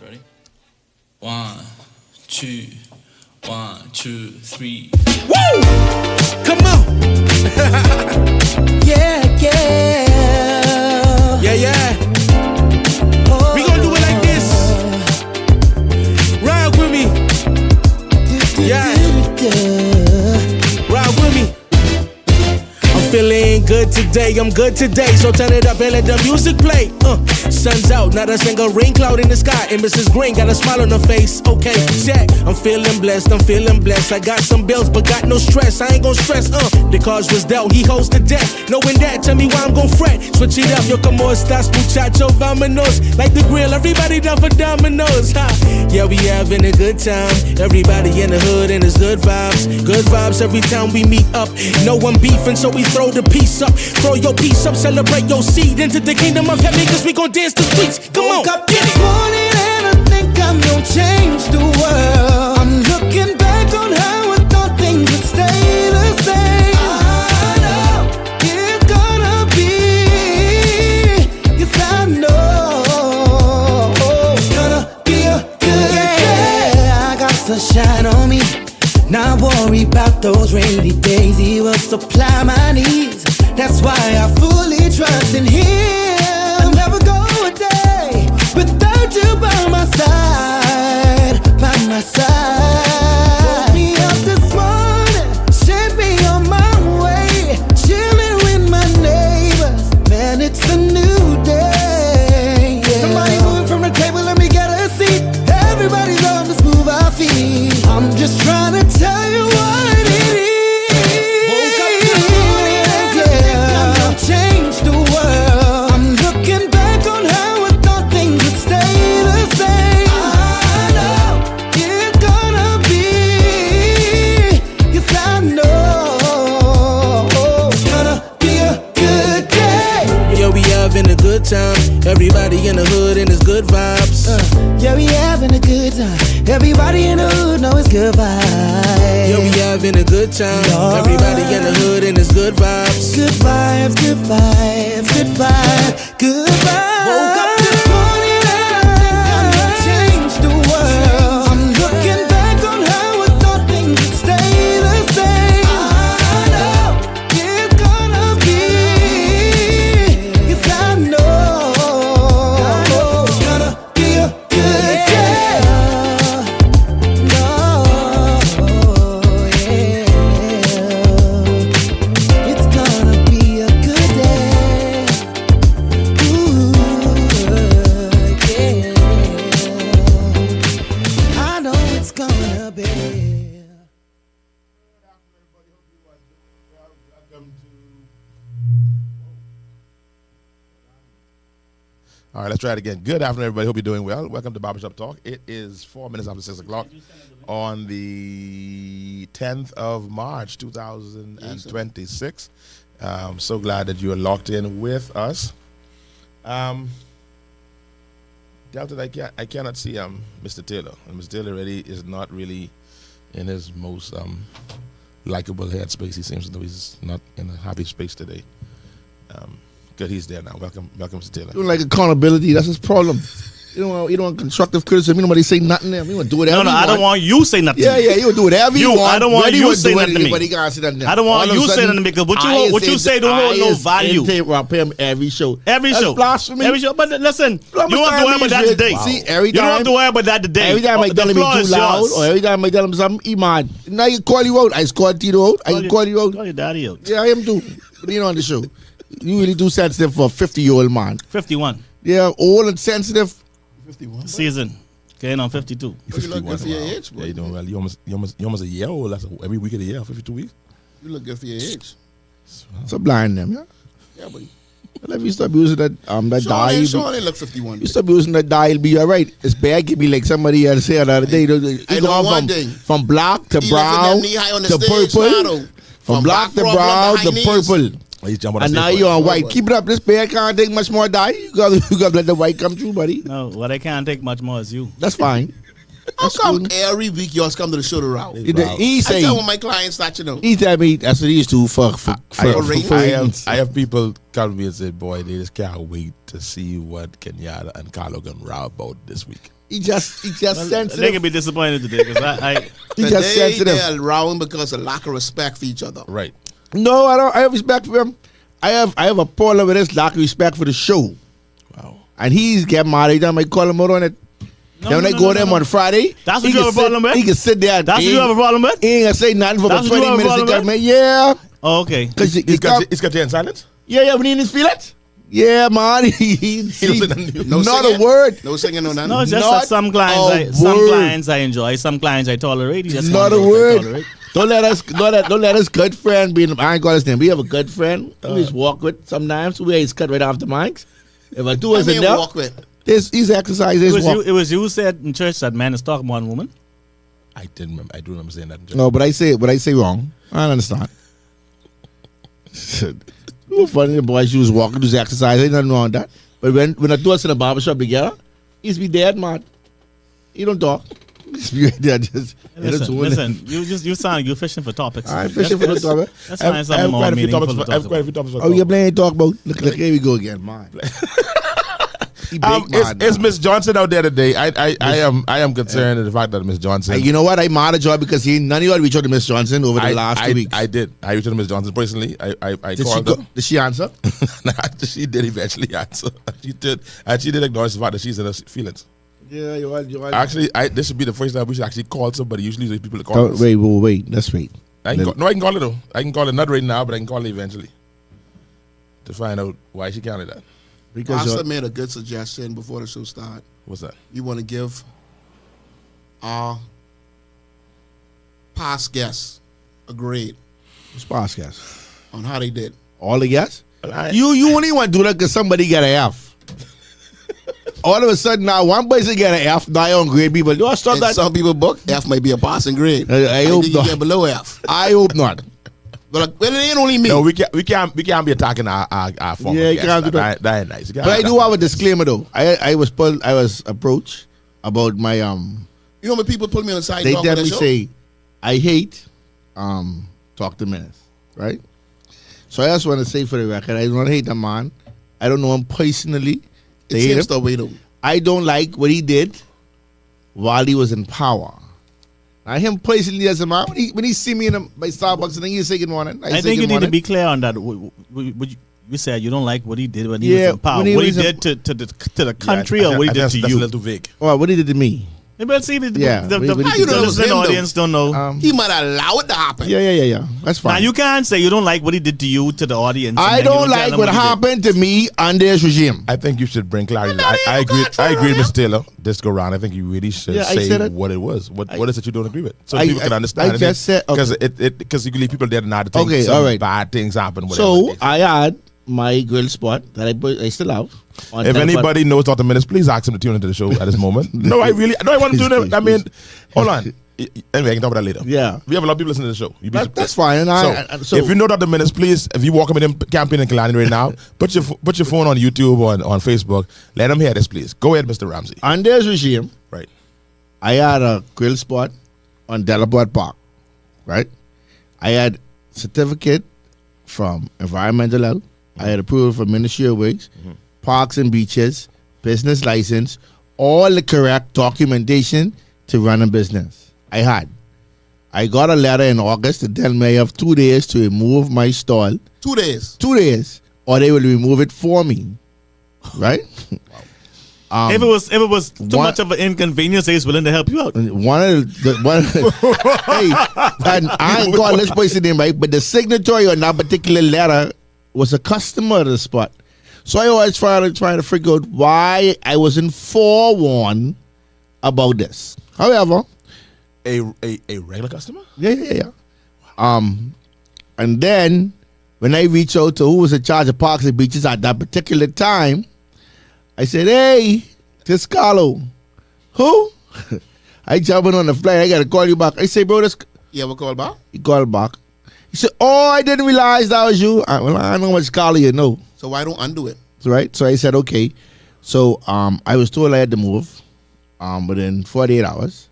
Ready? 1, 2, 1, 2, 3. Woo! Come on. Yeah. We gonna do it like this. Ride with me. Yeah. Ride with me. I'm feeling good today, I'm good today. So turn it up and let the music play. Sun's out, not a single rain cloud in the sky. And Mrs. Green got a smile on her face. Okay, check. I'm feeling blessed. I got some bills, but got no stress. I ain't gon' stress. The cards was dealt, he holds the debt. Knowing that, tell me why I'm gon' fret. Switch it up, yo, como estas, muchacho, vámonos. Like the grill, everybody down for dominoes. Ha. Yeah, we having a good time. Everybody in the hood and it's good vibes. Good vibes every time we meet up. No one beefing, so we throw the piece up. Throw your piece up, celebrate your seed into the kingdom of heaven, cause we gon' dance the streets. Come on. Woke up this morning and I think I'm gonna change the world. I'm looking back on how I thought things would stay the same. I know it's gonna be, yes I know it's gonna be a good day. I got sunshine on me, not worry about those rainy days. He will supply my needs, that's why I fully trust in Him. I'll never go a day without you by my side, by my side. Woke me up this morning, sent me on my way, chilling with my neighbors. Man, it's a new day. Yeah. Somebody moving from the table, let me get a seat. Everybody's on the smooth our feet. I'm just trying to tell you what it is. Woke up this morning and I think I'm gonna change the world. I'm looking back on how I thought things would stay the same. I know it's gonna be, yes I know it's gonna be a good day. Yeah, we having a good time. Everybody in the hood and it's good vibes. Yeah, we having a good time. Everybody in the hood know it's good vibes. Yeah, we having a good time. Everybody in the hood and it's good vibes. Good vibes, good vibes, good vibes, good vibes. Woke up this morning and I think I'm gonna change the world. I'm looking back on how I thought things would stay the same. I know it's gonna be, yes I know it's gonna be a good day. No, yeah, it's gonna be a good day. Ooh, yeah, I know it's gonna be. All right, let's try it again. Good afternoon, everybody. Hope you're doing well. Welcome to Barbershop Talk. It is 4 minutes after 6 o'clock on the 10th of March, 2026. So glad that you are locked in with us. Delta, I cannot see Mr. Taylor. And Mr. Taylor really is not really in his most likable headspace. He seems as though he's not in a happy space today. Good, he's there now. Welcome, Mr. Taylor. You don't like accountability. That's his problem. You don't want constructive criticism. Nobody say nothing there. You want to do whatever. No, I don't want you say nothing. Yeah, you want to do whatever you want. I don't want you say nothing to me. I don't want you say nothing to me because what you say don't hold no value. I pay him every show. Every show. Blasphemy. Every show. But listen, you don't have to worry about that today. See, every time. You don't have to worry about that today. Every time I tell him he's too loud, or every time I tell him something, he mad. Now you call you out. I called Tito out. I call you out. Call your daddy out. Yeah, I am too. But you know on the show. You really do sensitive for a 50-year-old man. 51. Yeah, old and sensitive. 51. Season. Okay, on 52. You look good for your age, boy. Yeah, you doing well. You almost a year old. That's every week of the year, 52 weeks. You look good for your age. So blind them, yeah? Yeah, but if you stop using that dial. Sean ain't look 51. You stop using that dial, be all right. It's bad. Give me like somebody had said the other day. I know one thing. From black to brown to purple. From black to brown to purple. And now you're on white. Keep it up. This bear can't take much more dye. You got to let the white come through, buddy. No, what I can't take much more is you. That's fine. How come every week y'all come to the show to row? He say, I tell my clients that, he tell me that's what he used to for I have people call me and say, boy, they just can't wait to see what Kenyatta and Carlo gonna row about this week. He just sensitive. They can be disappointed today because he just sensitive. They're rowing because of lack of respect for each other. Right. No, I don't. I have respect for him. I have a problem with this lack of respect for the show. Wow. And he's getting mad. Every time I call him out on it. Then when I go there on Friday, that's what you have a problem with? He can sit there. That's what you have a problem with? He ain't gonna say nothing for about 20 minutes. Yeah. Oh, okay. Because he's got you in silence? Yeah, when he in his feelings? Yeah, man. Not a word. No singing, no nothing. No, just that some clients I enjoy, some clients I tolerate. Just not a word. Don't let us good friend be. I ain't call his name. We have a good friend who we walk with sometimes. We always cut right off the mics. If I do us in there, walk with. He's exercise. It was you who said in church that man is talking about woman. I didn't remember. I do remember saying that in church. No, but I say wrong. I don't understand. Funny, the boys she was walking, do exercise. Ain't nothing wrong with that. But when I do us in the barbershop together, he's be dead, man. He don't talk. Listen, you sound you fishing for topics. I'm fishing for the topic. Let's find something more meaningful to talk about. Oh, you're playing talk about. Look, here we go again, man. Is Miss Johnson out there today? I am concerned at the fact that Miss Johnson. You know what? I mad at you because none of you reached out to Miss Johnson over the last 2 weeks. I did. I reached out to Miss Johnson personally. I called her. Did she answer? She did eventually answer. She did. And she did acknowledge the fact that she's in her feelings. Yeah, you're right. Actually, this should be the first time we should actually call somebody. Usually, there's people that call us. Wait. Let's wait. I can call her though. I can call her not right now, but I can call her eventually to find out why she counted that. Because Pastor made a good suggestion before the show started. What's that? You want to give our past guests a grade. Who's past guests? On how they did. All the guests? You only want to do that because somebody got an F. All of a sudden now, one person get an F, now I don't grade people. Do I stop that? Some people book F might be a passing grade. I hope not. You get below F. I hope not. But well, it ain't only me. No, we can't be attacking our former you guests. can't do that. That ain't nice. But I do have a disclaimer though. I was approached about my You know when people put me on the side. They tell me say, I hate talk to minutes, right? So I just want to say for the record, I don't hate the man. I don't know him personally. I don't like what he did while he was in power. Now him personally as a man, when he see me by Starbucks and then he say good morning. I think you need to be clear on that. You said you don't like what he did when he was in power. What he did to the country or what he did to you. That's a little too vague. Well, what he did to me. But see, the listening audience don't know. He might allow it to happen. Yeah. That's fine. Now you can't say you don't like what he did to you to the audience. I don't like what happened to me under his regime. I think you should bring clarity. I agree, Mr. Taylor. This go round. I think you really should say what it was. What is it you don't agree with, so people can understand. I just said because you can leave people there not to think some bad things happen. So I had my grill spot that I still have. If anybody knows Dr. Minutes, please ask him to tune into the show at this moment. No, I want to do that. I mean, hold on. Anyway, I can talk about that later. Yeah. We have a lot of people listening to the show. That's fine. So if you know Dr. Minutes, please, if you walk with him camping in Kalani right now, put your phone on YouTube or on Facebook. Let him hear this, please. Go ahead, Mr. Ramsey. Under his regime, right, I had a grill spot on Delaport Park, right? I had certificate from Environmental Health. I had approval from Ministry of Works, Parks and Beaches, business license, all the correct documentation to run a business. I got a letter in August to tell me I have 2 days to remove my stall. 2 days? 2 days. Or they will remove it for me. Right? If it was too much of an inconvenience, they was willing to help you out. Hey, and I ain't call this person name, right? But the signatory on that particular letter was a customer of the spot. So I always try to figure out why I wasn't forewarned about this. However, a regular customer? Yeah. And then when I reached out to who was in charge of Parks and Beaches at that particular time, I said, "Hey, this Carlo." Who? I jumping on the flight. I gotta call you back. I say, "Bro, this." You ever call back? He called back. He said, "Oh, I didn't realize that was you." I don't know much Carlo you know. So why don't undo it? Right. So I said, "Okay." So I was told I had to move within 48 hours.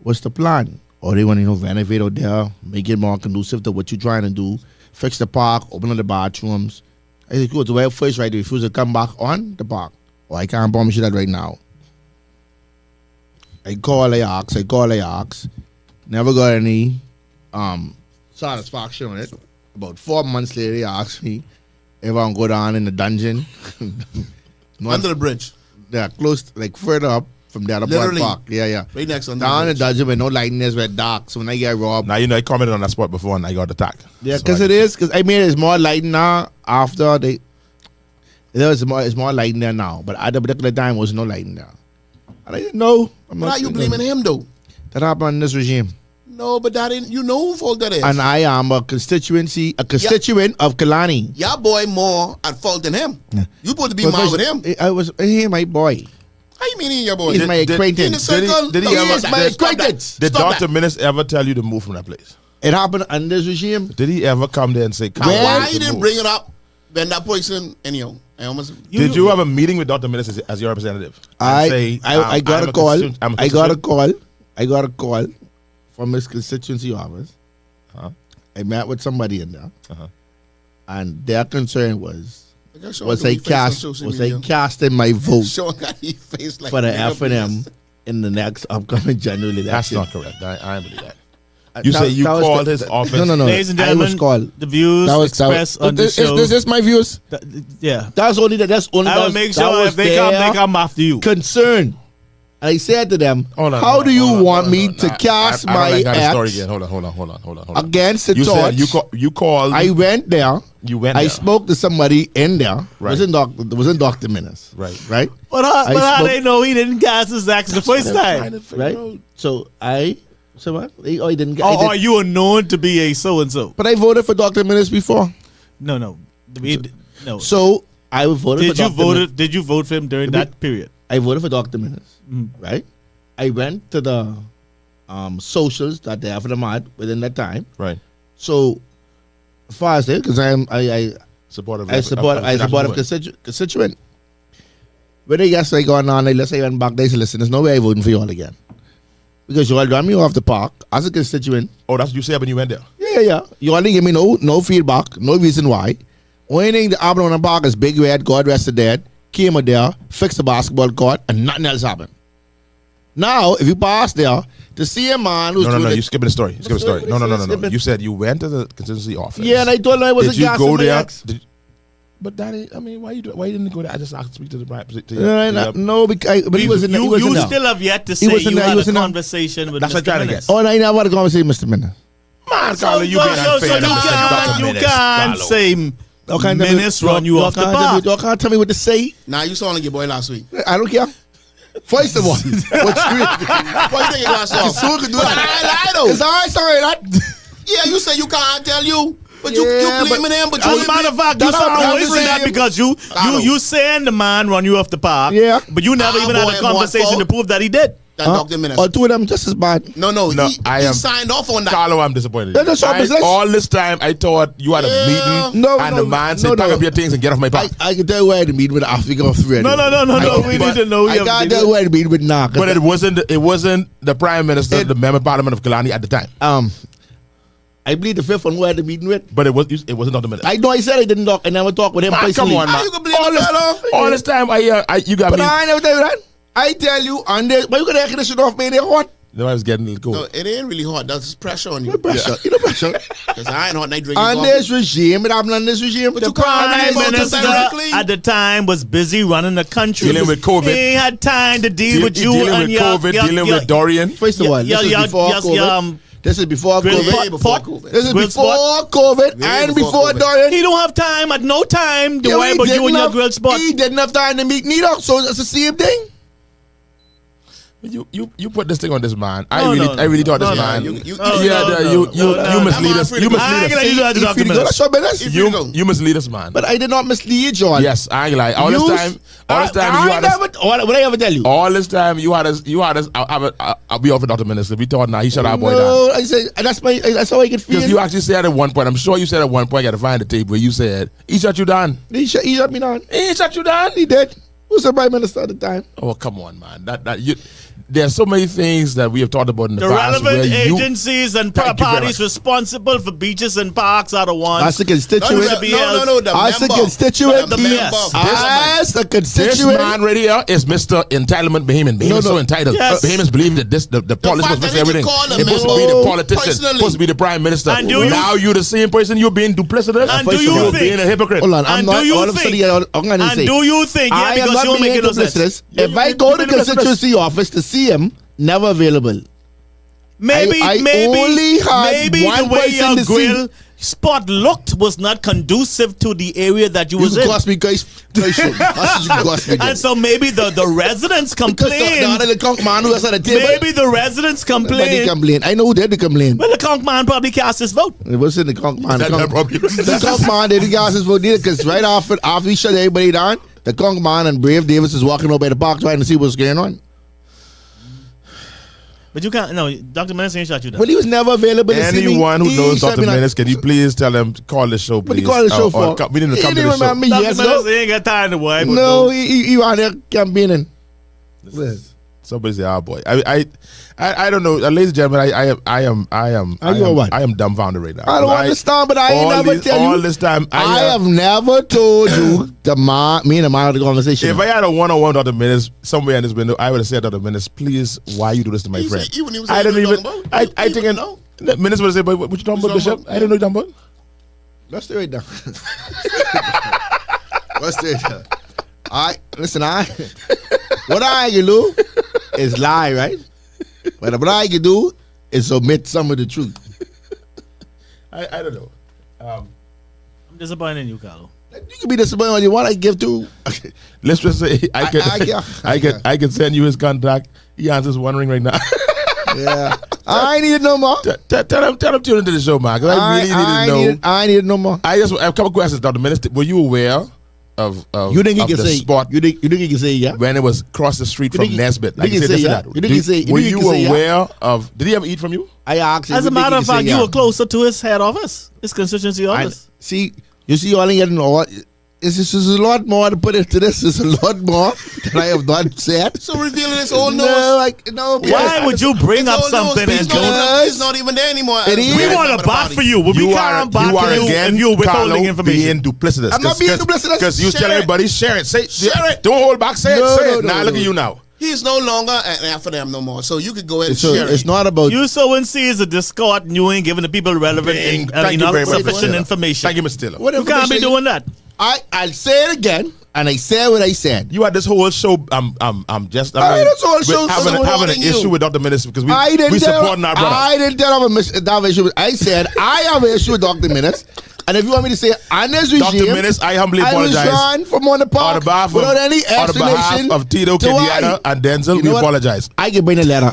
what's the plan? Or they want to renovate out there, make it more conducive to what you're trying to do, fix the park, open up the bathrooms. I said, cool, so where first right, refuse to come back on the park. Or I can't promise you that right now. I call, I ask. Never got any satisfaction on it. About 4 months later, they asked me if I'm go down in the dungeon. Under the bridge. Yeah, close, like further up from the other Literally. park. Yeah. Right next under Down the in bridge. the dungeon with no lighting, there's where dark. So when I get robbed. Now, you know, I commented on that spot before and I got attacked. Yeah, So because I- it is. Because I mean, it's more lighting now after they. It's more lighting there now. But at the particular time, there was no lighting there. And I didn't know. But how you blaming him though? That happened in this regime. No, but that ain't, you know who fault that is. And I am a constituent of Kalani. Your boy more at fault than him. You supposed to be But mad first, with him. I was my boy. How you mean he your boy? He's my In the acquaintance. circle? did he No, ever- is my did- acquaintance. Did Stop Dr. that. Menace ever tell you to move from that place? It happened under this regime. Did he ever come there and say, And "Come on, why we you should didn't move"? bring it up when that person, anyhow? I almost. Did you have a meeting with Dr. Menace as your representative? And I say, got I'm a call. constituent- I'm a I got a constituent? call. I got a call from his constituency office. Uh-huh. I met with somebody in there, Uh-huh. and their concern was Was I casting my vote Showing that he face like for the nigga F&M in the next upcoming general election. That's not correct. I don't believe that. Uh, You that- say you that was called the- his office. No. Ladies and I was gentlemen, called. the views expressed on the show. Is this my views? Yeah. That's only that. That's only. I that will was- make that sure was if they come after you. concern. I said to them, Hold on, "How hold do on, you hold on, want hold me on. to Nah, cast I don't my like that story act again. Hold on. against the You torch?" said you called. I went there. You went I there. spoke to somebody in there. Right. It wasn't Dr. Menace. Right. Right. But I how spoke- they know he didn't cast his axe the first time? Right. So I. So what? Oh, he didn't. Or are you known to be a so and so? But I voted for Dr. Menace before. No. No. So I voted for Dr. Menace. Did you vote for him during that period? I voted for Dr. Menace. Mm-hmm. Right. I went to the socials that they have for the mod within that time. Right. So as far as because I support a constituent. When they get like going on, let's say went back, they say, listen, there's no way I'm voting for you all again. Because you all run me off the park as a constituent. Oh, that's what you said when you went there. Yeah. You all didn't give me no feedback, no reason why. Only thing that happened on the park is Big Red, God rest the dead, came out there, fixed the basketball court, and nothing else happened. Now, if you pass there to see a man who's No, doing you skipping the story. You skipping the story. No. Skip it. You said you went to the constituency office. Yeah, and I told him I wasn't Did you gassing go my there? ex. But that ain't, I mean, why you didn't go there? I just asked to speak to the right. No, because but he wasn't. He wasn't You there. still have yet to say wasn't you there, he had a wasn't there. conversation with That's what Mr. I'm trying to Menace. get. Oh, and I never had a conversation with Mr. Menace. Man, Carlo, you being unfair. you can't say Menace run you off the park. You can't tell me what to say. Nah, you saw like your boy last week. I don't care. First of all, what's Why you take your glass off? so could do But that. I lie though. It's all right, sorry, that. Yeah, you say you can't tell you. But you Yeah, blaming him, but As you a matter of fact, you That's sound what I'm worse than that saying. because Carlo. you saying the man run you off the park. Yeah. But you never even had boy, a conversation fault. to prove that he did. That Dr. Menace. Or two of them just as bad. No, No, he I am- signed off on that. Carlo, I'm disappointed. Yeah, that's what I'm saying. All this time, I thought you had a Yeah. meeting, No, and no, the man no, said, "Pack no. up your things and get off my park." I can tell you where I had to meet with Africa of Three. No. We need to know. I can't tell you where I had to meet with Knock. But it wasn't the Prime Minister, the Member of Parliament of Kalani at the time. I believe the fifth one who I had the meeting with. But it wasn't Dr. Menace. I know I said I didn't talk. I never talked with him Man, personally. come on, How man. you can blame the fella? All this time, you got But me. I never tell you that. I tell you, and but you got to air shit off me. They hot. No, I was getting a little No, cold. it ain't really hot. That's pressure on you. You pressure. You know pressure. Because I ain't hot night drinking On coffee. this regime, it happened on this regime. But The you can't Prime lie about Minister- it directly. at the time was busy running the country. Dealing with COVID. He ain't had time to deal with you Dealing and with your, COVID, your, dealing your, with Dorian. First of all, this is before COVID. This is before Grill COVID. Way before pot- COVID. This is Grill before spot. COVID Way and before before COVID. Dorian. He don't have time, at no time, to Yeah, worry he about you didn't and your have- grill spot. He didn't have time to meet neither, so it's the same thing. You put this thing on this man. No, I really thought this no, man. you- you you- mislead us. You I ain't gonna mislead use us. that to Dr. If you go, Menace. that's your business. If you go. You mislead us, man. But I did not mislead you all. Yes, I ain't like all this You- time. All this time you I had us. never. What I ever tell you? All this time you had us. I'll be off with Dr. Minister. We thought he shut our boy down. No, I said that's how I get Because feel. you actually said at one point, I'm sure you said at one point, I got to find the tape where you said, he shut you down. He shut me down. He shut you down? He did. Who's the prime minister at the time? Oh, come on, man. There are so many things that we have talked about in the The past. relevant where you- agencies and Thank you very parties much. responsible for beaches and parks are the ones. As a constituent. to be No, held. the As a member. constituent. The Yes. member. As a This constituent. man right here is Mr. Entitlement Bahamian. Bahamians No, so no. entitled. Yes. Bahamians believe that the politician fact was that everything. they call a It's supposed to member be the politician. personally. Supposed to be the prime minister. And do you- now you're the same person. You're being duplicitous. And do you you're think- being a hypocrite. Hold on, I'm And not. do you all of a sudden, think- I'm going to And say. do you think, I am because not you don't being make it no sense. duplicitous. If I go to being duplicitous. constituency office to see him, never available. Maybe, I maybe, only had maybe one the way person your to see. grill spot looked was not conducive to the area that you You was can in. cost me guys. That's what you can cost me. And so maybe the residents Because the complained. other conk man who was at the table. Maybe the residents Nobody complained. complain. I know who did the complain. Well, the conk man probably cast his vote. It wasn't the conk man. That probably- The conk man did the gases for deal because right after we shut everybody down, the conk man and Brave Davis is walking over by the park trying to see what's going on. But you can't. No, Dr. Menace ain't shot you down. Well, he was never available to see me. Anyone who He knows shut Dr. me down. Menace, can you please tell him to call the show, please? What he call the show for? We need to He come to didn't the show. remember me Dr. years Menace ago. ain't got time to worry. but No, he was there campaigning. Somebody say, "Ah, boy." I don't know, ladies and gentlemen. I am dumbfounded right now. I don't understand, but I ain't never tell you. all this time. I have never told you me and the man had the conversation. If I had a one-on-one with Dr. Menace somewhere in this window, I would have said, Dr. Menace, please, why you do this to my He friend? said- even he was I saying didn't what even. you talking about. I He think wouldn't know. the Menace would have said, "But what you talking about, What's Bishop? wrong I don't know what you're talking about." Let's do it down. Let's do it down. What I can do is lie, right? But what I can do is omit some of the truth. I don't know. I'm disappointed in you, Carlo. You can be disappointed when you want. I give to. Let's just say I can send you his contact. He answers one ring right now. Yeah, I ain't need it no more. Tell him to tune into the show, man. Because I really need to know. I ain't need it no more. I have a couple questions, Dr. Menace. Were you aware of You think he of can the say? spot You think he can say? Yeah. when it was across the street You from think he- Nesbitt? you think he say this and yeah? that. You think he say- you Were think he you can say yeah? aware of? Did he ever eat from you? I asked him. As a you think matter he of can fact, say you yeah? were closer to his head office, his constituency office. See, you see, all I get know is this is a lot more to put into this. It's a lot more that I have not said. So revealing his old No, nose. no. Why would you bring His up old nose, something and he's don't? he's not even there anymore. It is. We Member want to bat for you. Would we You can't are bat for you again, if you're withholding Carlo, information? being duplicitous. I'm not being duplicitous. Because you Share tell it. everybody, share it. Share it. Don't hold back. Say No, it. Say no, it. no, Now look no. at you now. He's no longer an after them no more. So you could go ahead and So share it's it. not about. You sowing seeds of discord and you ain't giving the people relevant Thank you enough very much, sufficient Mr. information. Thank you, Mr. Taylor. What You can't be information- doing that. I'll say it again, and I said what I said. You had this whole show. I'm just. This whole show having an supporting issue you. with Dr. Menace because I didn't we tell. supporting our brother. I didn't tell him that issue. I said I have an issue with Dr. Menace, and if you want me to say on this regime, Dr. Menace, I humbly I apologize. resign from on the On park behalf without any on behalf explanation. of Tito, to why. Kenyatta, and Denczil, You we know what? apologize. I can bring the letter.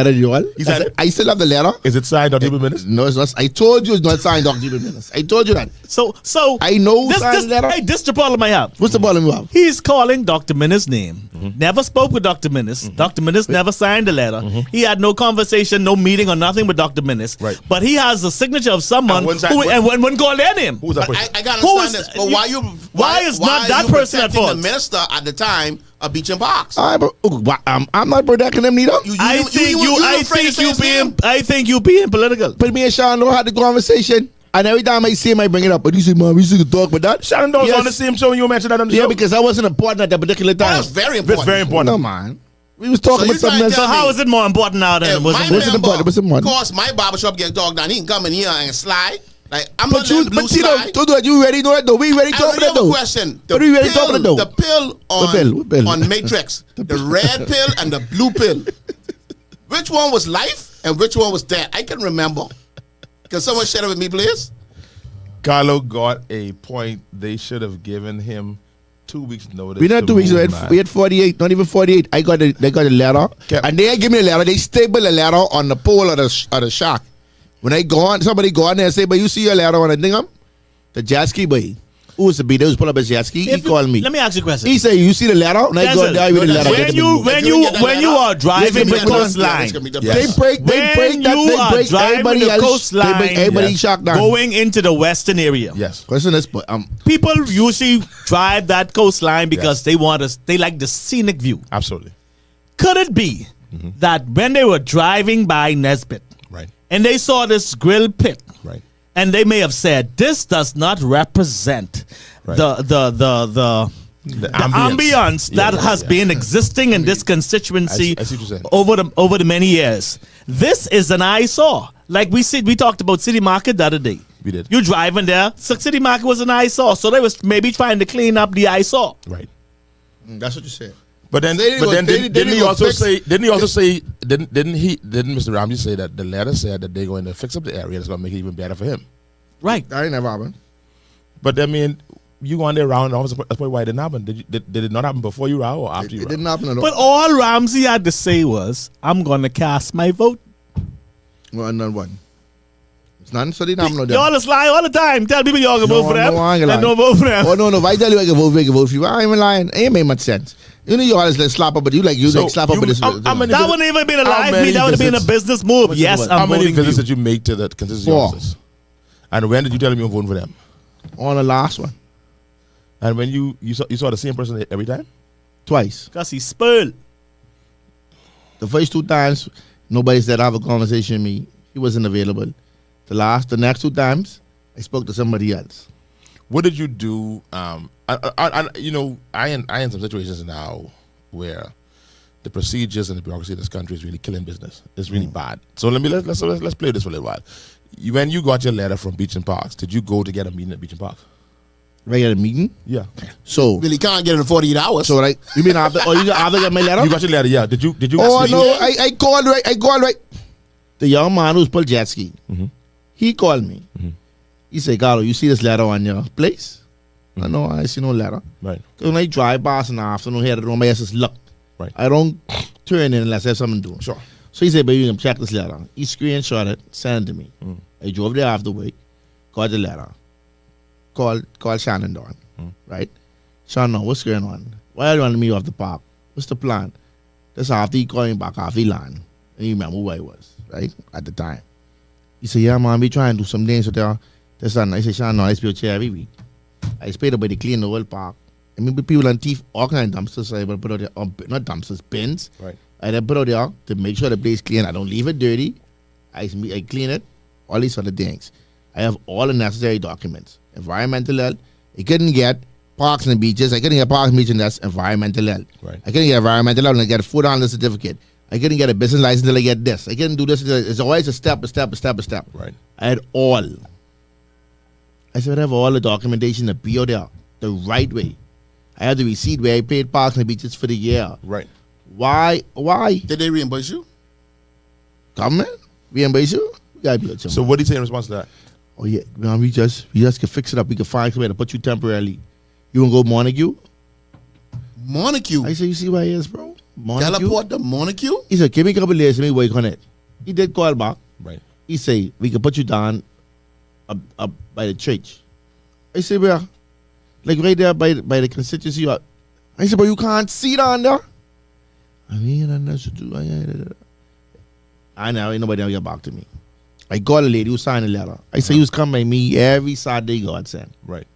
To you all. He said- I still have the letter. Is it signed Dr. Menace? No, it's not. I told you it's not signed, Dr. Menace. I told you that. So I know this, signed letter. hey, this the problem I have. What's the problem you have? He's calling Dr. Menace's name. Never spoke with Dr. Menace. Dr. Menace never signed the letter. He had no conversation, no meeting or nothing with Dr. Menace. Right. But he has the signature of someone And when's that- who and when call their name. Who's that But person? I gotta Who understand is- this. But you- why is not that you person at protecting fault? the minister at the time of Beach and Box? I'm not protecting them neither. I think you being political. But me and Sean know had the conversation. And every time I see him, I bring it up. But you say, man, we should talk about that. Shannon Dawes Yes. on the same show and you mentioned that on the Yeah, show? because I wasn't important at that particular time. That's very It's important. very important. No, man. We was talking So about you something trying else. to So tell how me- is it more important now than If it was? my What's the member, important? What's the important? course my barbershop get dogged down, he can come in here and slide. Like, I'm But not you, letting blue but Tito, slide. Tito, you already know it though. We already I talking already it have a though. question. What are we already talking about though? The pill on, What pill? on Matrix. The red pill and the blue pill. Which one was life and which one was death? I can remember. Can someone share it with me, please? Carlo got a point. They should have given him 2 weeks notice. We not to 2 weeks. move, man. We had 48, not even 48. They got a letter, Kept- and they give me a letter. They staple a letter on the pole of the shack. When I go on, somebody go on there and say, "But you see your letter on the thing, the jet ski boy." Who was the beat? He was pull up his jet ski. He called me. Let me ask you a question. He said, "You see the letter?" And I go there with the letter. When you are driving the coastline, They break driving the coastline, everybody shocked down. going into the western area. Yes. Question is, but People usually drive that coastline because they like the scenic view. Absolutely. Could it be that when they were driving by Nesbitt, Right. and they saw this grill pit, Right. and they may have said, "This does not represent Right. the ambience that has been existing in this constituency I see what you're saying. over the many years. This is an eyesore. Like we talked about City Market the other day. We did. You driving there, City Market was an eyesore, so they was maybe trying to clean up the eyesore. Right. that's what you said. But then, didn't he also say? Didn't Mr. Ramsey say that the letter said that they're going to fix up the area that's going to make it even better for him? Right. That ain't never happened. But I mean, you go on there around. That's probably why it didn't happen. Did it not happen before you ran or after you It ran? didn't happen at all. But all Ramsey had to say was, "I'm going to cast my vote." Well, none one. It's none. So they don't know Y'all them. just lie all the time. Tell people y'all can vote for them. No, I ain't And don't vote for them. Oh no! If I tell you I can vote for you, I ain't even lying. It ain't made much sense. You know you always like slap up, but you slap up with this. how many That wouldn't even been a how live many meet. That would have been a visits? business move. Yes, How I'm many voting for visits you. did you make to the consistency 4. offices? And when did you tell them you were voting for them? On the last one, And when you saw the same person every time? twice. Because he spoiled. The first 2 times, nobody said have a conversation with me. He wasn't available. The next 2 times, I spoke to somebody else. What did you do? I in some situations now where the procedures and the bureaucracy in this country is really killing business. It's really bad. So let's play this for a little while. When you got your letter from Beach and Parks, did you go to get a meeting at Beach and Parks? Right at a meeting. Yeah. So Really can't get it in 48 hours. So like you mean after? Oh, you after get my letter? You got your letter, yeah. Did you? Oh no, I called right. The young man who's pulled jet ski, he called me. He said, "Carlo, you see this letter on your place?" I know I see no letter. Right. When I drive past in the afternoon here, my ass is look. Right. I don't turn in unless I have something to do. Sure. So he said, "Baby, you can check this letter." He screenshot it, sent it to me. I drove there after work, got the letter, called Shannon down, right? Shannon, what's going on? Why are you wanting me off the park? What's the plan? That's after he called me back off the land. And you remember who I was, right? At the time. He said, "Yeah, man, we trying to do some things with there." That's I said, "Shannon, I spray chair every week. I sprayed up to clean the whole park. I mean, people and thief all kind of dumpsters, so I put out there, not dumpsters, bins. Right. I then put out there to make sure the place clean. I don't leave it dirty. I clean it, all these other things. I have all the necessary documents. Environmental health. I couldn't get parks and beaches. I couldn't get parks and beaches, and that's environmental health. Right. I couldn't get environmental health and I get a food handler certificate. I couldn't get a business license until I get this. I couldn't do this. It's always a step. Right. I had all. I said, I have all the documentation to be out there the right way. I had the receipt where I paid parks and beaches for the year. Right. Why? Did they reimburse you? Government? Reimburse you? We gotta be out So what did he say in response to that? Oh yeah, man, we just can fix it up. We can find somewhere to put you temporarily. You wanna go Montague? Montague. I said, you see where he is, bro? Montague. Teleport to Montague? He said, give me a couple of days, let me work on it. He did call back. Right. He said, we can put you down up by the church. I said, where? Like right there by the constituency. I said, but you can't see down there. I mean, I know, ain't nobody ever get back to me. I got a lady who signed a letter. I said, he was coming by me every Saturday, God sent. Right.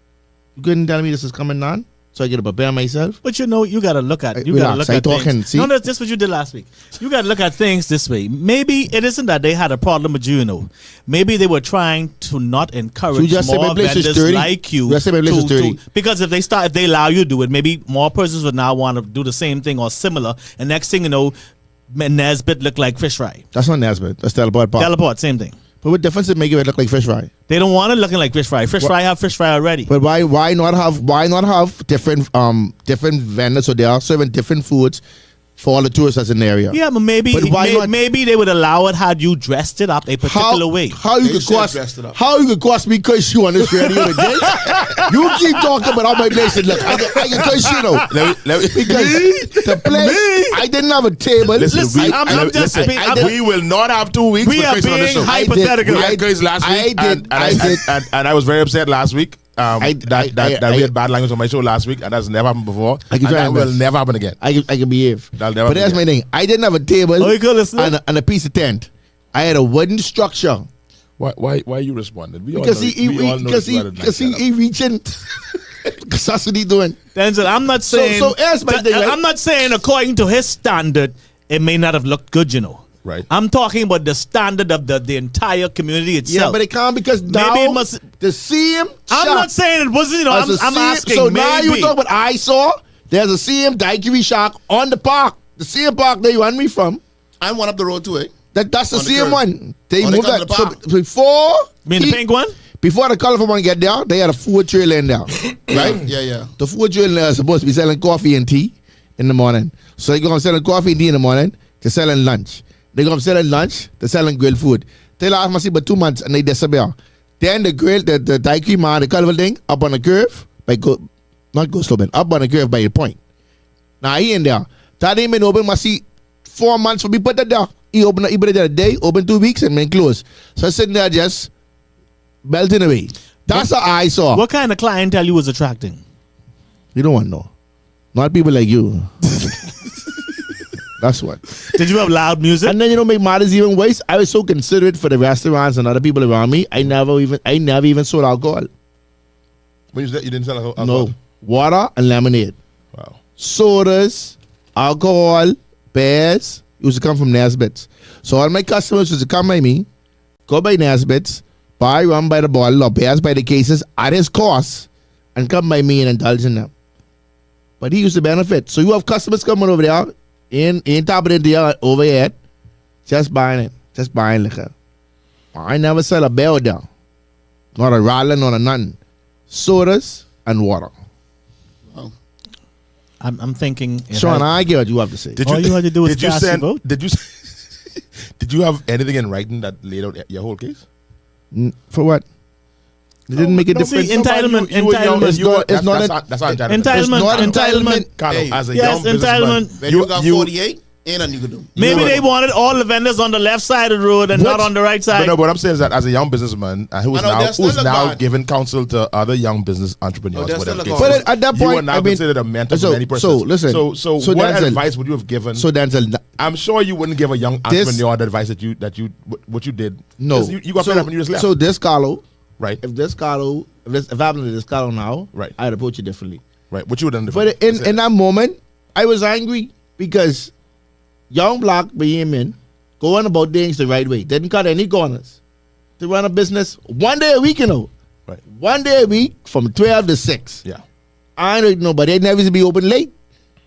You couldn't tell me this is coming on? So I get to prepare myself? But you know, you got to look at Relax, I talking, things. see? No, that's just what you did last week. You got to look at things this way. Maybe it isn't that they had a problem with you, Maybe they were trying to not encourage So just say my more place is vendors 30? like you. Just say my place is 30. Because if they allow you to do it, maybe more persons would now want to do the same thing or similar. And next thing you know, Nesbitt look like fish fry. That's not Nesbitt. That's Teleport Park. Teleport, same thing. But what difference it make it look like fish fry? They don't want it looking like fish fry. Fish fry have fish fry already. But why not have different vendors so they are serving different foods for all the tourists that's in the area? Yeah, but maybe they would allow it had you dressed it up a particular way. How you could cost me curse you on this radio today? You keep talking about how my place look. I can curse you because the place I didn't have a table. We will not have 2 weeks. We are being hypothetical. I did last week, and I was very upset last week. that we had bad language on my show last week, and that's never happened before. And that will never happen again. I can behave. That'll never But that's my thing. I didn't have a table and a piece of tent. I had a wooden structure. Why you responded? Because he reaching. Because that's what he doing. Denczil, I'm not saying. So here's my thing, right? I'm not saying according to his standard, it may not have looked good, you know. Right. I'm talking about the standard of the entire community itself. Yeah, but it can't because now Maybe it must. the same. I'm not saying it wasn't. You know, I'm asking. So maybe. now you were talking about I saw. There's a CM daiquiri shack on the park. The CM park that you want me from. I went up the road too, eh? That's the On the same curb. one. They On the moved curb that. to the park. So before. You mean the pink one? Before the colorful one get there, they had a food trailer in there. Right? Yeah. The food trailer is supposed to be selling coffee and tea in the morning. So they're going to sell coffee and tea in the morning. They're selling lunch. They're going to sell lunch. They're selling grilled food. They last must see about 2 months and they disappear. Then the daiquiri man, the colorful thing, up on the curve, not go sloping, up on the curve by the point. Now he in there. That ain't been open, must see 4 months for me put that there. He put it there a day, open 2 weeks and then close. So sitting there just belting away. That's what I saw. What kind of clientele you was attracting? You don't want to know. Not people like you. That's what. Did you have loud music? And then make matters even worse. I was so considerate for the restaurants and other people around me. I never even sold alcohol. When you didn't sell alcohol? No, water and lemonade. Wow. Sodas, alcohol, beers used to come from Nesbitt's. So all my customers used to come by me, go by Nesbitt's, buy rum by the bottle or beers by the cases at his cost, and come by me and indulge in them. But he used to benefit. So you have customers coming over there in top of the overhead, just buying liquor. I never sell a bell there. Not a rattling, not a nothing. Sodas and water. I'm thinking. Sean, I get what you have to say. All you had to do was cast your vote. Did you have anything in writing that laid out your whole case? For what? It didn't make a difference. Entitlement. That's not Entitlement. Carlo, Hey. as a Yes, young businessman, entitlement. When you got 48, ain't nothing you could do. Maybe they wanted all the vendors on the left side of the road and not on the right side. But no, what I'm saying is that as a young businessman who's I know, there's now still a God. giving counsel to other young business entrepreneurs, there's whatever still a case God. is, But at that you point, are now I mean, considered a mentor so- for many persons. so listen, So so what Denczil- advice would you have given? So Denczil, I'm sure you wouldn't give a young entrepreneur the advice that you what you did. no. 'Cause you got fed up and you just left. So this Carlo, right, if I happened to this Carlo now, Right. I'd approach it differently. right. What you would have done But differently. in that moment, I was angry because young black Bahamian going about things the right way. Didn't cut any corners. To run a business 1 day a week, Right. 1 day a week from 12 to 6. Yeah. I don't know, but they never used to be open late.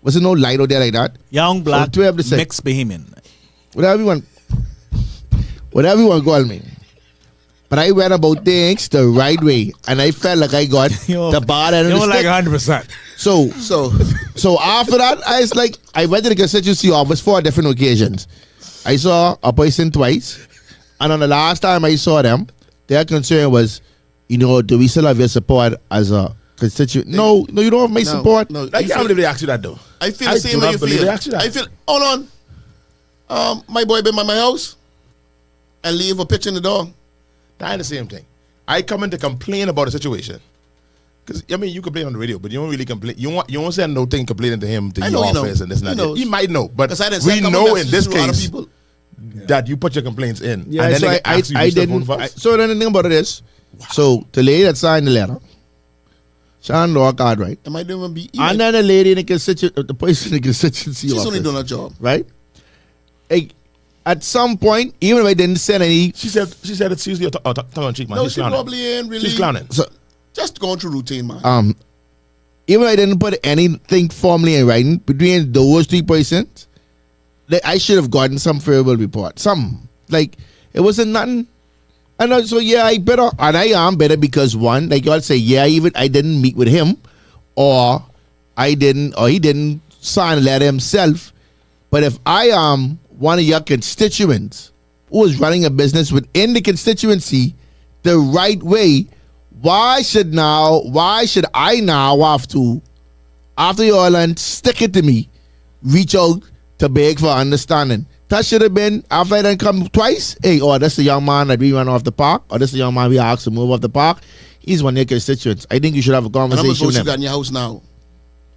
Was there no light out there like that? Young black 12 to 6. mixed Bahamian. Whatever you want to call me. But I went about things the right way, and I felt like I got the bad end of the stick. 100%. So after that, I went to the constituency office 4 different occasions. I saw a person twice, and on the last time I saw them, their concern was, do we still have your support as a constituent? No, you don't have my support. No, I can't believe they asked you that though. I feel the same way you feel. I feel, hold on. My boy been by my house and leave a picture in the door. That ain't the same thing. I come in to complain about a situation. Because, you complain on the radio, but you don't really complain. You won't send no thing complaining to him, to I your know he office, know. and this and He that. knows. He might know, but 'Cause I done we sent couple know in messages this to other case people. that you put your complaints in. Yeah, and then so they ask you I to still didn't. vote for us. So then the thing about it is, so the lady that signed the letter, Sean Law card, right? Am I doing be? And then the lady in the constituency, the person in the constituency She's office, only doing her job. right? At some point, even if I didn't send any, She said it's usually a tongue on cheek, man. No, She's she clowning. probably ain't really. She's clowning. so, Just going through routine, man. even if I didn't put anything formally in writing between those 3 persons, I should have gotten some favorable report. It wasn't nothing. And so I better, and I am better because one, like y'all say, I didn't meet with him, or he didn't sign a letter himself. But if I am one of your constituents who is running a business within the constituency the right way, why should I now have to, after you all and stick it to me, reach out to beg for understanding? That should have been, after I done come twice, that's the young man that we ran off the park, or this is the young man we asked to move off the park. He's one of your constituents. I think you should have a How many conversation votes with you got him. in your house now?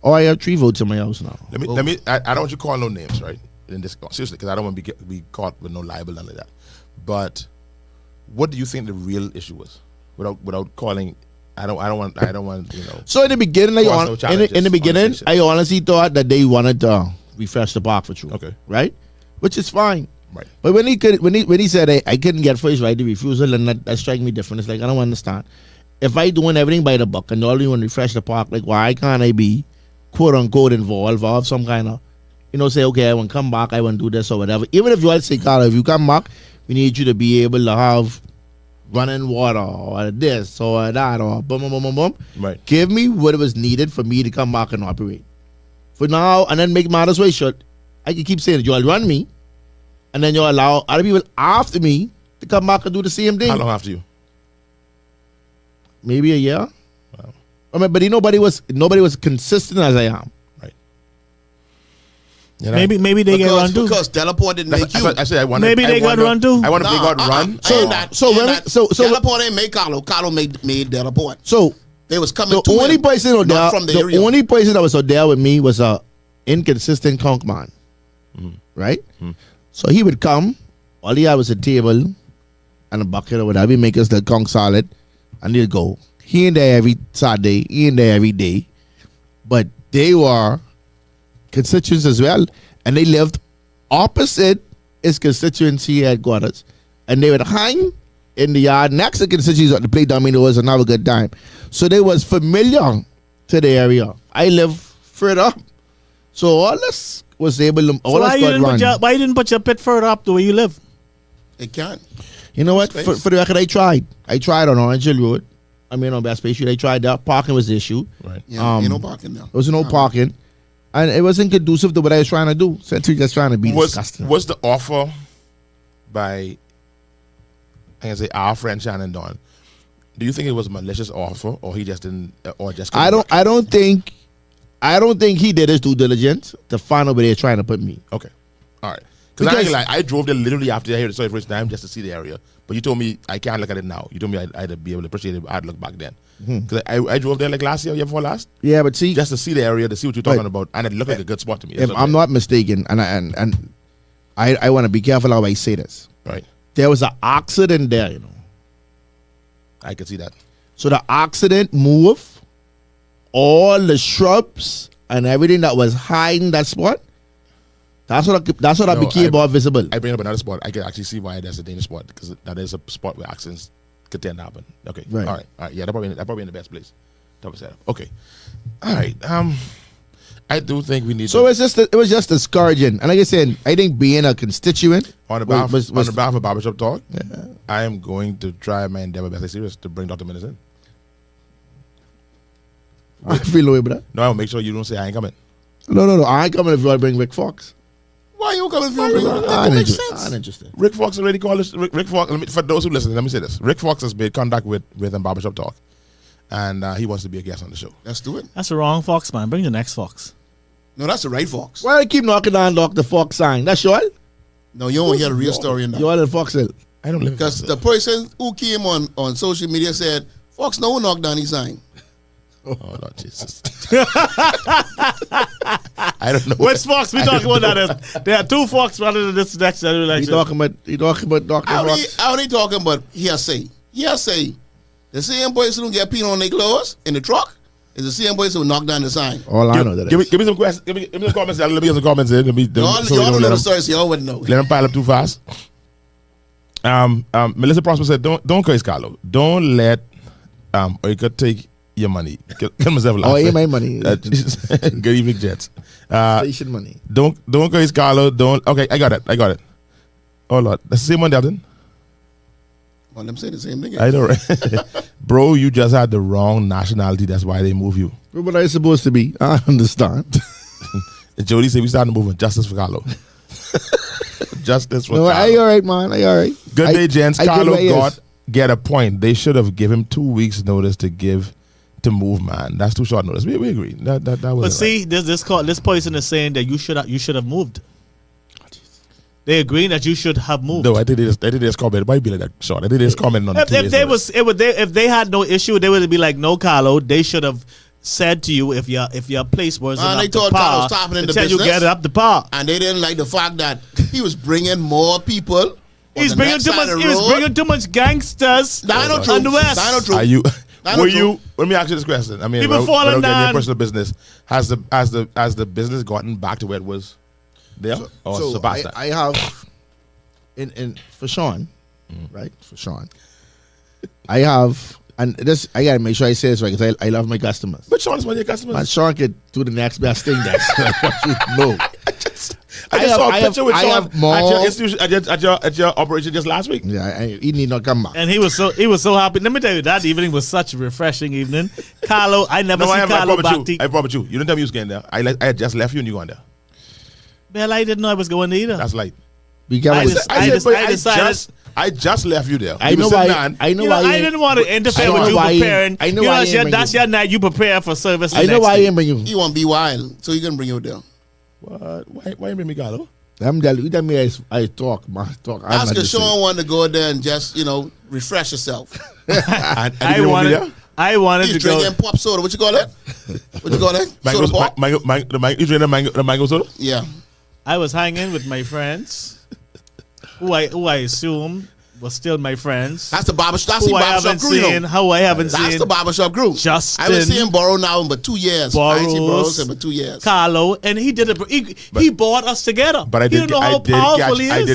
Oh, I have 3 votes in my house now. Let me. I don't want you to call no names, right? In this, seriously, because I don't want to be caught with no libel and like that. But what do you think the real issue was? Without calling, I don't want. You know. So in the beginning, in the beginning, I honestly thought that they wanted to refresh the park for true. Okay. Right? Which is fine. Right. But when he said I couldn't get first right to refusal, and that strike me different. It's like I don't understand. If I doing everything by the book and all you want to refresh the park, like why can't I be quote unquote involved or have some kind of, say, okay, I want to come back, I want to do this or whatever. Even if you all say, Carlo, if you come back, we need you to be able to have running water or this or that or boom, boom, boom, boom, boom. Right. Give me what was needed for me to come back and operate. For now, and then make matters way short, I can keep saying it. You'll run me, and then you'll allow other people after me to come back and do the same thing. How long after you? Maybe a year. Wow. I mean, but nobody was consistent as I am. Right. You know, Maybe they get run too. Because Delaport didn't make you. I said I wanted. Maybe they got run too. I want to they got run. So Delaport ain't made Carlo. Carlo made Delaport. So They was coming the to only him, person out not there, from the the area. only person that was out there with me was a inconsistent conch man, right? So he would come. All he had was a table and a bucket or whatever. He make us the conch salad, and he'd go. He in there every Saturday. He in there every day. But they were constituents as well, and they lived opposite his constituency headquarters, and they would hang in the yard next to constituencies to play dominoes and have a good time. So they was familiar to the area. I live further up, so all this was able to. All So why this you, got didn't run. put your, why you didn't put your pit further up the way you live? It can't. You know what? Space. For the record, I tried. I tried on Orange Hill Road. I mean, on Bass Bay Street. I tried that. Parking was the issue. Right. Yeah, ain't no parking now. There was no parking. And it wasn't conducive to what I was trying to do. Essentially just trying to be disgusting. Was the offer by, I can say, our friend Shannon Dawn, do you think it was a malicious offer, or he just didn't, or just? I don't think he did his due diligence to find out where they're trying to put me. Okay, all right. Because I drove there literally after I heard the story first time just to see the area. But you told me I can't look at it now. You told me I'd be able to appreciate it. I'd look back then. Because I drove there like last year before last. Yeah, but see, just to see the area, to see what you're talking about, and it looked like a good spot to me. If I'm not mistaken, and I want to be careful how I say this. Right. There was an accident there, you know. I could see that. So the accident moved all the shrubs and everything that was hiding that spot. That's what became more visible. I bring up another spot. I can actually see why that's a dangerous spot, because that is a spot where accidents could tend to happen. Okay. Right. All right. Yeah, that probably in the best place. That was set. Okay. All right. I do think we need. So it was just discouraging. And like I said, I think being a constituent on the behalf of Barbershop Talk, I am going to try my endeavor best serious to bring Dr. Minnes in. I feel away with that. No, I'll make sure you don't say I ain't coming. No. I ain't coming if you want to bring Rick Fox. Why you coming if you bring it? I'm That makes sense. interested. Rick Fox already called us. Rick Fox. For those who listen, let me say this: Rick Fox has made contact with Barbershop Talk, and he wants to be a guest on the show. Let's do it. That's the wrong fox, man. Bring the next fox. No, that's the right Fox. Why do you keep knocking down Dr. Fox sign? That's you all? No, you don't hear the real story in that. You all in Foxhill. I don't live in Because Foxville. the person who came on social media said, Fox no knocked down his sign. Oh Lord Jesus! I don't know. Which fox we talking about? That is, there are 2 fox rather than this next He election. talking about Dr. Fox. I only talking about hearsay. Hearsay. The same boys who get peed on their clothes in the truck is the same boys who knock down the sign. All I know that Give is. me some questions. Give me some comments. Let me get some comments in. Y'all don't know the story, so y'all wouldn't know. Let them pile up too fast. Melissa Prosper said, "Don't curse Carlo. Don't let Oika take your money." Kill myself laughing. Oh, ain't my money. Good evening, Jets. Station money. Don't curse Carlo. Don't. Okay, I got it. Oh Lord, that's the same one, Delton. Well, them say the same thing. I know, right? Bro, you just had the wrong nationality. That's why they move you. What are you supposed to be? I understand. Jody said we starting to move on. Justice for Carlo. Justice for No, Carlo. I all right, man. I all right. Good day, gents. I Carlo get what he is. get a point. They should have given him 2 weeks notice to move, man. That's too short notice. We agree. That was. But see, this person is saying that you should have moved. They agreeing that you should have moved. No, I think they just comment. It might be like that, Sean. I think they just comment on it. If they had no issue, they would be like, no, Carlo. They should have said to you if your place wasn't up they to told par. Carlo stopping in the tell you business. get it up to par. And they didn't like the fact that he was bringing more people. He's bringing too much. He was bringing too much gangsters on the West. Are you? Were you? Let me ask you this question. I mean, People falling without getting down. your personal business, has the business gotten back to where it was there, or surpassed that? I have, in for Sean, right? For Sean, I have, and this I gotta make sure I say this right because I love my customers. But Sean is one of your customers. And Sean could do the next best thing. That's what you know. I just saw a picture with Sean more, at your institution, at your operation just last week. Yeah, he need not come back. And he was so happy. Let me tell you, that evening was such a refreshing evening. Carlo, I never see Carlo back. I promise you. You didn't tell me you was getting there. I had just left you and you gone there. Well, I didn't know I was going there either. That's light. I just left you there. I know why. I didn't want to interfere with you preparing. I know why. That's your night. You prepare for service. I know why I ain't bring you. He want to be wild, so he can bring you there. What? Why you bring me, Carlo? I'm telling you, tell me I talk, man. Talk. Ask if Sean wanted to go there and just, refresh yourself. I wanted He's to go. drinking pop soda. What you call that? What you call that? Soda pop? You drinking the mango soda? Yeah. I was hanging with my friends, who I assume was still my friends. That's the barbershop. That's Who the I barbershop haven't crew. seen. How I haven't seen. That's the barbershop group. Justin. I haven't seen Burrow now in but 2 years. I ain't seen Burrow in but 2 years. Carlo, and he did it. He brought us together. But I did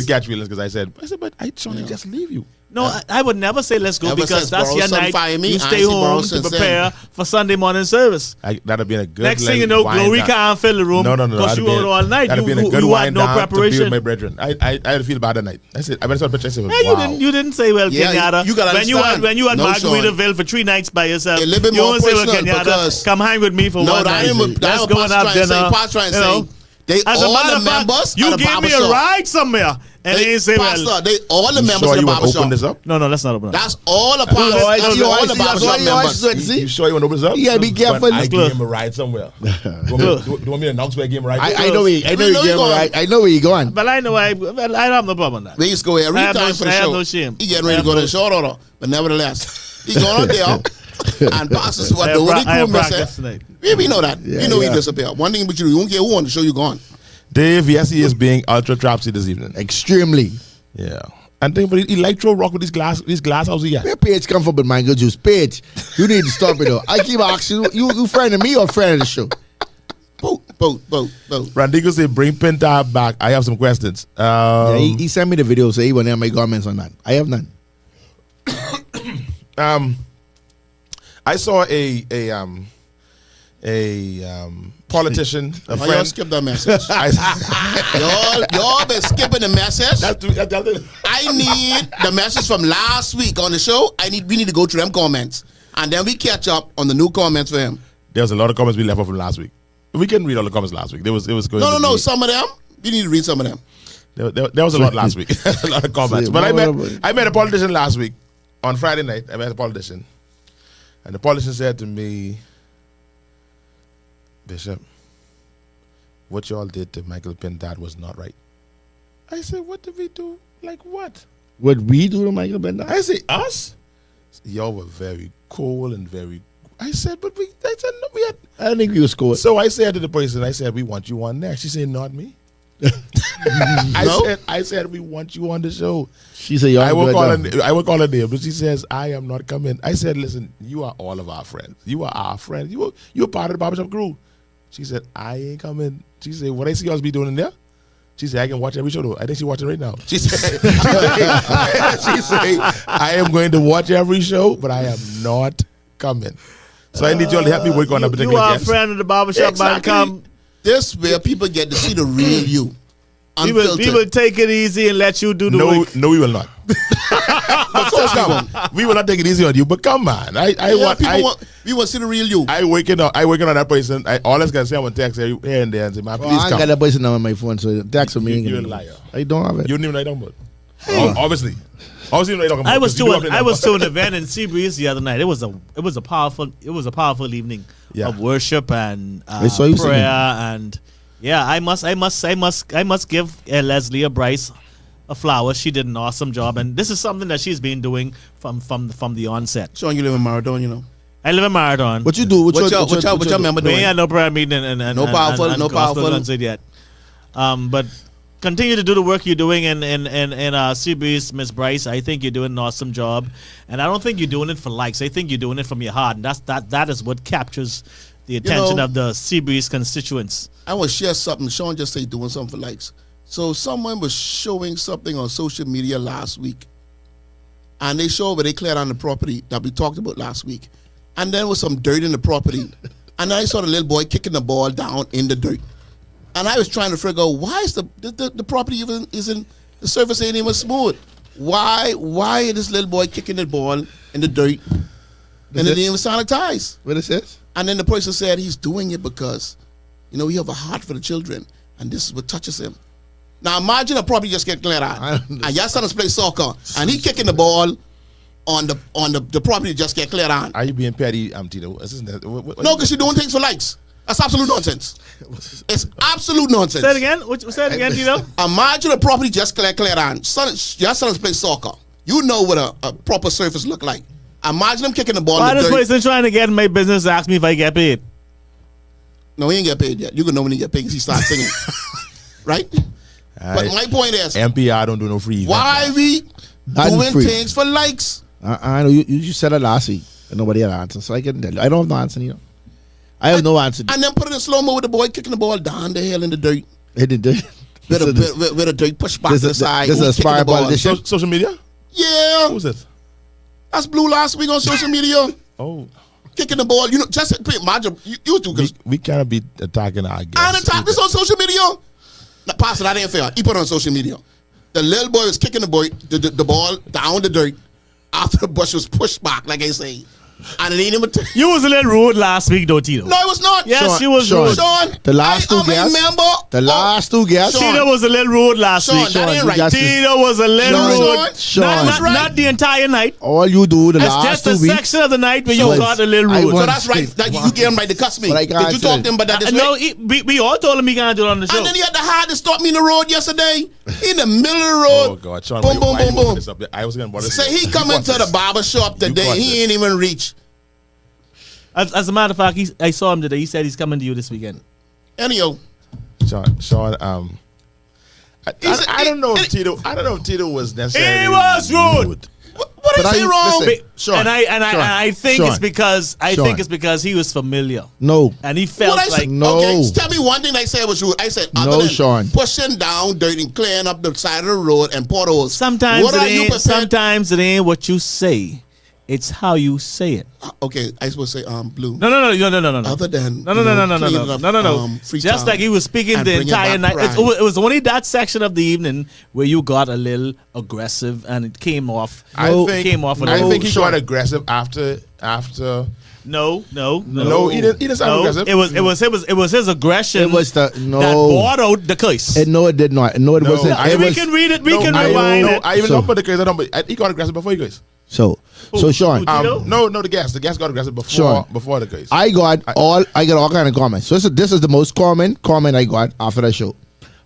catch feelings because I said, but I Sean just leave you. No, I would never say let's go Ever because since that's Burrow your son night. fired me, You I stay ain't seen Burrow home to since prepare then. for Sunday morning service. That'd have been a good. Next thing you know, Glory can't fill the room. No. Because you out all night. That'd have been a good you wind had no down to be preparation. with my brethren. I had to feel bad that night. I said, I saw a picture. I said, Yeah, wow. you didn't say well, Yeah, Kenyatta. you gotta understand. when you had No, Sean. Margaritaville for 3 nights by yourself. A little bit you more don't say well, personal Kenyatta. because- Come hang with me for No, one night. Let's go and have dinner. They As a all matter the of fact, members you of the gave me a barbershop. ride somewhere, and they didn't say well. Pastor, they all the members Sure of the you want to open barbershop. this up? No, let's not open up. That's all the pastors. That's all the barbershop members. You sure you want to open this up? Yeah, be careful. I gave him a ride somewhere. Do you want me to announce where I gave him a ride? I know where you going. I know where you going. But I know I don't have no problem with that. We used to go every time for the I have show. no shame. He getting ready to go to the show, but nevertheless, he going out there. And pastors, what the only I have crew practice missing. tonight. We know that. You know he disappear. One thing but you don't care who on the show you gone. Dave, yes, he is being ultra trapsy this evening. Extremely. Yeah. And think about it, electro rock with these glass houses he got. Where Paige come from with mango juice? Paige, you need to stop it though. I keep asking you friend of me or friend of the show? Both. Randigo say, bring Pinta back. I have some questions. Yeah, he sent me the video, so he want to have my comments on that. I have none. I saw a politician, a y'all friend. skip that message. y'all been skipping the message. I need the message from last week on the show. We need to go through them comments. And then we catch up on the new comments for him. There was a lot of comments we left off from last week. We couldn't read all the comments last week. It was going No. Some of them. We need to read some of them. There was a lot last week. A lot of comments. But I met a politician last week. On Friday night, I met a politician. And the politician said to me, Bishop, what y'all did to Michael Pindad was not right. I said, what did we do? Like what? What we do to Michael Pindad? I say, us? Y'all were very cool and very... I said, no, we had... I don't think we was cool. So I said to the person, we want you on next. She said, not me. I said, we want you on the show. She said, I will call her name, but she says, I am not coming. I said, listen, you are all of our friends. You are our friends. You're part of the barbershop crew. She said, I ain't coming. She said, what I see y'all be doing in there? She said, I can watch every show though. I think she's watching right now. She said, I am going to watch every show, but I am not coming. So I need y'all to help me work on a particular You are guest. a friend of the barbershop man. Come. This where people get to see the real you. We will take it easy and let you do the work. No, we will not. We will not take it easy on you, but come on. We want to see the real you. I working on that person. All I can say, I want to text here and there and say, man, please I come. got that person on my phone, so text for me. You're a liar. I don't have it. You don't even know what I'm talking about. Obviously. I was to an event in Seabreeze the other night. It was a powerful evening of worship and prayer and Yeah, I must give Leslie or Bryce a flower. She did an awesome job, and this is something that she's been doing from the onset. Sean, you live in Marathon, you know. I live in Marathon. What you do? What your member We doing? ain't had no prayer meeting and No powerful, and no gospel powerful. concert yet. But continue to do the work you're doing in Seabreeze, Miss Bryce. I think you're doing an awesome job, and I don't think you're doing it for likes. I think you're doing it from your heart, and that is what captures the attention of the Seabreeze constituents. I want to share something. Sean just said doing something for likes. So someone was showing something on social media last week, and they showed where they cleared on the property that we talked about last week, and then there was some dirt in the property, and I saw the little boy kicking the ball down in the dirt, and I was trying to figure out why is the property even isn't the surface ain't even smooth. Why is this little boy kicking the ball in the dirt and it ain't even sanitized? What is this? And then the person said he's doing it because, you know, he have a heart for the children, and this is what touches him. Now imagine a property just get cleared out, and your son is playing soccer, and he kicking the ball on the property just get cleared out. Are you being petty, Tito? No, because you're doing things for likes. That's absolute nonsense. It's absolute nonsense. Say it again. Say it again, Tito. Imagine a property just cleared out. Your son is playing soccer. You know what a proper surface look like. Imagine him kicking the ball. Why in the this dirt. person trying to get in my business ask me if I get paid? No, he ain't get paid yet. You can know when he get paid because he starts singing. Right? But my point is, MPR don't do no free. Why we doing things for likes? I know you said it last week, and nobody had an answer, so I can tell you. I don't have no answer, you know. I have no answer. And then put it in slow mo with the boy kicking the ball down the hill in the dirt. It did. With a dirt push back to the side. This is aspired politician. Social media? Yeah. Who's this? That's Blue last week on social media. Oh. Kicking the ball. You know, just imagine you two. We cannot be attacking our guests. And attack this on social media. Now, Pastor, that ain't fair. He put it on social media. The little boy was kicking the ball down the dirt after the bush was pushed back, like I say. And it ain't even. You was a little rude last week, though, Tito. No, it was not. Yes, Sean, you was Sean, rude. Sean, The last two guests. The last two guests. Sean, Tito was a little rude last Sean, week. that ain't you right. got to- Tito was a little Sean, rude. Sean. Not the entire night. All you do the It's last just 2 a weeks. section of the night where So you got a little I rude. So want- that's right. That you gave him right to cuss me. But I Did can't you talk say- to him about that this No, week? we all told him he can't do it on the show. And then he had the heart to stop me in the road yesterday. In the middle of the road. Oh, God. Sean, Boom, boom, why you boom, brought boom. this up? I was going to bring this Say up. he You come got into this. the barber shop You today. got He this. ain't even reach. As a matter of fact, I saw him today. He said he's coming to you this weekend. Anyhow. Sean, I don't know if Tito was necessarily. He was rude. What But is he wrong? listen, Sean, And I think Sean, it's because Sean. he was familiar No. and he felt What I like said, no. okay, tell me one thing I said was rude. I said other No, than Sean. pushing down dirt and clearing up the side of the road and potholes. sometimes what it are you ain't. prepared? Sometimes it ain't what you say; it's how you say it. Okay, I supposed to say Blue. No. Other than No. cleaning up, No. Freetown Just like he was speaking and the bringing entire back night. pride. It was only that section of the evening where you got a little aggressive and it came off. I think he Sean. got aggressive after. No. No, he didn't sound aggressive. It was his aggression. It was the that brought out the curse. No, it did not. No, it No, wasn't. I- It we was, can read it. We No, can I rewind know- it. I even So- don't put the case. He got aggressive before you guys. so Sean, Tito? No, the guest got aggressive Sean. before the case. I got all kind of comments. So this is the most common comment I got after the show.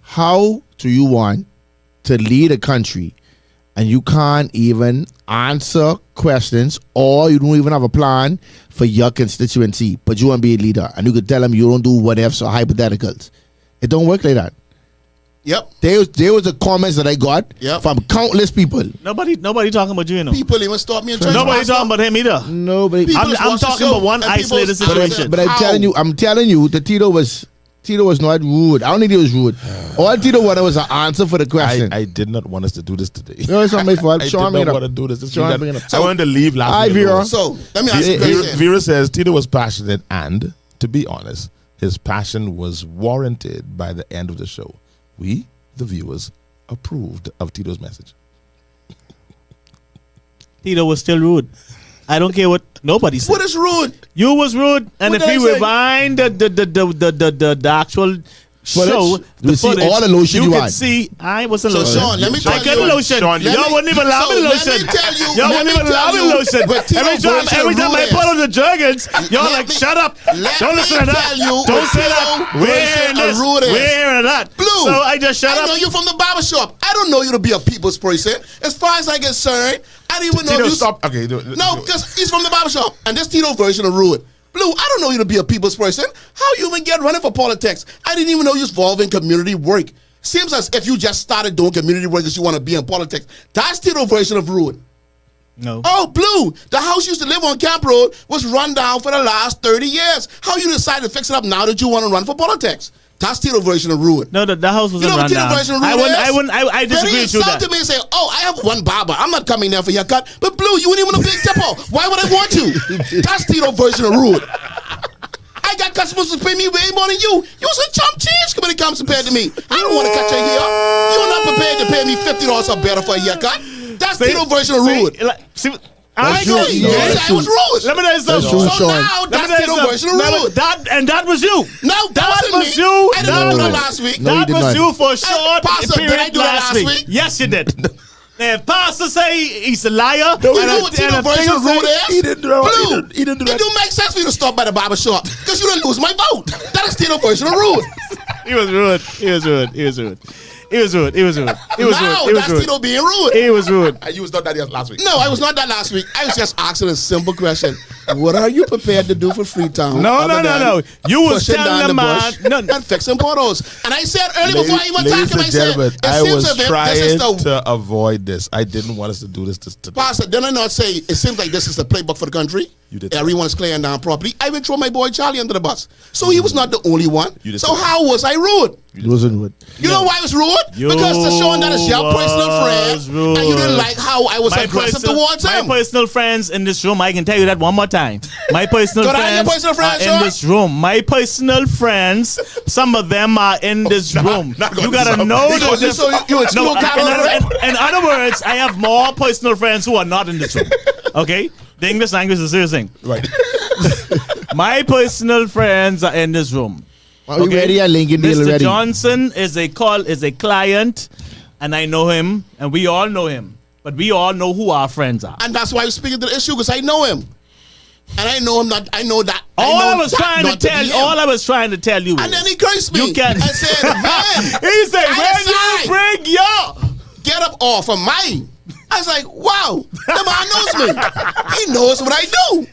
How do you want to lead a country and you can't even answer questions, or you don't even have a plan for your constituency, but you want to be a leader and you could tell them you don't do what ifs or hypotheticals? It don't work like that. Yep. There was the comments that I got Yep. from countless people. Nobody talking about you, you know. People even stop me in church. Nobody pastor. talking about him either. Nobody. People I'm is watching talking show, about one and people isolated is asking, situation. But I'm how? telling you, that Tito was not rude. I don't think he was rude. All Tito wanted was an answer for the question. I did not want us to do this today. No, it's not my fault. I Sean did made not up. want to do this. Sean made up. I wanted to leave last Hi, week Vera. alone. So let me ask you a question. Vera says Tito was passionate, and to be honest, his passion was warranted by the end of the show. We, the viewers, approved of Tito's message. Tito was still rude. I don't care what nobody said. What is rude? You was rude, and What if did we I say? rewind the actual show We the see footage, all the lotion you can had. see I wasn't So, lotion. Sean, let me tell I got you- lotion. Sean, Y'all wouldn't even allow me So, let lotion. me tell you- Y'all let wouldn't me even allow tell me you lotion. what Tito Every time version I rule pull on is. the jergens, y'all Let like, me- shut up. let Don't me listen to that. tell you Don't what say that. Tito We're version in this. of rule is. We're in that. Blue. So I just shut I up. know you from the barbershop. I don't know you to be a people's person. As far as I'm concerned, I didn't even know Tito, you. stop. Okay. No, because he's from the barbershop. And this Tito version of Rude. Blue, I don't know you to be a people's person. How you even get running for politics? I didn't even know you was involved in community work. Seems as if you just started doing community work because you want to be in politics. That's Tito version of Rude. No. Oh, Blue, the house you used to live on Camp Road was run down for the last 30 years. How you decided to fix it up now that you want to run for politics? That's Tito version of Rude. No, the house was You know run what Tito down. version of I Rude wouldn't. is? I disagree with you Insult that. to me and say, oh, I have one barber. I'm not coming there for your cut. But Blue, you ain't even a big tipper. Why would I want you? That's Tito version of Rude. I got customers who pay me way more than you. You was a chump change when it comes compared to me. I don't want to cut your hair. You're not prepared to pay me $50 or better for a haircut. That's Tito version of Rude. I true. agree. Yeah, Yes, that's I was true. rude. Let me tell you something. true, So Sean. now Let me that's tell you Tito something. version of rude. And that was you. No, that was wasn't me. you. I didn't No. do that last week. No, you That did was not. you for a short Pastor, did I period do that last last week. week? Yes, you did. If Pastor say he's a liar, You know what Tito version of rude is? He didn't do that. Blue, He didn't do that. It don't make sense for you to stop by the barber shop because you didn't lose my vote. That is Tito version of rude. he was rude. He was rude. He was rude. He was rude. He was rude. He was Now rude. He was that's rude. Tito being rude. He was rude. You was not that last week. No, I was not that last week. I was just asking a simple question. What are you prepared to do for Freetown? No. other than You was pushing telling down the man. bush No. and fixing potholes. And I said earlier before I even Ladies talked, I and said, gentlemen, it I seems was as if this trying is the to avoid this. I didn't want us to do this today. Pastor, did I not say it seems like this is the playbook for the country? You did. Everyone's clearing down property. I even throw my boy Charlie under the bus. So he was not the only one. You did So say that. how was I rude? It wasn't good. You know why I was rude? You Because to show that is your personal friend was rude. and you didn't like how I was aggressive towards him. My personal friends in this room, I can tell you that one more time. My personal Go down, your friends, personal friends, are Sean. in this room. My personal friends, some of them are in this room. not You gonna gotta stop. know You that. gonna- so you exclude No, Carlo, in other words, I have more personal friends who are not in this room. Okay? The English language is a serious thing. Right. My personal friends are in this room. Are we ready at Lincoln Deal Mr. already? Johnson is a client, and I know him, and we all know him. But we all know who our friends are. And that's why I'm speaking to the issue because I know him. And I know him not. I know that. All I was that trying to not be tell, him. all I was trying to tell you, And is, then he cursed me. you can. I said, man, He said, I "When decide. you bring your." get up off of mine. I was like, wow, the man knows me. He knows what I do.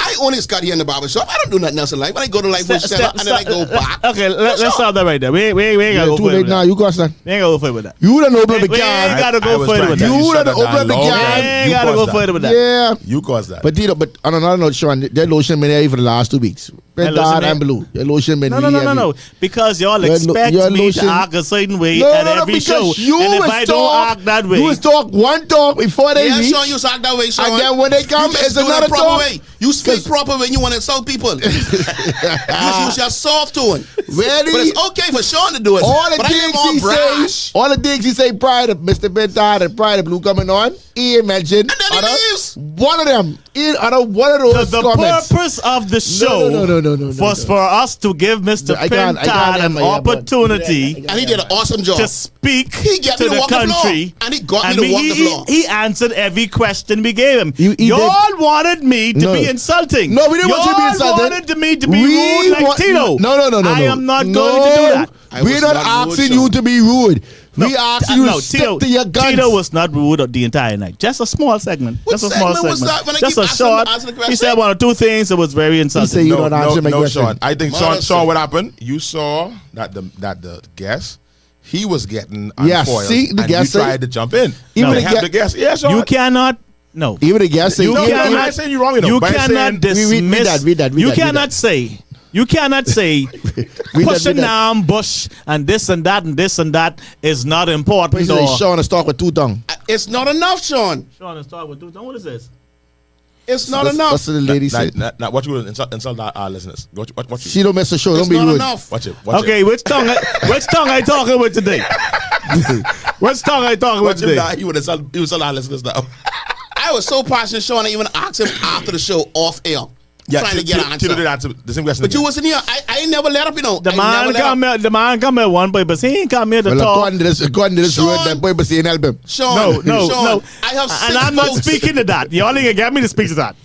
I only got here in the barbershop. I don't do nothing else in life. When I go to Lifewood Center and then I go back. Okay, let's stop that right there. We ain't Yeah, gotta go too further late with now. that. You got that. We ain't gotta go further with that. You done open up the We ain't can. gotta I go was further trying with to that. tell You shut done that open up the down. We can. ain't You gotta go caused further with that. Yeah. You caused that. But Tito, but on another note, Sean, that lotion been here for the last 2 weeks. Red That lotion dot been- and blue. Your lotion been No. really heavy. Because y'all Your expect your me lotion- to act a certain way No, at no, no, every because show. you And if was I don't talk- act that way, You was talk one talk before they Yeah, reach. Sean, you act that way, Sean. And then when they come, You just it's do it another the proper talk. way. You speak proper when you want to insult people. You use your soft tone. Really? But it's okay for Sean to do it. All the but I things am all he brash. say, all the things he say prior to Mr. Bentard and prior to Blue coming on, he ain't mentioned. And then he leaves. One of them. One of those the comments. purpose of the show No, was for us to give Mr. I can't Pintard have an my earbud. opportunity And he did an awesome job. to speak He got to me to the walk the floor. country. And he got me to walk the floor. He answered every question we gave him. He Y'all wanted me to No. be insulting. No, we didn't want you to be insulting. Y'all wanted me to be rude like Tito. No. I am not going to do that. We're not asking you to be rude. We asking you to stick to your guns. Tito was not rude the entire night. Just a small segment. What Just a small segment was segment. that? When I Just keep a short. asking the He said question? one or two things that was very insulting. said you don't answer my question. Sean. I think Modesty. Sean, what happened. You saw that the guest he was getting Yeah, unfoiled, see, the and guest you say- tried to jump in. Even To the help guest- the guest. Yeah, Sean. You cannot. No. Even the guest say, You No, even- I'm cannot. not saying you're wrong, You but I'm cannot saying- dismiss. read that. You cannot say. You cannot say pushing down Bush and this and that is not important. Basically, Or Sean is talk with two tongue. It's not enough, Sean. Sean is talking with what is this? It's not That's enough. what the lady said. Not what you will insult our listeners. Watch you. She don't miss the show. It's Don't be not rude. enough. Watch it. Watch Okay, it. which tongue I talking with today? Which tongue I talking with Watch him today? now. He would insult our listeners now. I was so passionate, Sean. I even asked him after the show off air. trying to get an answer. Tito did answer the same question. But you again. wasn't here. I ain't never let up, you know. The man come here one purpose. He ain't come here to Well, talk. according to this Sean- word, that boy was saying help him. Sean, No. Sean, I have 6 And I'm not votes. speaking to that. Y'all ain't gonna get me to speak to that.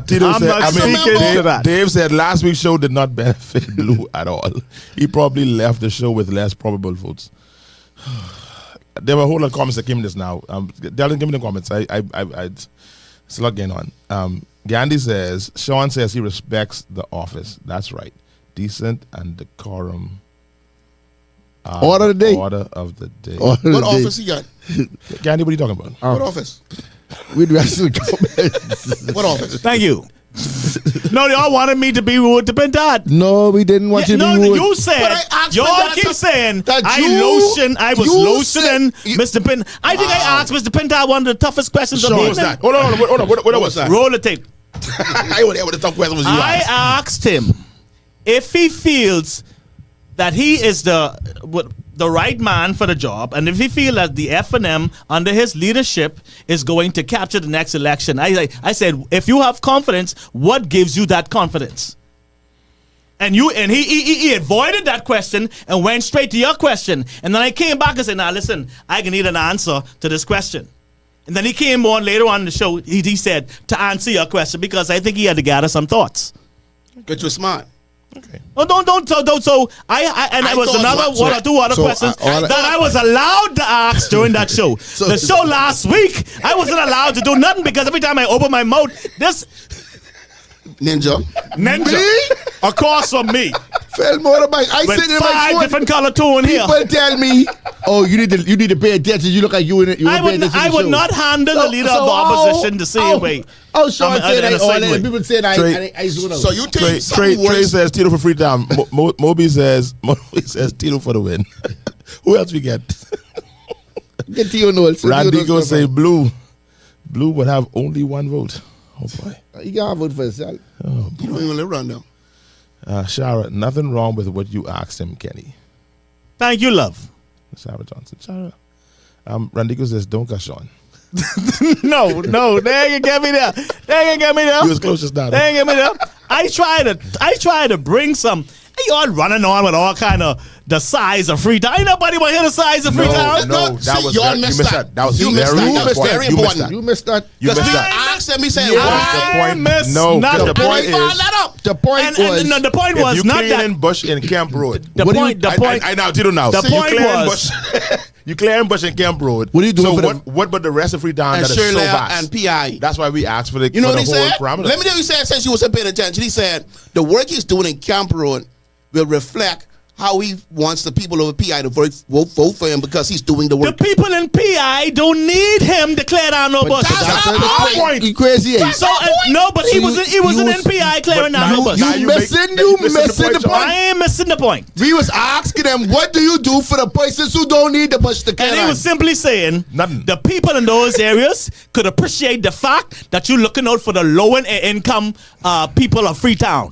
Tito I'm said, not speaking to that. Dave said last week's show did not benefit Blue at all. He probably left the show with less probable votes. There were a whole lot of comments that came in this now. Dylan, give me the comments. It's a lot going on. Gandhi says, Sean says he respects the office. That's right. Decent and decorum. Order of the day. Order of the day. What office he got? Gandhi, what are you talking about? What office? We'd rest the comments. What office? Thank you. No, y'all wanted me to be rude to Pentat. No, we didn't want you to No, be rude. you said But I asked y'all Pentat keep to- saying that I you- was you lotioning said- Mr. Pin. I think I asked Mr. Pentat one of the toughest questions of the What was evening. that? Hold on. What was that? Roll the tape. I would the tough question was you I asked. asked him if he feels that he is the right man for the job, and if he feels that the F&M under his leadership is going to capture the next election. I said, if you have confidence, what gives you that confidence? And he avoided that question and went straight to your question. And then I came back and said, now listen, I can need an answer to this question. And then he came on later on in the show, he said, to answer your question, because I think he had to gather some thoughts. But you're smart. Okay. Oh, don't. So I was thought another so- one or two other so, questions all that I was allowed to ask during that show. The show last week, I wasn't allowed to do nothing because every time I open my mouth, this Ninja. ninja across from me Fell motorbike. I with sit in my 5 phone. different color tone here. People tell me, oh, you need to pay attention. You look like you in it. I would not handle the leader of the opposition the same way. Oh, Sean said in I the same way. people saying I zone out. So you Trey, take something Trey worse. says Tito for free time. Moby says Tito for the win. Who else we get? Get Tito Knowles. Randigo say Blue would have only 1 vote. Oh boy. You gotta vote for yourself. You don't even live around now. Shara, nothing wrong with what you asked him, Kenny. Thank you, love. Shara Johnson. Shara. Randigo says don't cuss Sean. No, they ain't gonna get me there. You was close just now. They ain't get me there. I try to bring some. Y'all running on with all kind of the size of Freetown. Ain't nobody want to hear the size of Freetown. No, See, that was y'all you missed missed that. that. That was You missed very that. That was important. very You missed important. that. You missed that. You Because missed we that. asked them, he said, Because why? the point, missed no, nothing. because the And point we found is, that out. The point was. And the point if was you not clearing that. bush in Camp Road, The What do point. you- The point. I now Tito now. The So you point clearing was- bush, you clearing bush in Camp Road. What are you doing so for what but the rest of Freetown And that is so Shirley vast? and P.I. That's why we asked for the You know for what the he whole said? parameter. Let me tell you what he said since you wasn't paying attention. He said the work he's doing in Camp Road will reflect how he wants the people of PI to vote for him because he's doing the The work. people in PI don't need him to clear down no buses. that's That's not the the point. You crazy. eh? So no, but he So wasn't. He you wasn't was- in PI clearing down no bus. now You make- missing missing the Sean. point. I ain't missing the point. We was asking them, what do you do for the persons who don't need the bus to And he carry? was simply saying Nothing. the people in those areas could appreciate the fact that you're looking out for the low income people of Freetown.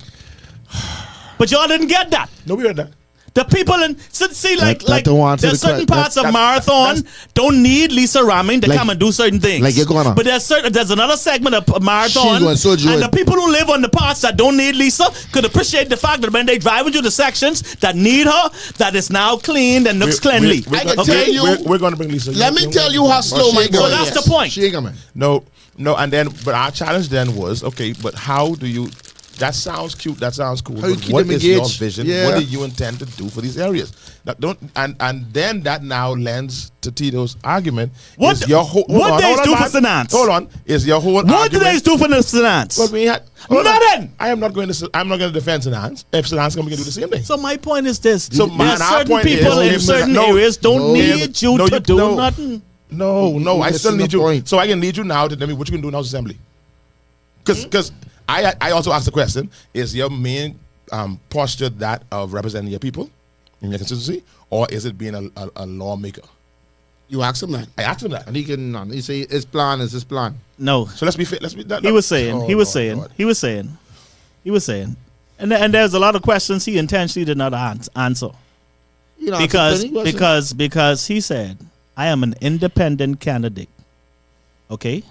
But y'all didn't get that. No, we heard that. The people in see That don't answer there's the certain que- parts of that- Marathon don't need Lisa Ramming to Like- come and do certain things. like you're gonna- But there's another segment of Marathon, She's going so joy. and the people who live on the parts that don't need Lisa could appreciate the fact that when they drive into the sections that need her, that it's now cleaned and looks cleanly. I can Okay? tell you- We're going to bring Lisa. Let me tell you how slow my she boy So going. that's is. the point. She ain't coming. No, and then, but our challenge then was, okay, but how do you, that sounds cute, that sounds cool, How you but keep what them is your engaged? vision? Yeah. What do you intend to do for these areas? That don't, and then that now lends to Tito's argument. What- is your whole, what hold days on, do for man. finance? Hold on, is your whole What do argument, they do for the finance? But we had, hold on. Nothing. I'm not going to defend Sinans. If Sinans come, we can do the same thing. So my point is this: So there's our certain point people is- in if- certain no, areas don't no, need you no, to you- do no. nothing. No, I You're still missing need the you. point. So I can need you now to tell me what you can do in House Assembly. Because I also asked the question: is your main posture that of representing your people in your constituency, or is it being a lawmaker? You asked him that. I asked him that. And he can none. He say his plan is his plan. No, So let's be fair. Let's be. That, he was saying, Oh, he was Lord, saying, Lord. he was saying, and there's a lot of questions he intentionally did not answer You know, because because he said, I am an independent candidate. Okay,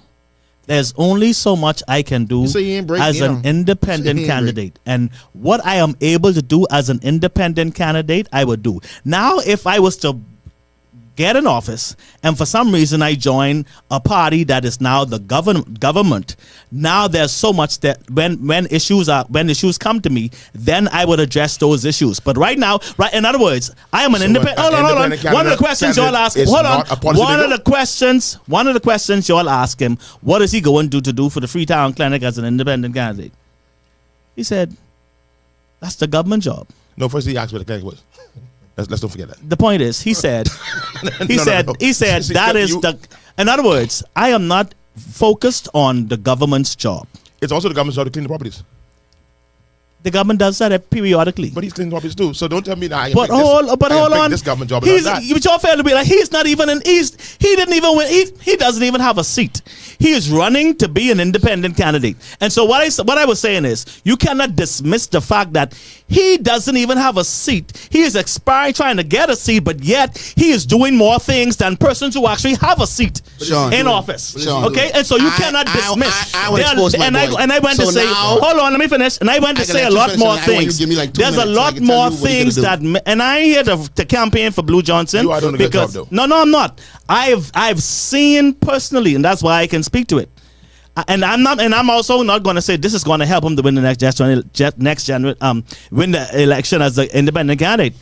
there's only so much I can do So you ain't break as an neither. independent So you ain't candidate. And what I am able to do as an independent candidate, I would do. Now, if I was to get in office and for some reason I join a party that is now the government, now there's so much that when issues come to me, then I would address those issues. But right now, in other words, I am an independent. Hold on. One of the questions y'all ask. Hold on. One of the questions y'all ask him, what is he going to do for the Freetown Clinic as an independent candidate? He said, that's the government job. No, first he asked what the clinic was. Let's don't forget that. The point is, he said, he said that is the. In other words, I am not focused on the government's job. It's also the government's job to clean the properties. The government does that periodically. But he's cleaning properties too. So don't tell me now. But hold on. This government job. But y'all fail to be like, he's not even in East. He didn't even win. He doesn't even have a seat. He is running to be an independent candidate. And so what I was saying is, you cannot dismiss the fact that he doesn't even have a seat. He is trying to get a seat, but yet he is doing more things than persons who actually have a seat in office. Okay, and so you cannot dismiss. I went to say, hold on, let me finish. And I went to say a lot more things. There's a lot more things that, and I ain't here to campaign for Blue Johnson. You are doing a good job, though. No, I'm not. I've seen personally, and that's why I can speak to it. And I'm also not going to say this is going to help him to win the win the election as the independent candidate.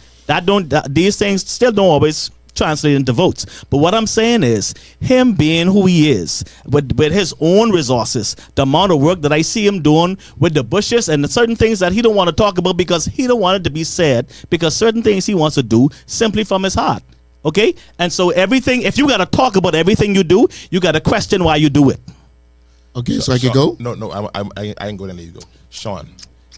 These things still don't always translate into votes. But what I'm saying is, him being who he is, with his own resources, the amount of work that I see him doing with the bushes and the certain things that he don't want to talk about because he don't want it to be said, because certain things he wants to do simply from his heart. Okay? And so everything, if you got to talk about everything you do, you got to question why you do it. Okay, so I can go? No, I ain't going to let you go. Sean,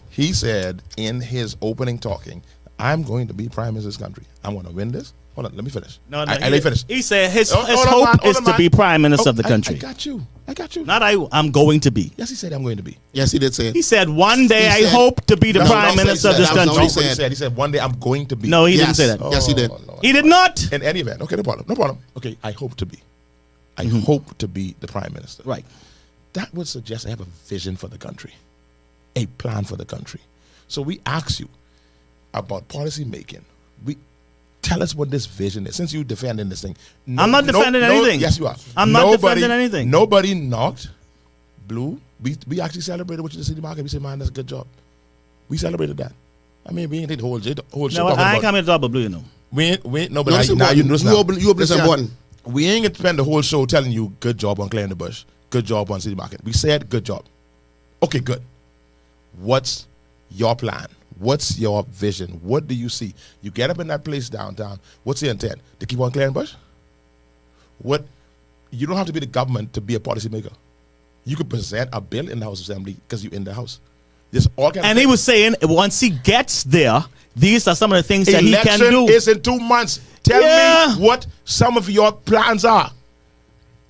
he said in his opening talking, I'm going to be prime minister of this country. I'm going to win this. Hold on, let me finish. No, let me finish. He said his hope is to be prime minister of the country. I got you. Not I'm going to be. Yes, he said I'm going to be. Yes, he did say it. He said one day I hope to be the prime minister of this country. He said one day I'm going to be. No, he didn't say that. Yes, he did. He did not. In any event, okay, no problem. Okay, I hope to be. I hope to be the prime minister. Right. That would suggest I have a vision for the country, a plan for the country. So we ask you about policy making. Tell us what this vision is. Since you're defending this thing. I'm not defending anything. Yes, you are. I'm not defending anything. Nobody knocked Blue. We actually celebrated what you did in the market. We said, man, that's a good job. We celebrated that. I mean, we ain't did the whole show. No, I ain't coming to talk about Blue, you know. We ain't, no, but No, now you know this now. Listen, important. We ain't going to spend the whole show telling you, good job on clearing the bush. Good job on city market. We said, good job. Okay, good. What's your plan? What's your vision? What do you see? You get up in that place downtown. What's your intent? To keep on clearing bush? What? You don't have to be the government to be a policymaker. You could present a bill in the House Assembly because you're in the House. There's all kinds. And he was saying once he gets there, these are some of the things that he can do. Election is in 2 months. Tell me what some of your plans are.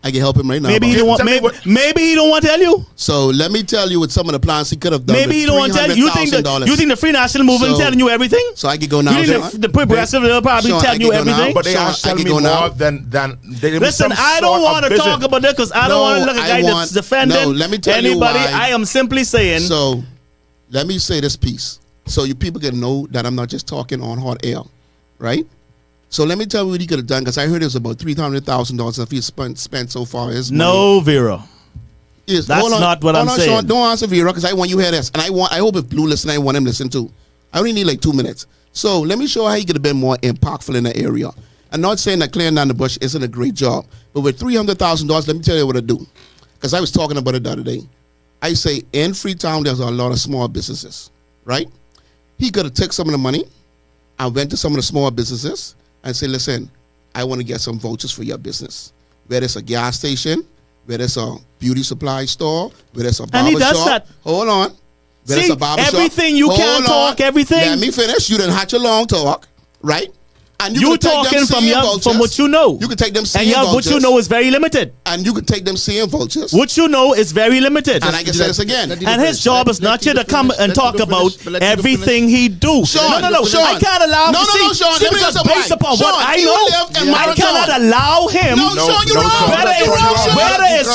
I can help him right now. Maybe he don't want. Maybe he don't want to tell you. So let me tell you what some of the plans he could have done. Maybe he don't want to tell you. You think the Free National Movement telling you everything? So I could go now. You think the progressive will probably telling you everything? But they are telling me more than they. Listen, I don't want to talk about that because I don't want to look like a guy that's defending anybody. I am simply saying. So let me say this piece, so you people can know that I'm not just talking on hot air, right? So let me tell you what he could have done, because I heard it was about $300,000 if he spent so far. No, Vera. That's not what I'm saying. Sean, don't answer Vera, because I want you to hear this. And I hope if Blue listen, I want him to listen too. I only need like 2 minutes. So let me show how he could have been more impactful in the area. I'm not saying that clearing down the bush isn't a great job, but with $300,000, let me tell you what I do. Because I was talking about it the other day. I say in Freetown, there's a lot of small businesses, right? He could have took some of the money and went to some of the small businesses and say, listen, I want to get some vouchers for your business. Whether it's a gas station, whether it's a beauty supply store, whether it's a barbershop. And he does that. Hold on. Whether it's a barbershop. Everything you can't talk, everything. Let me finish. You didn't have your long talk, right? And you talking from what you know. You can take them same vouchers. And what you know is very limited. And you can take them same vouchers. What you know is very limited. And I can say this again. And his job is not here to come and talk about everything he do. Sean, no. Sean. I can't allow him. No, Sean. Because based upon what I know, I can't not allow him. No, Sean, you're wrong. Whether it's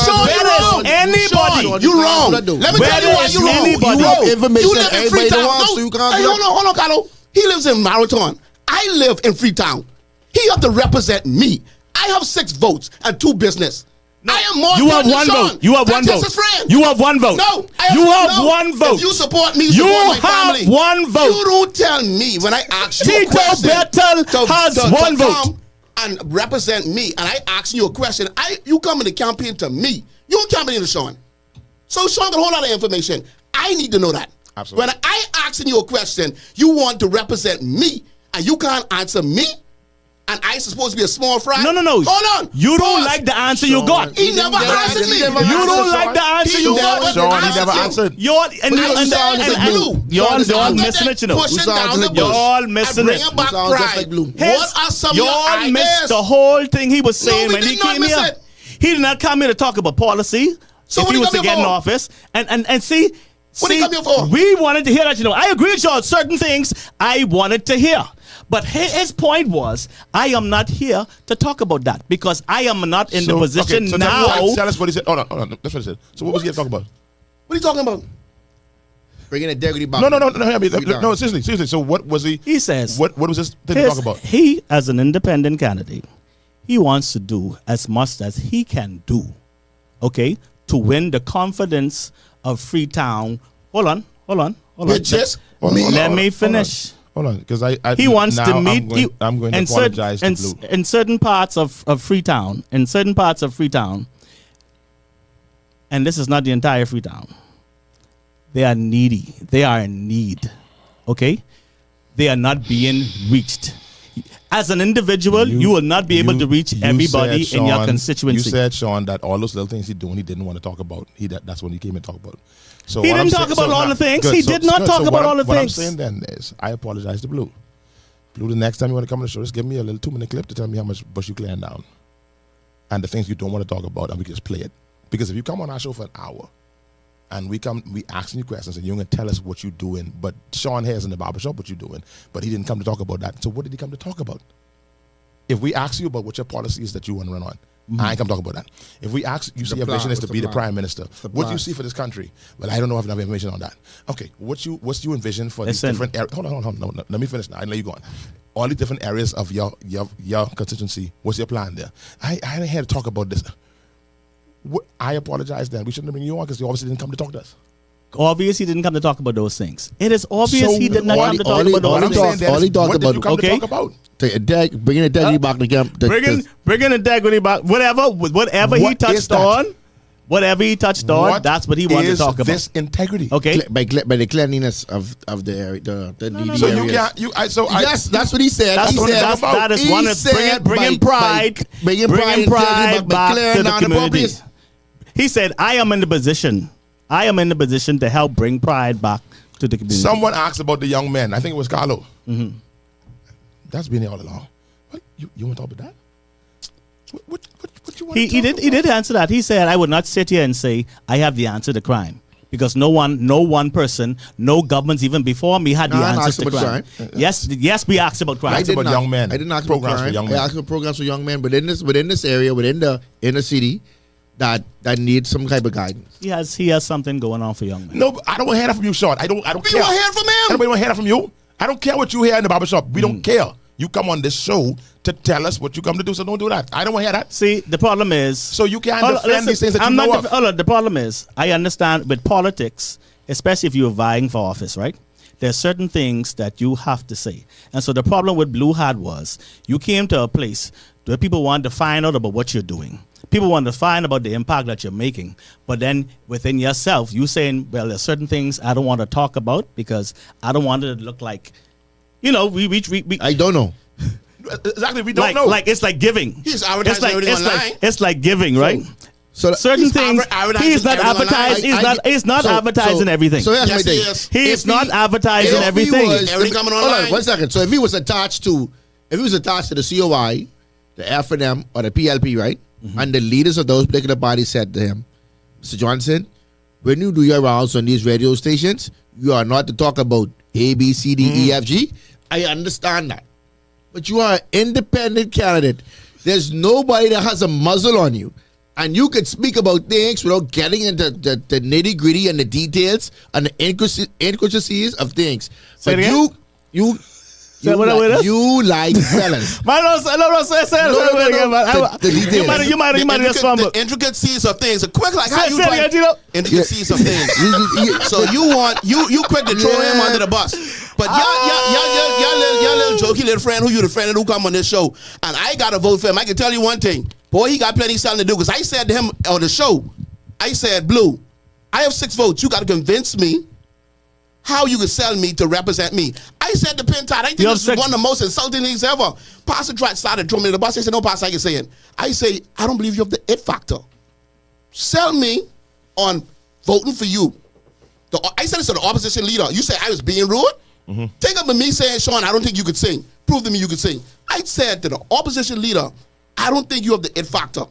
anybody. You're wrong. Let me tell you why you're wrong. Anybody. You live Information in everybody Freetown. wants, so you can't do that. Hold on, Carlo. He lives in Marathon. I live in Freetown. He have to represent me. I have 6 votes and 2 business. I am more. You have one Sean. vote. You have one That's vote. his friend. You have one vote. No, you have one vote. If you support me, you You support my have family. one vote. You don't tell me when I ask you a Tito question. Bertel has one vote. Come and represent me, and I ask you a question. You come in the campaign to me. You don't campaign to Sean. So Sean got a whole lot of information. I need to know that. Absolutely. When I asking you a question, you want to represent me, and you can't answer me. And I supposed to be a small fry? No. Hold on. You don't Pause. like the answer you got. He never answered me. You don't like the answer you got. Sean, he never answered. You're missing it, you know. Pushing down the You're bush all and missing bringing it. back Sounds just pride. like Blue. What are some of your Y'all missed ideas? the whole thing he was saying we when he did not came miss here. it. He did not come here to talk about policy. So if what he he was come to here get in for? office, and see, What he come here for? we wanted to hear that. You know, I agree with y'all. Certain things I wanted to hear. But his point was, I am not here to talk about that because I am not in the position now. Tell us what he said. Hold on. That's what he said. So what was he talking about? What are you talking about? Bringing integrity back. No. Seriously. So what was he? He says, what was this thing to talk about? He, as an independent candidate, he wants to do as much as he can do, okay, to win the confidence of Freetown. Hold on. Bitches. Let me finish. Hold on, because He wants to meet. I'm going to apologize to Blue. In certain parts of Freetown, and this is not the entire Freetown, they are needy. They are in need. Okay? They are not being reached. As an individual, you will not be able to reach everybody said, in your Sean, constituency. You said, Sean, that all those little things he's doing, he didn't want to talk about. That's when he came and talked about. So He what didn't I'm talk saying- about all the things. good. He did not talk about all the What I'm things. saying then is, I apologize to Blue. Blue, the next time you want to come on the show, just give me a little 2-minute clip to tell me how much bush you clearing down. And the things you don't want to talk about, and we can just play it. Because if you come on our show for an hour, and we asking you questions, and you're going to tell us what you're doing, but Sean here's in the barbershop what you're doing, but he didn't come to talk about that. So what did he come to talk about? If we ask you about what your policy is that you want to run on, I ain't come talk about that. If we ask you, see your vision is to be the prime minister. What do you see for this country? Well, I don't know if I have enough information on that. Okay, what's your envision for these different areas? Hold on. No, let me finish now. I know you going. All the different areas of your constituency. What's your plan there? I ain't here to talk about this. I apologize then. We shouldn't have been you on because you obviously didn't come to talk to us. Obvious he didn't come to talk about those things. It is obvious he did not come to talk about all those he things. talked What did you come okay. to talk about? Bringing integrity back to camp. Bringing integrity back. Whatever he touched on. Whatever he touched on, that's what he wanted to talk about. This integrity. Okay. By the cleanliness of the area, the needy So areas. you can't. Yes, that's what he said. That is one of bringing pride back to the community. He said, I am in the position to help bring pride back to the community. Someone asked about the young men. I think it was Carlo. Mm-hmm. That's been here all along. What you want to talk about that? What you want He did answer that. He said, I would not sit here and say I have the answer to crime. Because no one person, no governments even before me had the answers to crime. Yes, we asked about crime. I didn't about young men. I didn't ask programs about crime. for young men. I asked about programs for young men, but within this area, within the inner city, that needs some type of guidance. He has something going on for young men. No, but I don't want to hear that from you, Sean. I don't care. You want to hear from him? Anybody want to hear that from you? I don't care what you hear in the barbershop. We don't care. You come on this show to tell us what you come to do, so don't do that. I don't want to hear that. See, the problem is... So you can't defend these things that you know of. The problem is, I understand with politics, especially if you're vying for office, right? There's certain things that you have to say. And so the problem with Blue Hat was, you came to a place where people want to find out about what you're doing. People want to find about the impact that you're making. But then within yourself, you saying, well, there's certain things I don't want to talk about because I don't want it to look like, we I don't know. Exactly, we don't know. Like it's like giving. He's advertising everything online. It's like giving, right? So certain things he's not advertising. He's not advertising everything. So here's my Yes, he thing. is. He's not advertising everything. Everything coming Hold online. on, 1 second. So if he was attached to the COI, the FNM, or the PLP, right? And the leaders of those particular bodies said to him, Mr. Johnson, when you do your rounds on these radio stations, you are not to talk about A, B, C, D, E, F, G. I understand that. But you are an independent candidate. There's nobody that has a muzzle on you. And you can speak about things without getting into the nitty gritty and the details and the intricacies of things. Say But it again? you like fellas. Man, no, say it again, man. The details. You might just fumble. The intricacies of things. Quick, like how you Say it again, Tito. intricacies of things. So you quick to throw him under the bus. But y'all little jokey little friend who the friend who come on this show, and I got to vote for him. I can tell you one thing, boy, he got plenty something to do. Because I said to him on the show, I said, Blue, I have 6 votes. You got to convince me how you could sell me to represent me. I said to Pentad, I think this is one of the most insulting things ever. Pastor tried started throwing me to the bus. I said, no, Pastor, I can say it. I say, I don't believe you have the it factor. Sell me on voting for you. I said this to the opposition leader. You said I was being rude? Mm-hmm. Take up with me saying, Sean, I don't think you could sing. Prove to me you could sing. I said to the opposition leader, I don't think you have the it factor.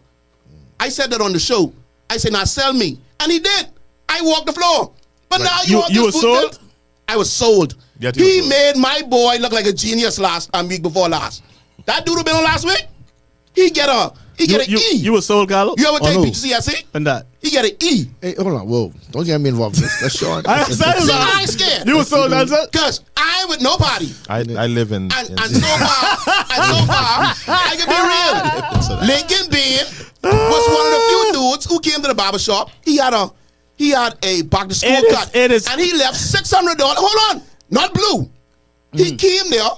I said that on the show. I said, now sell me. And he did. I walked the floor. But now you were sold? I was sold. Yeah, he made my boy look like a genius week before last. That dude who been on last week, he get an E. You were sold, Carlo? You ever take PGCSE? And that? He get an E. Hey, hold on, whoa. Don't get me involved in this. That's Sean. I ain't scared. You were sold, answer? Because I ain't with nobody. I live in... And so far, I can be real. Lincoln Bean was one of the few dudes who came to the barbershop. He had a back to school cut. And he left $600. Hold on. Not Blue. He came there,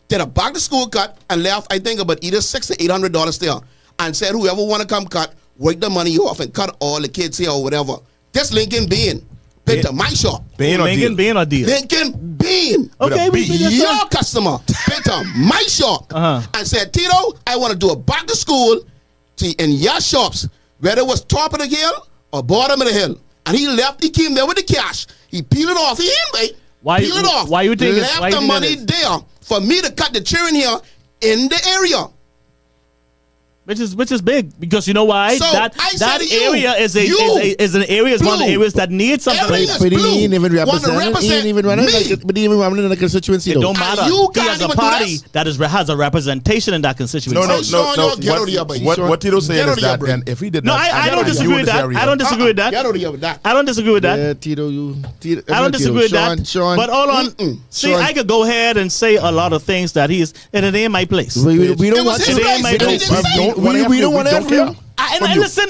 did a back to school cut, and left, I think, about either $600 to $800 there. And said, whoever want to come cut, work the money off and cut all the kids here or whatever. This Lincoln Bean been to my shop. Lincoln Bean or deal? Lincoln Bean. Okay, your customer been to my shop and said, Tito, I want to do a back to school in your shops, whether it was top of the hill or bottom of the hill. And he left, he came there with the cash. He peeled it off. He didn't wait. Peel it off. Why you think left the money there for me to cut the cheering here in the area. Which is big, because you know why? So that area is one of the areas that needs something. But he ain't even representing. He ain't even running in the constituency. It don't matter. He has a party that has a representation in that constituency. No. What Tito said is that, and if he did not, I don't disagree with that. I don't disagree with that. I don't disagree with that. Yeah, Tito, I don't disagree with that. Sean, but hold on. See, I could go ahead and say a lot of things that and it ain't my place. We don't want to. It ain't my place. We don't want to have you. Listen.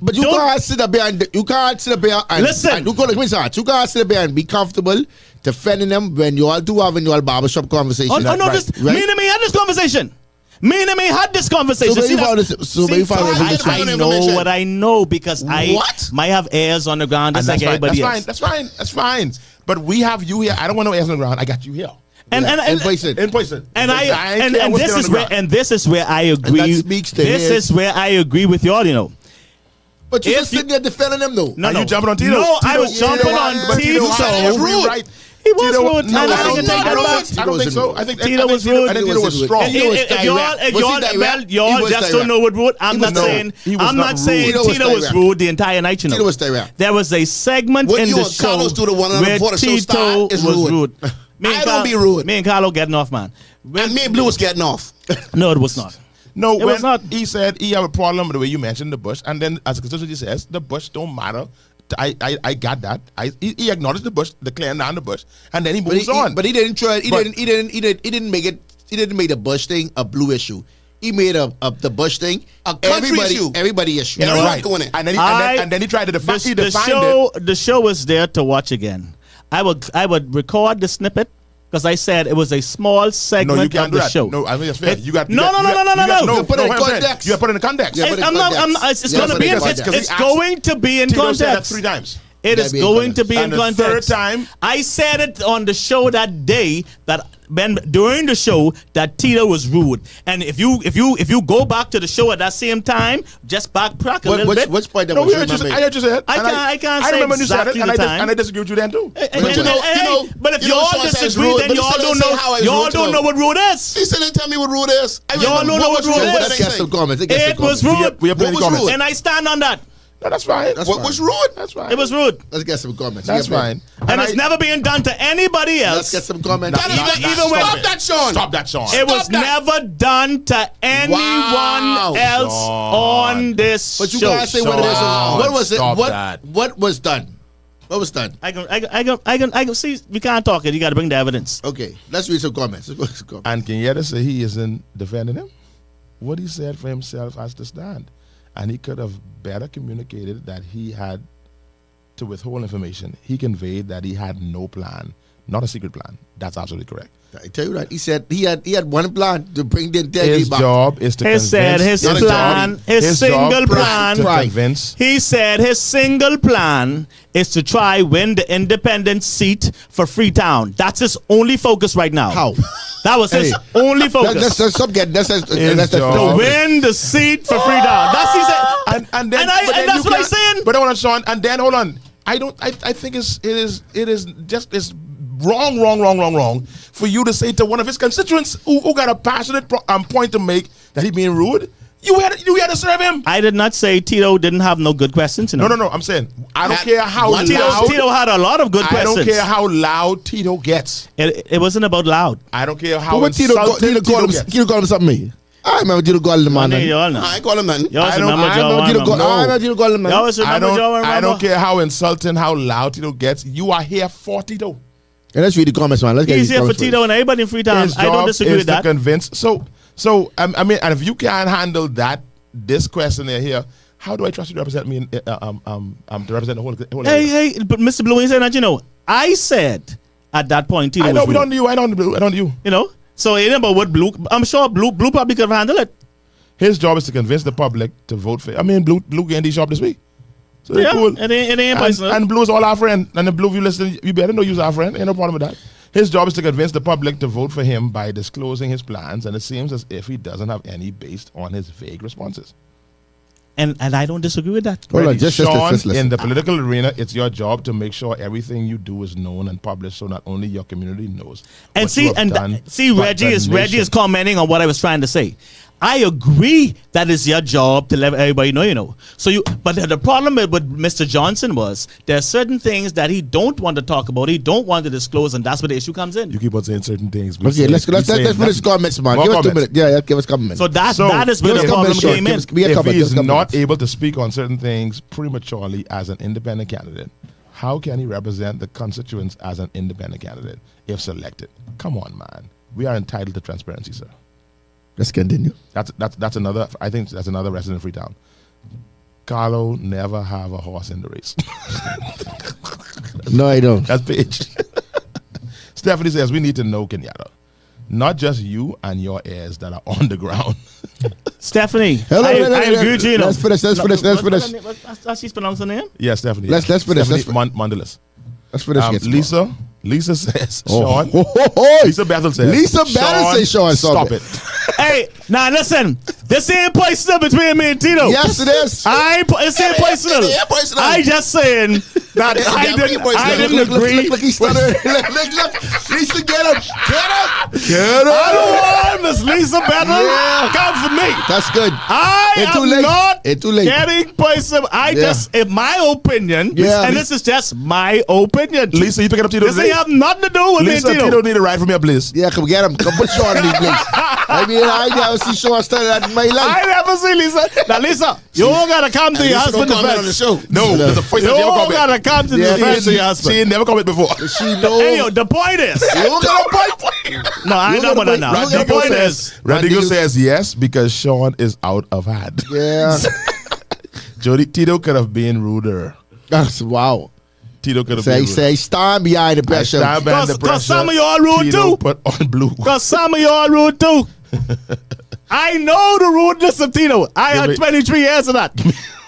But you can't sit up here and listen. You can't sit up here and be comfortable defending them when you all do having your barbershop conversation. Me and me had this conversation. I know what I know because I might have airs on the ground just like everybody else. That's fine. But we have you here. I don't want no airs on the ground. I got you here. And place it. This is where I agree. This is where I agree with y'all, you know. But you just sitting there defending them though. No, you jumping on Tito. No, I was jumping on Tito. He was rude. I don't think so. I think Tito was rude. I think Tito was strong. If y'all just don't know what rude, I'm not saying Tito was rude the entire night, you know. Tito was direct. There was a segment in the show where Tito was rude. I don't be rude. Me and Carlo getting off, man. And me and Blue was getting off. No, it was not. No, it was not. He said he have a problem with the way you mentioned the bush, and then as the constituency says, the bush don't matter. I got that. He acknowledged the bush, the clearing down the bush, and then he moves on. But he didn't try. He didn't make it. He didn't make the bush thing a Blue issue. He made the bush thing a country issue. Everybody issue. You know, right. And then he tried to define it. The show was there to watch again. I would record the snippet because I said it was a small segment of the show. No, I mean it's fair. You got no. You put it in context. You put it in context. It's going to be. It's going to be in context. Said that 3 times. It is going to be in context. The third time, I said it on the show that day during the show that Tito was rude. And if you go back to the show at that same time, just backtrack a little bit. Which point that was I just said. I can't say remember exactly you said it, the time. and I disagree with you then too. But if y'all disagree, then y'all don't know what rude is. He said, "Tell me what rude is." Y'all don't know what rude is. It was rude. It was rude. We are playing comments. And I stand on that. No, that's fine. What was rude? That's fine. It was rude. Let's get some comments. That's fine. And it's never being done to anybody else. Let's get some comments. Even when- Stop that, Sean. Stop that, Sean. It was Stop that. never done to anyone Wow. else Sean. on this But you show. gotta say what it is. Sean, What was it? stop that. What was done? What was done? I can see. We can't talk it. You got to bring the evidence. Okay, let's read some comments. Let's go some comments. And Kenyatta said he isn't defending him. What he said for himself has to stand. And he could have better communicated that he had to withhold information. He conveyed that he had no plan, not a secret plan. That's absolutely correct. I tell you that he said he had one plan to bring the integrity His back. job is to He convince. said his job- plan, his job single is plan. to Right. convince. He said his single plan is to try win the independent seat for Freetown. That's his only focus right now. How? That was his Hey, only focus. Let's stop getting. Let's To job. win the seat for Freetown. That's he said. And then, And but then that's you what I'm can't- saying. But hold on, Sean. And then hold on. I think it is just it's wrong for you to say to one of his constituents who got a passionate point to make that he being rude. You had to serve him. I did not say Tito didn't have no good questions. You know? No. I'm saying I don't Had care how one loud. Tito had a lot of good I questions. don't care how loud Tito gets. It wasn't about loud. I don't care how What Tito insulted Tito gets. called him something. I remember Tito called him man. You all know. I ain't call him nothing. You always I don't- remember I John don't Warren, get a remember? go- I remember Tito called him You man. always remember John Warren, I remember? don't care how insulting, how loud Tito gets. You are here for Tito. And let's read the comments, man. Let's get He's these here for comments Tito and everybody in Freetown. His I don't job disagree is with to that. convince. So I mean, and if you can't handle this questionnaire here, how do I trust you to represent me? To represent the whole area? Hey, but Mr. Blue ain't saying that. You know, I said at that point Tito I know was we rude. don't do you. I don't do you. You know, so it ain't about what Blue. I'm sure Blue probably could have handled it. His job is to convince the public to vote for. I mean, Blue getting these job this week. So they're Yeah, cool. it ain't personal. And Blue's all our friend. And the Blue, if you listen, you better know you're our friend. Ain't no problem with that. His job is to convince the public to vote for him by disclosing his plans, and it seems as if he doesn't have any based on his vague responses. And I don't disagree with that. Hold on, Ready? just Sean, listen. in the political arena, it's your job to make sure everything you do is known and published, so not only your community knows. And what see, you have done, but Reggie the is nation. commenting on what I was trying to say. I agree that it's your job to let everybody know, you know. So but the problem with Mr. Johnson was there are certain things that he don't want to talk about, he don't want to disclose, and that's where the issue comes in. You keep on saying certain things. Okay, let's finish comments, man. More Give us 2 comments. minutes. Yeah, give us comments. So that is where give the us problem comments, came in. If he is not able to speak on certain things prematurely as an independent candidate, how can he represent the constituents as an independent candidate if selected? Come on, man. We are entitled to transparency, sir. Let's continue. That's another. I think that's another resident of Freetown. Carlo never have a horse in the race. No, I don't. That's Paige. Stephanie says we need to know Kenyatta, not just you and your heirs that are on the ground. Stephanie, Hello, I agree with you. You know. Let's finish. That's his pronouncing name? Yeah, Stephanie. Let's finish, Stephanie let's Mondelez. Let's finish. Lisa says Oh. Sean. Lisa Bethel says Lisa Bethel says Sean. Stop it. Hey, now listen. This ain't personal between me and Tito. Yes, it is. It's ain't personal. it ain't personal. I just saying that I didn't agree. Look, he's stuttering. Look. Lisa, get him. I don't want Miss Lisa Bethel. Yeah. Come for me. That's good. I It's too am late. not It's too late. getting personal. In my opinion, Yeah. and this is just my opinion. Lisa, you picking up Tito This today? ain't have nothing to do with me and Lisa, Tito. Tito need a ride from your place. Yeah, come get him. Come put Sean in the place. I mean, I never see Sean stutter that in my life. I never see Lisa. Now, Lisa, you don't gotta come to your Lisa husband gonna comment on the defense. show. No, that's the first You time they ever don't comment. gotta come to the Yeah, defense of your husband. She ain't never comment before. She know. Anyway, the point is. You don't got a point. No, I ain't You talking about that now. gotta The break- point is. Radigo says yes because Sean is out of hand. Yeah. Tito could have been ruder. That's wow. Tito could have been ruder. Say, stand behind the I pressure. stand behind the Cause pressure. some of y'all rude Tito too. put on blue. Because some of y'all rude too. I know the rudeness of Tito. I Yeah, had but- 23 years of that.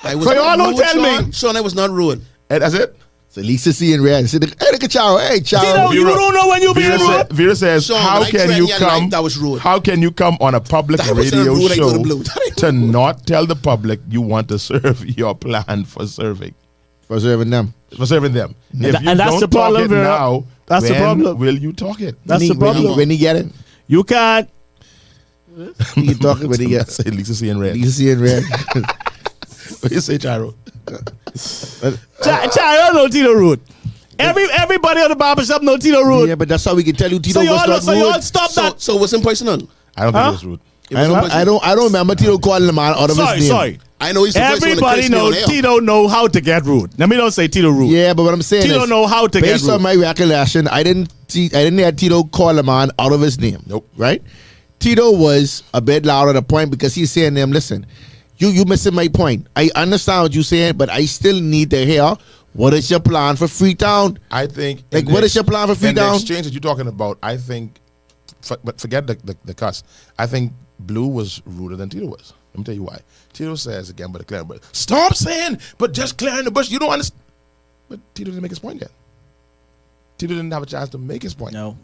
I was So y'all not don't rude, tell Sean. me. Sean, I was not rude. And that's it. So Lisa seeing red. Hey, look at Chow. Hey, Chow. Tito, you don't know when you being rude. Vera says, Sean, how when I can threatened you your come? life, that was rude. How can you come on a public That wasn't radio rude, I go to show blue. That ain't to not tell the public you want to serve your plan for serving? For serving them. For serving them. If you and that's don't the talk problem, it Vera. now, That's the when problem. will you talk it? That's the problem. When he get it, You can't. he can talk it when he get Say Lisa seeing red. Lisa seeing red. What you say, Chiro? I don't know Tito rude. Everybody on the barbershop know Tito rude. Yeah, but that's how we can tell you Tito So was not y'all rude. stop that. So what's impersonal? I don't think it was rude. I don't remember Tito calling the man out of his name. Sorry. I know he's the first one to Everybody curse me on knows air. Tito know how to get rude. Let me don't say Tito rude. Yeah, but what I'm saying Tito is, know how to get based rude. on my recollection, I didn't hear Tito call the man out of his name. Nope. Right? Tito was a bit loud at a point because he's saying to him, listen, you missing my point. I understand what you're saying, but I still need to hear what is your plan for Freetown. I think. Like, what is your plan for In the Freetown? exchange that you're talking about, I think, but forget the cuss. I think Blue was ruder than Tito was. Let me tell you why. Tito says again, but clearing the bush. Stop saying, but just clearing the bush. You don't understand. But Tito didn't make his point yet. Tito didn't have a chance to make his point. No.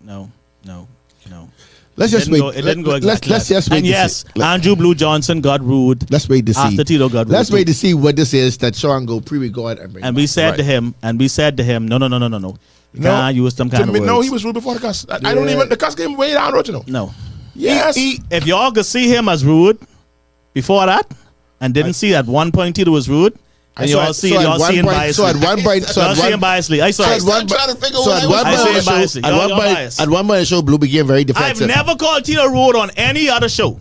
Let's just Didn't wait. go- it didn't go exactly Let's just wait. And to yes, see. Andrew Blue Johnson got rude. Let's wait to see. After Tito got rude. Let's wait to see what this is that Sean go pre-record and bring And back. we said Right. to him, no. You can't use them kind To of me, words. no, he was rude before the cuss. I don't even. The cuss came way down the road, you know. No. Yes. If y'all could see him as rude before that, and didn't see at one point Tito was rude, and y'all see him biasly. So at one point, Y'all see him biasly. I saw so it. at one trying to figure so what at I one was I point, say biasly. at Y'all one point, biased. at one point, the show Blue became very I've defensive. never called Tito rude on any other show,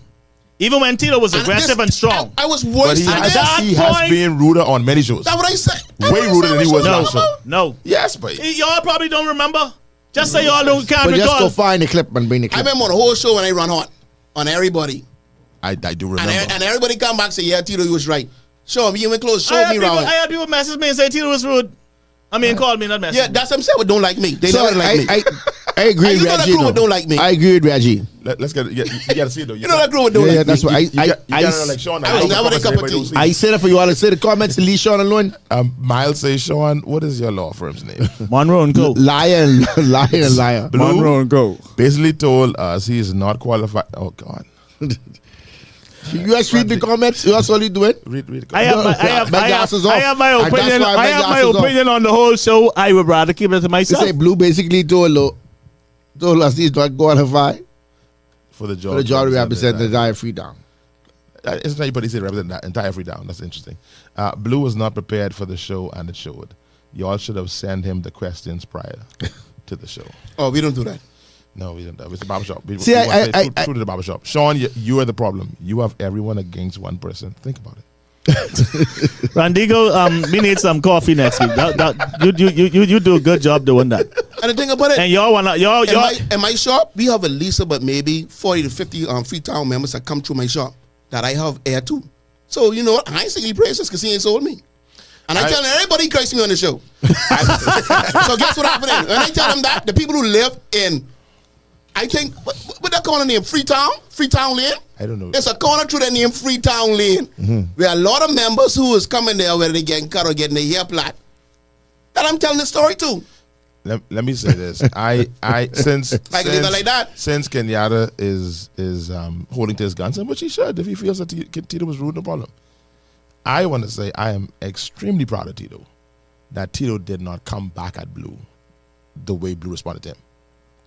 even when Tito was aggressive and strong. I was But worse he than has, that. he has been ruder on many shows. That's what I said. Way ruder than he was last show. No. Yes, but Y'all probably don't remember. Just say y'all can't But just go recall. find the clip and bring the I clip. remember on the whole show when I run hot on everybody. I do And, remember. and everybody come back and say, yeah, Tito, you was right. Show me, you went close, show I me around. had people message me and say Tito was rude. I mean, call me, not message Yeah, me. that's what I'm saying. But don't like me. They So never like me. I agree And with you know that Reggie. crew though. don't like me. I agree with Reggie. Let's get. You got to see it though. You know that crew don't Yeah, like that's me. what You got like Sean. I was never a cup of tea. I said it for you all to say the comments to leave Sean alone. Miles says, Sean, what is your law firm's name? Monroe and go. Liar, liar. Blue and go. basically told us he is not qualified. Oh God. You guys read the comments. That's all you doing. Read the I have My glasses off. I have my And that's opinion. why my I have my glasses off. opinion on the whole show. I would rather keep it to They myself. say Blue basically told us he's not qualified for the job. for the job to represent the entire Freetown. It's not, but he said represent the entire Freetown. That's interesting. Blue was not prepared for the show, and it showed. Y'all should have sent him the questions prior to the show. Oh, we don't do that. No, we don't. It's a barbershop. We, See, we want to I- say true to the barbershop. Sean, you are the problem. You have everyone against one person. Think about it. Randigo, we need some coffee next week. You do a good job doing that. And the thing about it, And y'all wanna y'all in my shop, we have at least about maybe 40 to 50 Freetown members that come through my shop that I have air to. So, you know what? I ain't singing praises because he ain't sold me. And I tell everybody curse me on the show. So guess what happened then? When I tell them that, the people who live in, I think, what that corner name? Freetown Lane? I don't know. There's a corner through the name Freetown Lane where a lot of members who is coming there whether they getting cut or getting their hair plait. That I'm telling the story too. Let me say this. I since I can leave it like that. Since Kenyatta is holding to his guns, and which he should if he feels that Tito was rude, no problem. I want to say I am extremely proud of Tito that Tito did not come back at Blue the way Blue responded to him.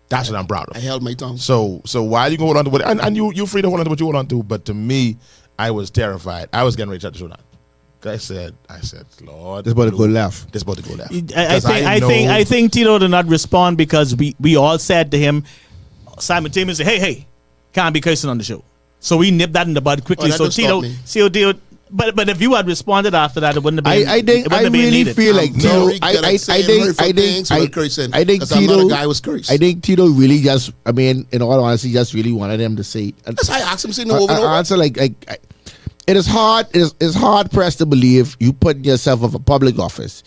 That's what I'm proud I of. held my tongue. So why you gonna hold on to what and you're free to hold on to what you hold on to, but to me, I was terrified. I was getting ready to shut the show down. I said, Lord, This about to go left. This about to go left. I think Tito did not respond because we all said to him simultaneously, hey, can't be cursing on the show. So we nipped that in the bud quickly. that So don't stop Tito, me. but if you had responded after that, it wouldn't have been. I think I really feel like Tito. I think Tito really just. I mean, in all honesty, just really wanted him to say. That's how I asked him say no over and over. Answer like it is hard. It's hard pressed to believe you put yourself in a public office,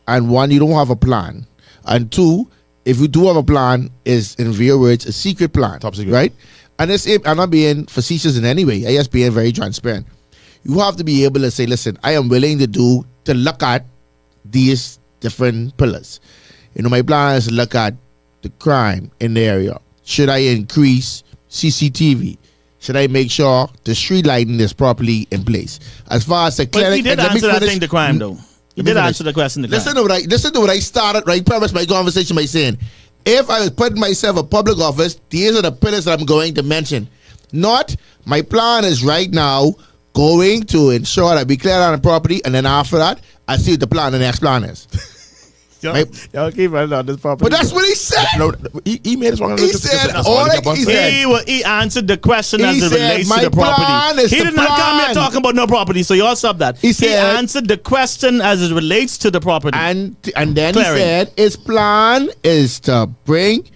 and one, you don't have a plan, and two, if you do have a plan, is in real words a secret plan, Top secret, right? And I'm not being facetious in any way. I just being very transparent. You have to be able to say, listen, I am willing to look at these different pillars. You know, my plan is to look at the crime in the area. Should I increase CCTV? Should I make sure the street lighting is properly in place? As far as the But clinic, he did answer that thing, the crime, though. He did answer the question, the crime. Listen to what I started, right? Premise my conversation by saying, if I was putting myself in public office, these are the pillars that I'm going to mention. Not, my plan is right now going to ensure that we clear down the property, and then after that, I see what the next plan is. Y'all keep running on this property. But that's what he said. No, he made us wrong. He said He answered the question as He it said, relates "My to the plan property. is He the did not come here plan." talking about no property, so y'all stop that. He said- answered the question as it relates to the property. And then Clearing. he said his plan is to bring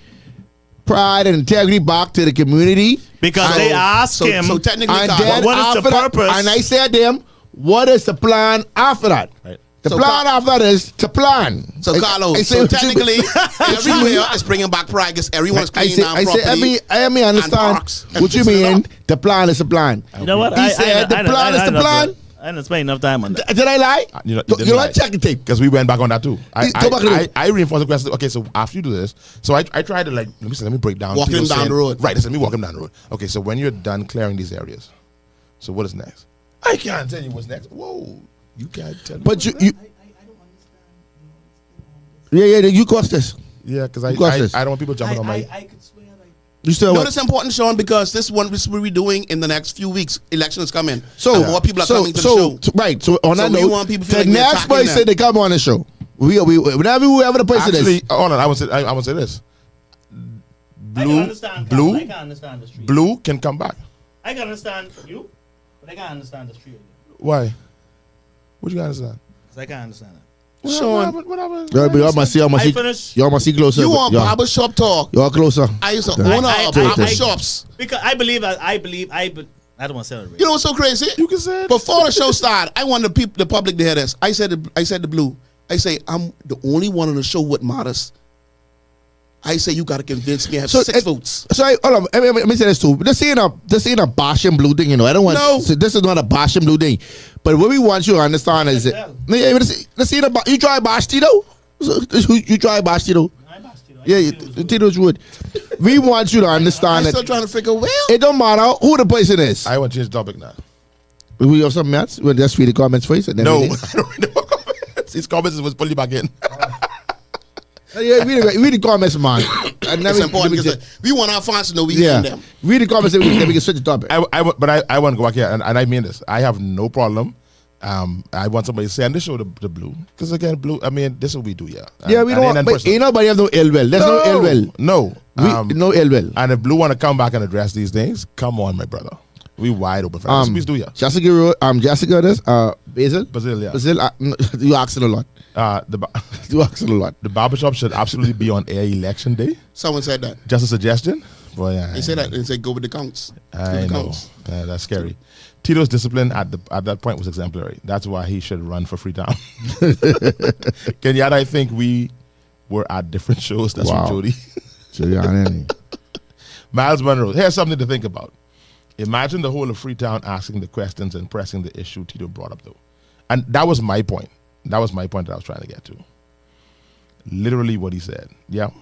pride and integrity back to the community. because they asked him, So technically, And Carlo, then what is the after that- purpose? and I said to him, what is the plan after that? Right. The So plan after that is to plan. so I- Carlo, I say- so technically, everywhere is bringing back pride because everyone's I cleaning say, down I say, property. let me understand parks and what you fixing it mean. up. The plan is the plan. you know what? He said the plan is the plan. I didn't spend enough time on that. Did I lie? You know, You like check the tape. because we went back on that too. Go back to I reinforced the question. Okay, so after you do this, so I tried to let me break down. Walk him Tito down saying- the road. Right, let me walk him down the road. Okay, so when you're done clearing these areas, so what is next? I can't tell you what's next. Whoa, you can't tell me. But what's you, next. you yeah, you cost this. Yeah, because You got this. I don't want people jumping on my. You still No, what? it's important, Sean, because this one we'll be doing in the next few weeks. Elections coming, So and more people are coming to the show. Right. So on So that we note, want people to the feel like we're next attacking person them. they come on the show. We whenever whoever the person Actually, is. hold on. I want to say this. Blue, I can understand the street. Blue can come back. I can understand you, but I can't understand the street. Why? What you got to understand? Because I can't understand it. Sean, Y'all must see. I finished Y'all must see closer. you want y'all, barbershop talk? y'all closer. I used to owner of barbershops. because I don't want to say it. You know what's so crazy? You can say it. Before the show started, I wanted the public to hear this. I said to Blue, I say I'm the only one on the show what matters. I say you got to convince me I have So 6 votes. So hold on. Let me say this too. This ain't a bashing blue thing. You know, I don't want. No. So this is not a bashing blue thing. But what we want you to understand is it. Yeah, this ain't a. You try bash Tito. So, you try bash Tito. Yeah, Tito's wood. We want you to I'm understand still that trying to figure well. it don't matter who the person is. I want to change the topic now. We have something else. We'll just read the comments first. And then No, we- I don't read no comments. These comments was pulling back in. Yeah, read the comments, man. And then It's we- important we because just- we want our fans to know we yeah, in them. read the comments. And then we can switch the topic. I want to go back here, and I mean this. I have no problem. I want somebody to send the show to Blue, because again, Blue. I mean, this is what we do, yeah. Yeah, we And don't. ain't But personal. ain't nobody have no ill will. There's no ill will. No, No ill will. And if Blue want to come back and address these things, come on, my brother. We wide open for that. Please do, yeah. Jessica wrote, Jessica this, Basil. Basil, yeah. Basil, you asking a lot. You asking a lot. The barbershop should absolutely be on air election day. Someone said that. Just a suggestion. Boy, yeah, They said that. They said go with the counts. I know. That's scary. Tito's discipline at that point was exemplary. That's why he should run for Freetown. Kenyatta, I think we were at different shows. That's Wow. from Jody. Julian, Miles Monroe. Here's something to think about. Imagine the whole of Freetown asking the questions and pressing the issue Tito brought up, though. And that was my point. That was my point that I was trying to get to. Literally what he said. Yep.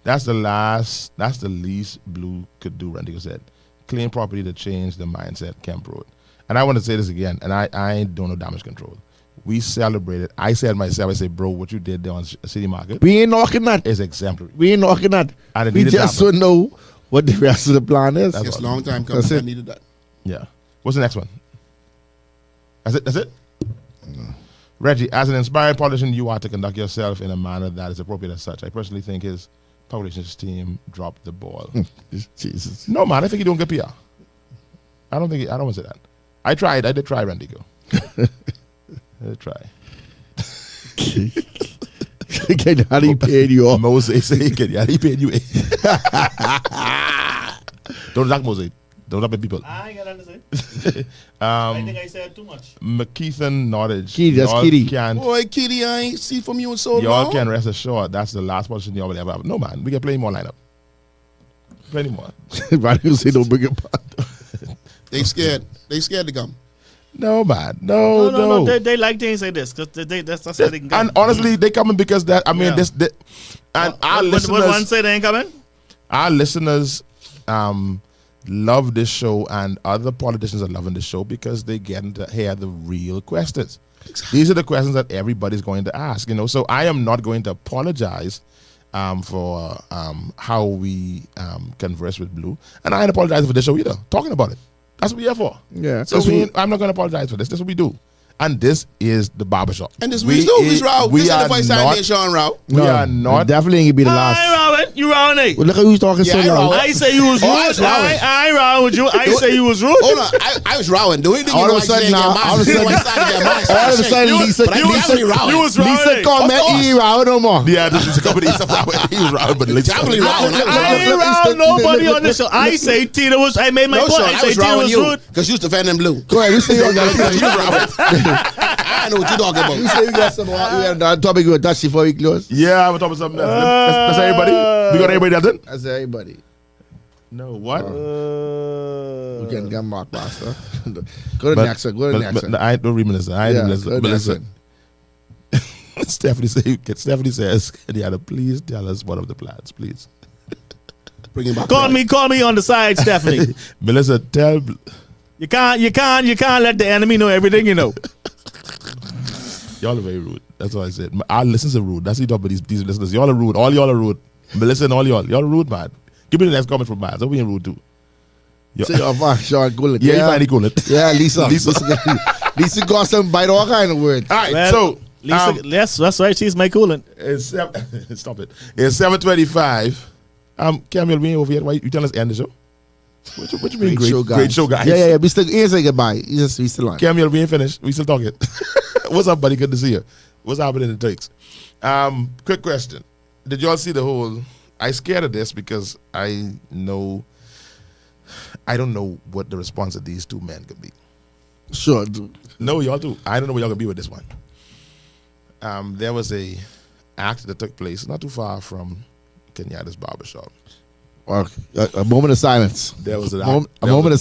That's the least Blue could do, Randy said. Clean property to change the mindset, Kemp Road. And I want to say this again, and I ain't doing no damage control. We celebrated. I said myself, I said, bro, what you did there on City Market we ain't knocking that. is exemplary. We ain't knocking that. And it We needed to just happen. don't know what the rest of the plan is. It's a long time coming. That's I it. needed that. Yeah. What's the next one? That's it? Reggie, as an inspired politician, you are to conduct yourself in a manner that is appropriate as such. I personally think his public relations team dropped the ball. Jesus. No, man, I think you're doing good PR. I don't want to say that. I did try, Randy. Go. I did try. Kenyatta paid you off. Moses, say, Kenyatta, he paid you. Don't attack Moses. Don't attack people. I can understand. I think I said too much. McKeithen Nottage. Kitty, that's Y'all Kitty. can- Boy, Kitty, I ain't see from you in so Y'all long. can rest assured that's the last position y'all will ever have. No, man, we can play more lineup. Plenty more. Right, you say don't bring it back. They scared. They scared to come. No, man. No. No. They like things like this because that's how they can come. And honestly, they coming because that. I mean, Yeah. and our What listeners. one say they ain't coming? Our listeners love this show, and other politicians are loving this show because they get to hear the real questions. These are the questions that everybody's going to ask, So I am not going to apologize for how we converse with Blue, and I ain't apologizing for this show either. Talking about it, that's what we're here for. Yeah. So I'm not going to apologize for this. This is what we do. and this is the barbershop. And this we do, we Rao. We This is are the voice I not. made Sean Rao. We are not. Definitely ain't gonna be the last. I Rowan, you Rowan, eh? Well, look at who's talking so Yeah, I loud. Rowan. I say you was Oh, I rude. was Rowan. I Rowan with you. I say you was rude. Hold on, I was Rowan. The only thing you All know of a I sudden didn't now, get all of a mine. sudden- I started to get mine. All of a sudden, Lisa, But I definitely Rowan. You was Rowan. Lisa eh? comment Of course. E Rowan no more. Yeah, this is a company. He was Rowan, but listen. Definitely Rowan. I ain't around nobody on this show. I say Tito was. I made my No, point. Sean, I I say was Tito Rowan was you rude. because you used to defend them blue. Go ahead, we say you got I know what you're talking We about. say you got some. We had a topic you want to touch before we close. Yeah, we're talking about something else. That's everybody. We got everybody that's in? That's everybody. No, what? We can get Mark Pastor. Go to the next one. Go to the next one. I don't read Melissa. I Yeah, ain't Melissa. go to the next Melissa. one. Stephanie says, Kenyatta, please tell us one of the plans, please. Bring him back. Call me on the side, Stephanie. Melissa, tell. You can't let the enemy know everything you know. Y'all are very rude. That's what I said. Our listeners are rude. That's what you talk about these listeners. Y'all are rude. All y'all are rude. Melissa and all y'all. Y'all are rude, man. Give me the next comment from Miles. I'm being rude too. Say your man, Sean Gullet. Yeah, you finally cool it. Yeah, Lisa. Lisa. Lisa got some bite all kind of words. All right, Well, so Lisa, that's right. She's my coolant. it's stop it. It's 7:25. Camille, we ain't over yet. Why you tell us to end the show? What you mean great show, guys? Great show, guys. Yeah. We ain't say goodbye. We still on. Camille, we ain't finished. We still talking. What's up, buddy? Good to see you. What's happening in the takes? Quick question. Did y'all see the whole? I scared of this because I don't know what the response of these two men could be. Sure. No, y'all do. I don't know where y'all gonna be with this one. There was a act that took place not too far from Kenyatta's barbershop. Or a moment of silence. There was an A moment of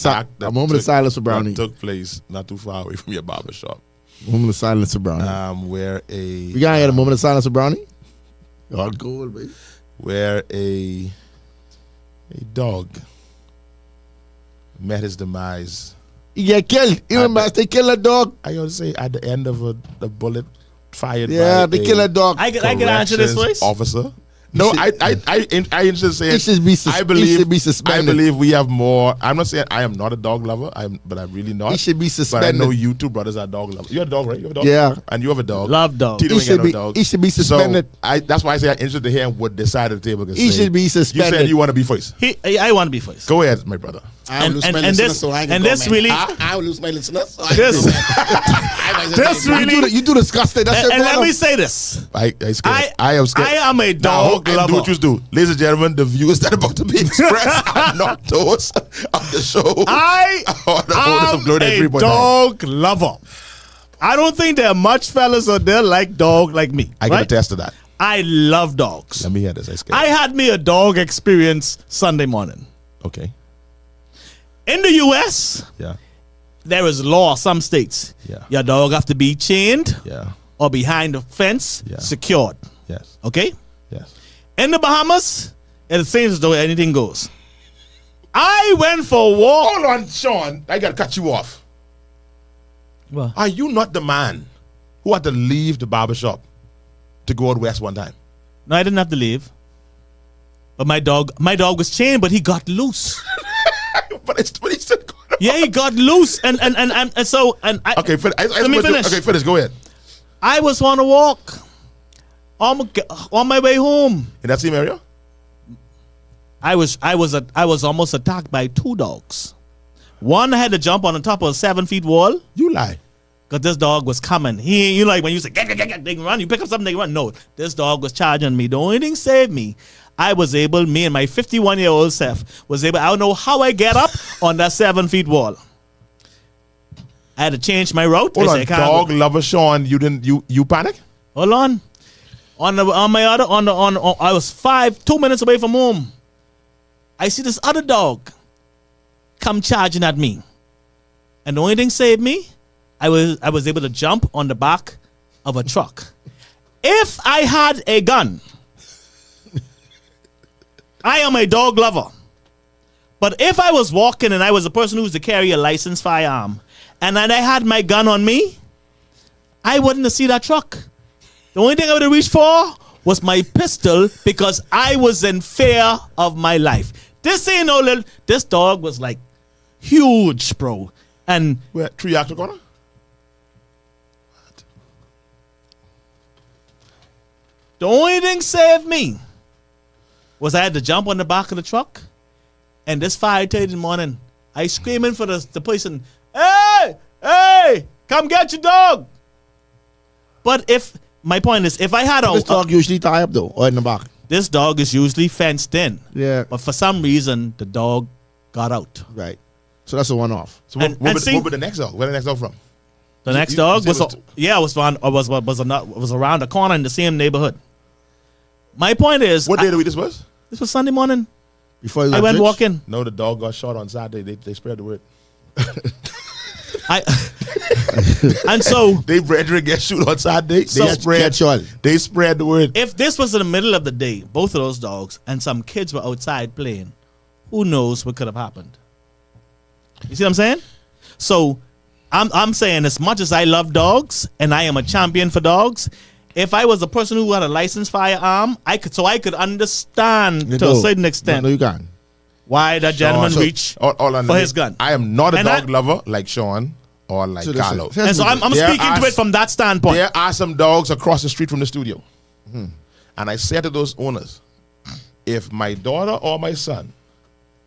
silence for Brownie. that took place not too far away from your barbershop. Moment of silence for Brownie. Where We gotta get a moment of silence for Brownie. Oh, cool, baby. where a dog met his demise. He get killed. Even they kill a dog. I ought to say at the end of a bullet fired Yeah, by they kill a dog. I can answer this corrections voice. officer. No, I just saying. He should be I believe. he should be suspended. I believe we have more. I'm not saying I am not a dog lover. But I'm really not. He should be But I suspended. know you two brothers are dog lovers. You have a dog, right? You have a dog. Yeah. And you have a dog. Love dog. Tito He ain't got should no be- dog. he should be suspended. So that's why I say I'm interested to hear what this side of the table can He say. should be You suspended. said you want to be first. I want to be first. Go ahead, my brother. I will lose my and listeners, this- so I can and this comment. really- I will lose my listeners. So I This- can this really- You do disgusting. That's your And let brother. me say this. I scared. I am scared. I am a dog now, and do lover. what you do. Ladies and gentlemen, the views that are about to be expressed are not those of the show. I or the owners of am Glory a 3.9. dog lover. I don't think there are much fellas out there like dog like me. I can right? attest to that. I love dogs. Let me hear this. I scared. I had me a dog experience Sunday morning. Okay. In the U.S., Yeah. there is law, some states. Yeah. Your dog have to be chained Yeah. or behind a fence, Yeah. secured. Yes. Okay? Yes. In the Bahamas, it seems as though anything goes. I went for a walk. Hold on, Sean. I got to cut you off. Well, Are you not the man who had to leave the barbershop to go out west one time? no, I didn't have to leave. But my dog was chained, but he got loose. but it's still going on. Yeah, he got loose, and so I. Okay, Let me finish. Okay, finish. Go ahead. I was on a walk on my way home. In that same area? I was almost attacked by two dogs. One had to jump on the top of a 7-foot wall You lie. because this dog was coming. You like when you say get, they can run. You pick up something, they can run. No, this dog was charging me. The only thing saved me. I was able, me and my 51-year-old self was able. I don't know how I get up on that 7-foot wall. I had to change my route. Hold I on, said, I can't dog go. lover Sean. You panic? Hold on. I was 2 minutes away from home. I see this other dog come charging at me. And the only thing saved me, I was able to jump on the back of a truck. If I had a gun, I am a dog lover. But if I was walking and I was a person who was to carry a licensed firearm, and then I had my gun on me, I wouldn't have seen that truck. The only thing I would have reached for was my pistol because I was in fear of my life. This ain't no little. This dog was like huge, bro. And Where? 3 Actor Corner? The only thing saved me was I had to jump on the back of the truck, and this 5:30 in the morning, I screaming for the person, hey, come get your dog. But my point is, if I had This dog usually tie up though, or in the back. this dog is usually fenced in, Yeah. but for some reason the dog got out. Right. So that's a one-off. So And- what and see- would the next dog? Where the next dog from? The next you dog said was, it was was around the corner in the same neighborhood. My point is, What day of the week this was? this was Sunday morning. Before you I got went rich? walking. No, the dog got shot on Saturday. They spread the word. And so They brethren get shoot on Saturday. So- Catch all. They spread the word. if this was in the middle of the day, both of those dogs, and some kids were outside playing, who knows what could have happened? You see what I'm saying? So I'm saying, as much as I love dogs and I am a champion for dogs, if I was a person who had a licensed firearm, I could understand You to a know. certain extent No, you can't. why that gentleman Sean, reached all I know for is his gun. I am not a And dog I- lover like Sean or like So listen, Carlo. here's And so what I'm There speaking to are it from that standpoint. There are some dogs across the street from the studio. And I said to those owners, if my daughter or my son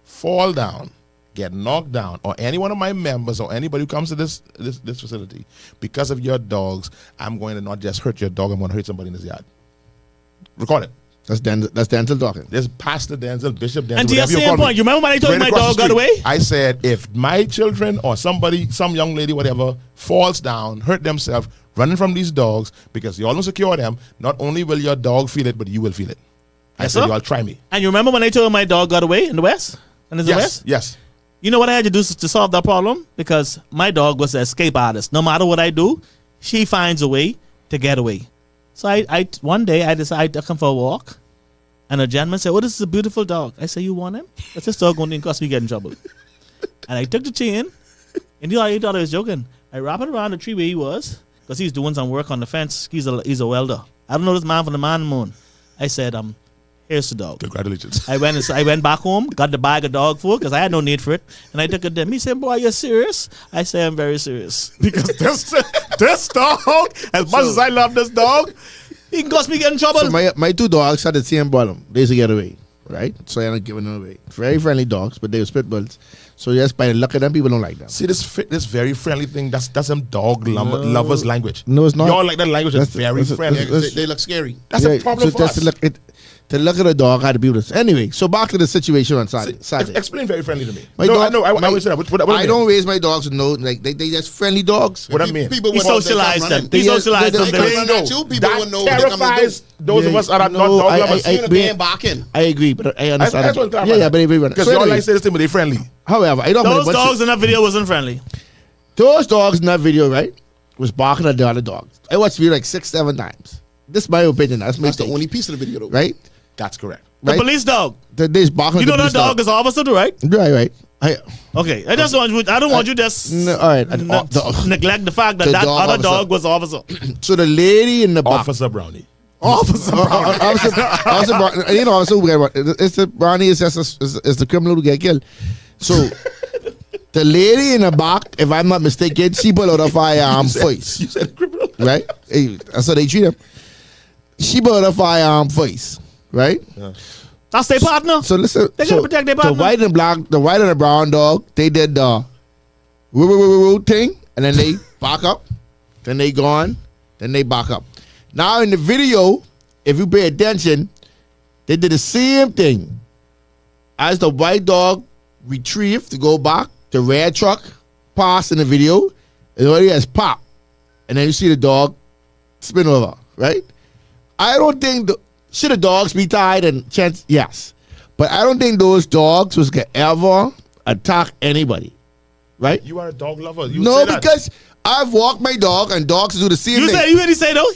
fall down, get knocked down, or any one of my members or anybody who comes to this facility because of your dogs, I'm going to not just hurt your dog, I'm going to hurt somebody in this yard. Record it. That's Denczil talking. There's Pastor Denczil, Bishop Denczil. And to your whatever you same call me. point, you remember when I told you Right my across dog the got street. away? I said, if my children or somebody, some young lady, whatever, falls down, hurt themselves, running from these dogs, because you all don't secure them, not only will your dog feel it, but you will feel it. I Yes, said, sir. you all try me. And you remember when I told you my dog got away in the West? And in the West? Yes. You know what I had to do to solve that problem? Because my dog was an escape artist. No matter what I do, she finds a way to get away. So I one day I decided to come for a walk, and a gentleman said, "Oh, this is a beautiful dog." I said, "You want him? But this dog won't cause me get in trouble." And I took the chain, and he thought I was joking. I wrapped it around the tree where he was, because he's doing some work on the fence. He's a welder. I don't know this man from the man moon. I said, here's the dog. Congratulations. I went back home, got the bag of dog food because I had no need for it, and I took it to him. He said, "Boy, you're serious?" I say, "I'm very serious because this dog, as much as I love this dog, he can cause me get in trouble." So my two dogs had the same bottom. They used to get away, right? So I'm not giving them away. Very friendly dogs, but they were spit bulls. So just by the luck of them, people don't like them. See this very friendly thing. That's some dog lovers language. No, it's not. Y'all like that language. That's very that's- friendly. that's- They look scary. That's a problem for us. To look at a dog had to be with us. Anyway, so back to the situation on Saturday. Explain very friendly to me. My No, dog- I know. I my- would say that. What I mean? don't raise my dogs with no like they just friendly dogs. What I mean? People He would all- they come socialized them. running. He They- socialized they- them. they- They They- run at you, people That would know what they come and terrifies those of Yeah, us that are no, not dog I- lovers. I- do. we- Game barking. I agree, but I understand. That's what I'm yeah, but everyone. Because So y'all anyway, like say this thing, but they friendly. however, I don't. Those but dogs in that video wasn't friendly. those dogs in that video, right, was barking at the other dogs. I watched the video like 6-7 times. This is my opinion. That's my That's the take, only piece of the video, though. right? That's correct. The Right? police dog. They's barking. You at know the that police dog is officer too, right? Right. Okay, I just want you. I don't want you just No, all right. neglect the fact that The that dog other officer. dog was officer. So the lady in the back. Officer Brownie. Officer Brownie. You know, it's the Brownie is just is the criminal who get killed. So the lady in the back, if I'm not mistaken, she pulled out a firearm first. You said criminal. Right? That's how they treat him. She pulled out a firearm first. Right? That's their partner. So listen. They gotta protect their the partner. white and black, the white and the brown dog, they did the woo thing, and then they back up, then they gone, then they back up. Now in the video, if you pay attention, they did the same thing. As the white dog retrieved to go back, the red truck passed in the video, it already has pop, and then you see the dog spin over, right? I don't think should the dogs be tied and chance? Yes. But I don't think those dogs was gonna ever attack anybody. Right? You are a dog lover. You No, say that. because I've walked my dog and dogs do the same You thing. say you really say though?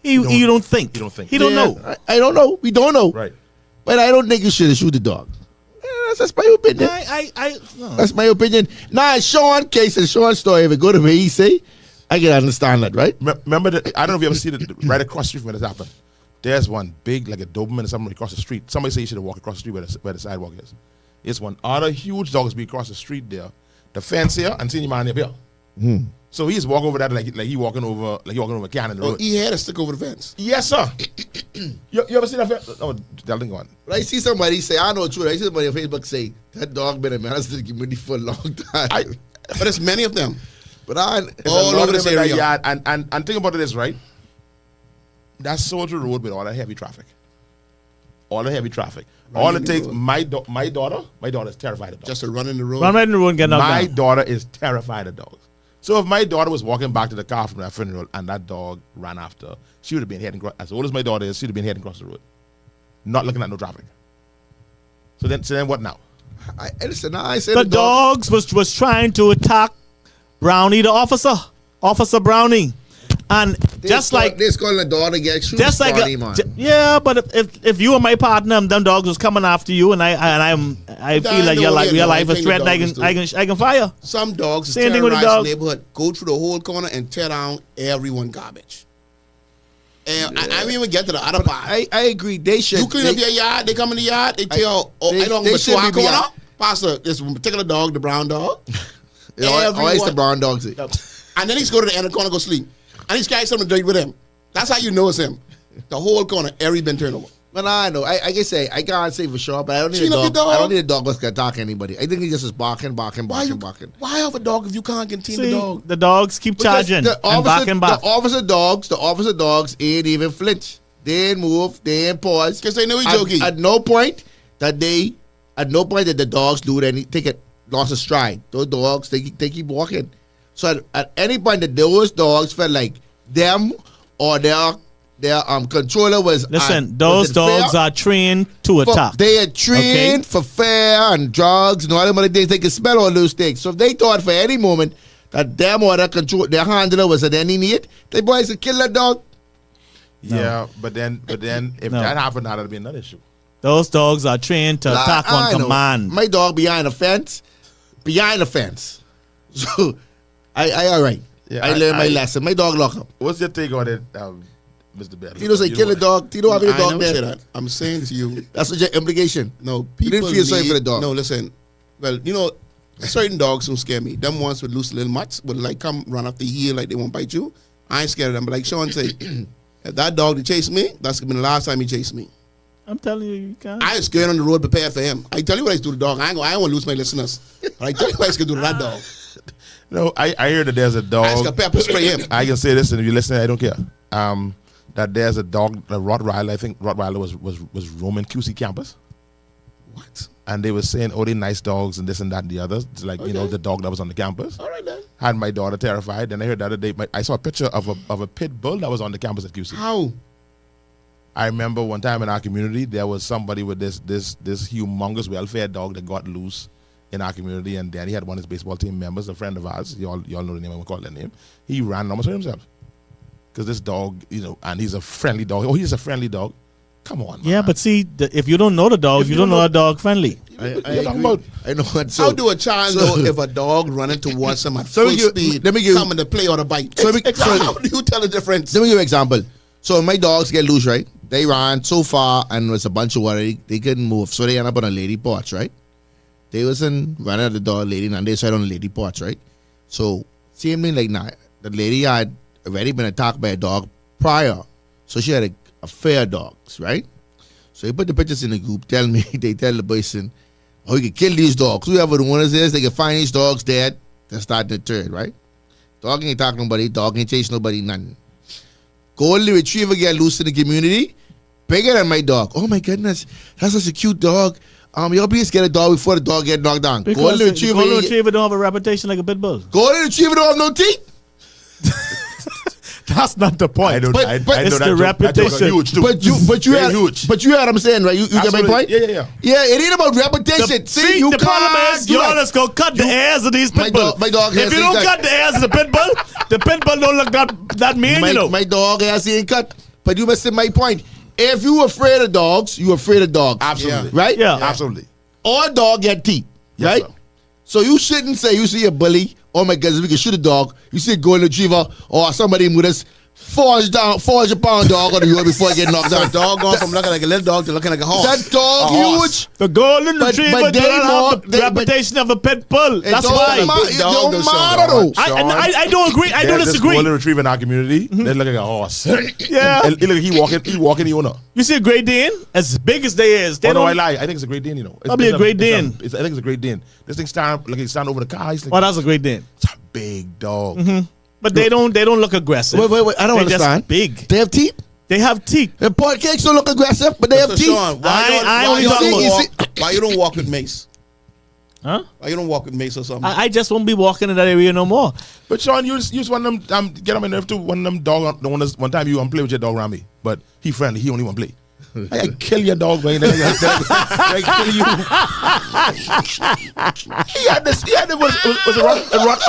You don't think. You don't think. He don't Yeah, know. I don't know. We don't know. Right. But I don't think you should shoot the dog. That's my opinion. No. That's my opinion. Now, in Sean's case and Sean's story, if it go to me, he say, I can understand that, right? Remember that? I don't know if you ever see it right across the street from where this happened. There's one big, like a Doberman or something across the street. Somebody say you should have walked across the street where the sidewalk is. It's one other huge dog is be across the street there. The fence here and senior man here. So he's walking over that like he walking over a can in the Oh, road. he had to stick over the fence. Yes, sir. You ever seen that? Oh, tell me one. When I see somebody say, I know it's true. I see somebody on Facebook say, that dog been a menace to the community for a long time. But it's many of them. But I, All over this area. Yard, and think about this, right? That Soldier Road with all that heavy traffic. All the heavy traffic. All it takes, my daughter is terrified of dogs. Just to run in the road. Run right in the road and get knocked My down. daughter is terrified of dogs. So if my daughter was walking back to the car from that funeral and that dog ran after her, she would have been heading, as old as my daughter is, she would have been heading across the road. Not looking at no traffic. So then what now? listen, I said The dogs was trying to attack Brownie, the officer Brownie, and just like this calling the dog to get shoot. just like yeah, but if you were my partner and them dogs was coming after you, and I feel like your life is threatened, I can fire. Some dogs Same thing with the terrorize dog. the neighborhood, go through the whole corner and tear down everyone garbage. And I didn't even get to the other part. I agree. They should. You clean up your yard, they come in the yard, they tell, I don't they go should to our be corner. beyond. Pastor, this particular dog, the brown dog. Always the brown dogs. And then he's go to the end of the corner, go sleep. And he's carrying something dirty with him. That's how you know it's him. The whole corner, every been turned over. But I know. I can say I can't say for sure, but I don't need Clean a up your dog. dog. I don't need a dog that's gonna attack anybody. I think he just is barking. Why have a dog if you can't contain See, the dog? the dogs keep Because charging the and barking back. The officer dogs ain't even flinch. They ain't move. They ain't pause. Because they know he's joking. At no point that the dogs do anything. Lost a stride. Those dogs, they keep walking. So at any point that those dogs felt like them or their controller was Listen, those dogs are trained to attack. They are trained for fair and drugs and all them other things. They can smell all those things. So if they thought for any moment that them or their handler was at any need, they boys would kill that dog. Yeah, but then if No. that happened, that'd be another issue. Those dogs are trained to attack on I know. command. My dog behind the fence. So I all right. Yeah, I learned my lesson. My dog lock up. What's your take on it, Mr. Bell? Tito say kill a dog. Tito having a I dog never say there. that. I'm saying to you, That's what your implication. no, You people didn't feel sorry need- for the dog. No, listen. Well, certain dogs don't scare me. Them ones with loose little mutts would like come run up the heel like they won't bite you. I ain't scared of them. But like Sean say, if that dog that chased me, that's been the last time he chased me. I'm telling you, you can't. I was scared on the road prepared for him. I tell you what I used to do to the dog. I don't want to lose my listeners. But I tell you what I used to do to that dog. No, I hear that there's a I used dog. to pepper spray him. I can say this, and if you listen, I don't care. That there's a dog, a Rottweiler. I think Rottweiler was roaming QC campus, What? and they were saying, "Oh, they nice dogs and this and that and the others." It's like the dog that was on the campus. All right then. Had my daughter terrified. Then I heard the other day, I saw a picture of a pit bull that was on the campus at QC. How? I remember one time in our community there was somebody with this humongous welfare dog that got loose in our community, and then he had one of his baseball team members, a friend of ours. Y'all know the name. I won't call that name. He ran and almost hurt himself because this dog, and he's a friendly dog. Oh, he's a friendly dog. Come on, man. Yeah, but see, if you don't know the dog, you don't know a dog friendly. I talking agree. about- I know what. So How do a child know if a dog running towards him at So full you- speed let me give- coming to play or to bite? So How do you tell the difference? Let me give you an example. So when my dogs get loose, right? They ran so far and was a bunch of water. They couldn't move. So they end up on a lady porch, right? They wasn't running at the door, lady, and they sat on the lady porch, right? So same thing like now. The lady had already been attacked by a dog prior. So she had a fair dogs, right? So they put the pictures in the group, they tell the person, oh, you can kill these dogs. Whoever the owners is, they can find these dogs dead. Then start the third, right? Dog ain't attack nobody, dog ain't chase nobody, nothing. Golden retriever get loose in the community, bigger than my dog. Oh my goodness, that's such a cute dog. Y'all please get a dog before the dog get knocked down. Because Golden the retriever, golden retriever don't have a reputation like a pit bull. Golden retriever don't have no teeth. That's not the point. I don't. But- I but know it's that the joke- that joke is repetition. huge too. But you Very had huge. But you heard what I'm saying, right? You get my Absolutely. point? Yeah. Yeah, it ain't about repetition. See, you the problem can't is do y'all that. just go cut the ears of these pit bulls. my dog If has you things don't like- cut the ears of the pit bull don't look that mean, My dog has ain't cut. But you must see my point. If you afraid of dogs, you afraid of dogs. Absolutely. Right? Yeah. Absolutely. All dog get teeth. Yes, Right? sir. So you shouldn't say you see a bully, oh my goodness, we can shoot a dog. You see a golden retriever or somebody with us falls down, 400-pound dog on the road before he get knocked So a out. dog gone from looking like a little dog to looking like a horse. That dog A horse. huge. The golden But- retriever but they don't more- have the they- but- reputation of a pit bull. That's don't why. matter. It Dog don't don't show matter up. though. I don't agree. I don't There's this disagree. golden retriever in our community. They look like a horse. Yeah. And he look like he walking the owner. You see a Great Dane? As big as they is, they Oh no, I don't. lie. I think it's a Great Dane. You know, Probably a Great Dane. I think it's a Great Dane. This thing stand like he stand over the car. He's like, Oh, that's a Great Dane. it's a big dog. But they don't look aggressive. Wait. I don't They're just understand. big. They have teeth. They have teeth. The pot cakes don't look aggressive, but they have So teeth. Sean, I only talk about- why you don't walk with Mace? Huh? Why you don't walk with Mace or something? I just won't be walking in that area no more. But Sean, you just one of them get on my nerve too. One of them dog. One time you want to play with your dog around me, but he friendly. He only want to play. I kill your dog, man. I kill you. He had this. Was a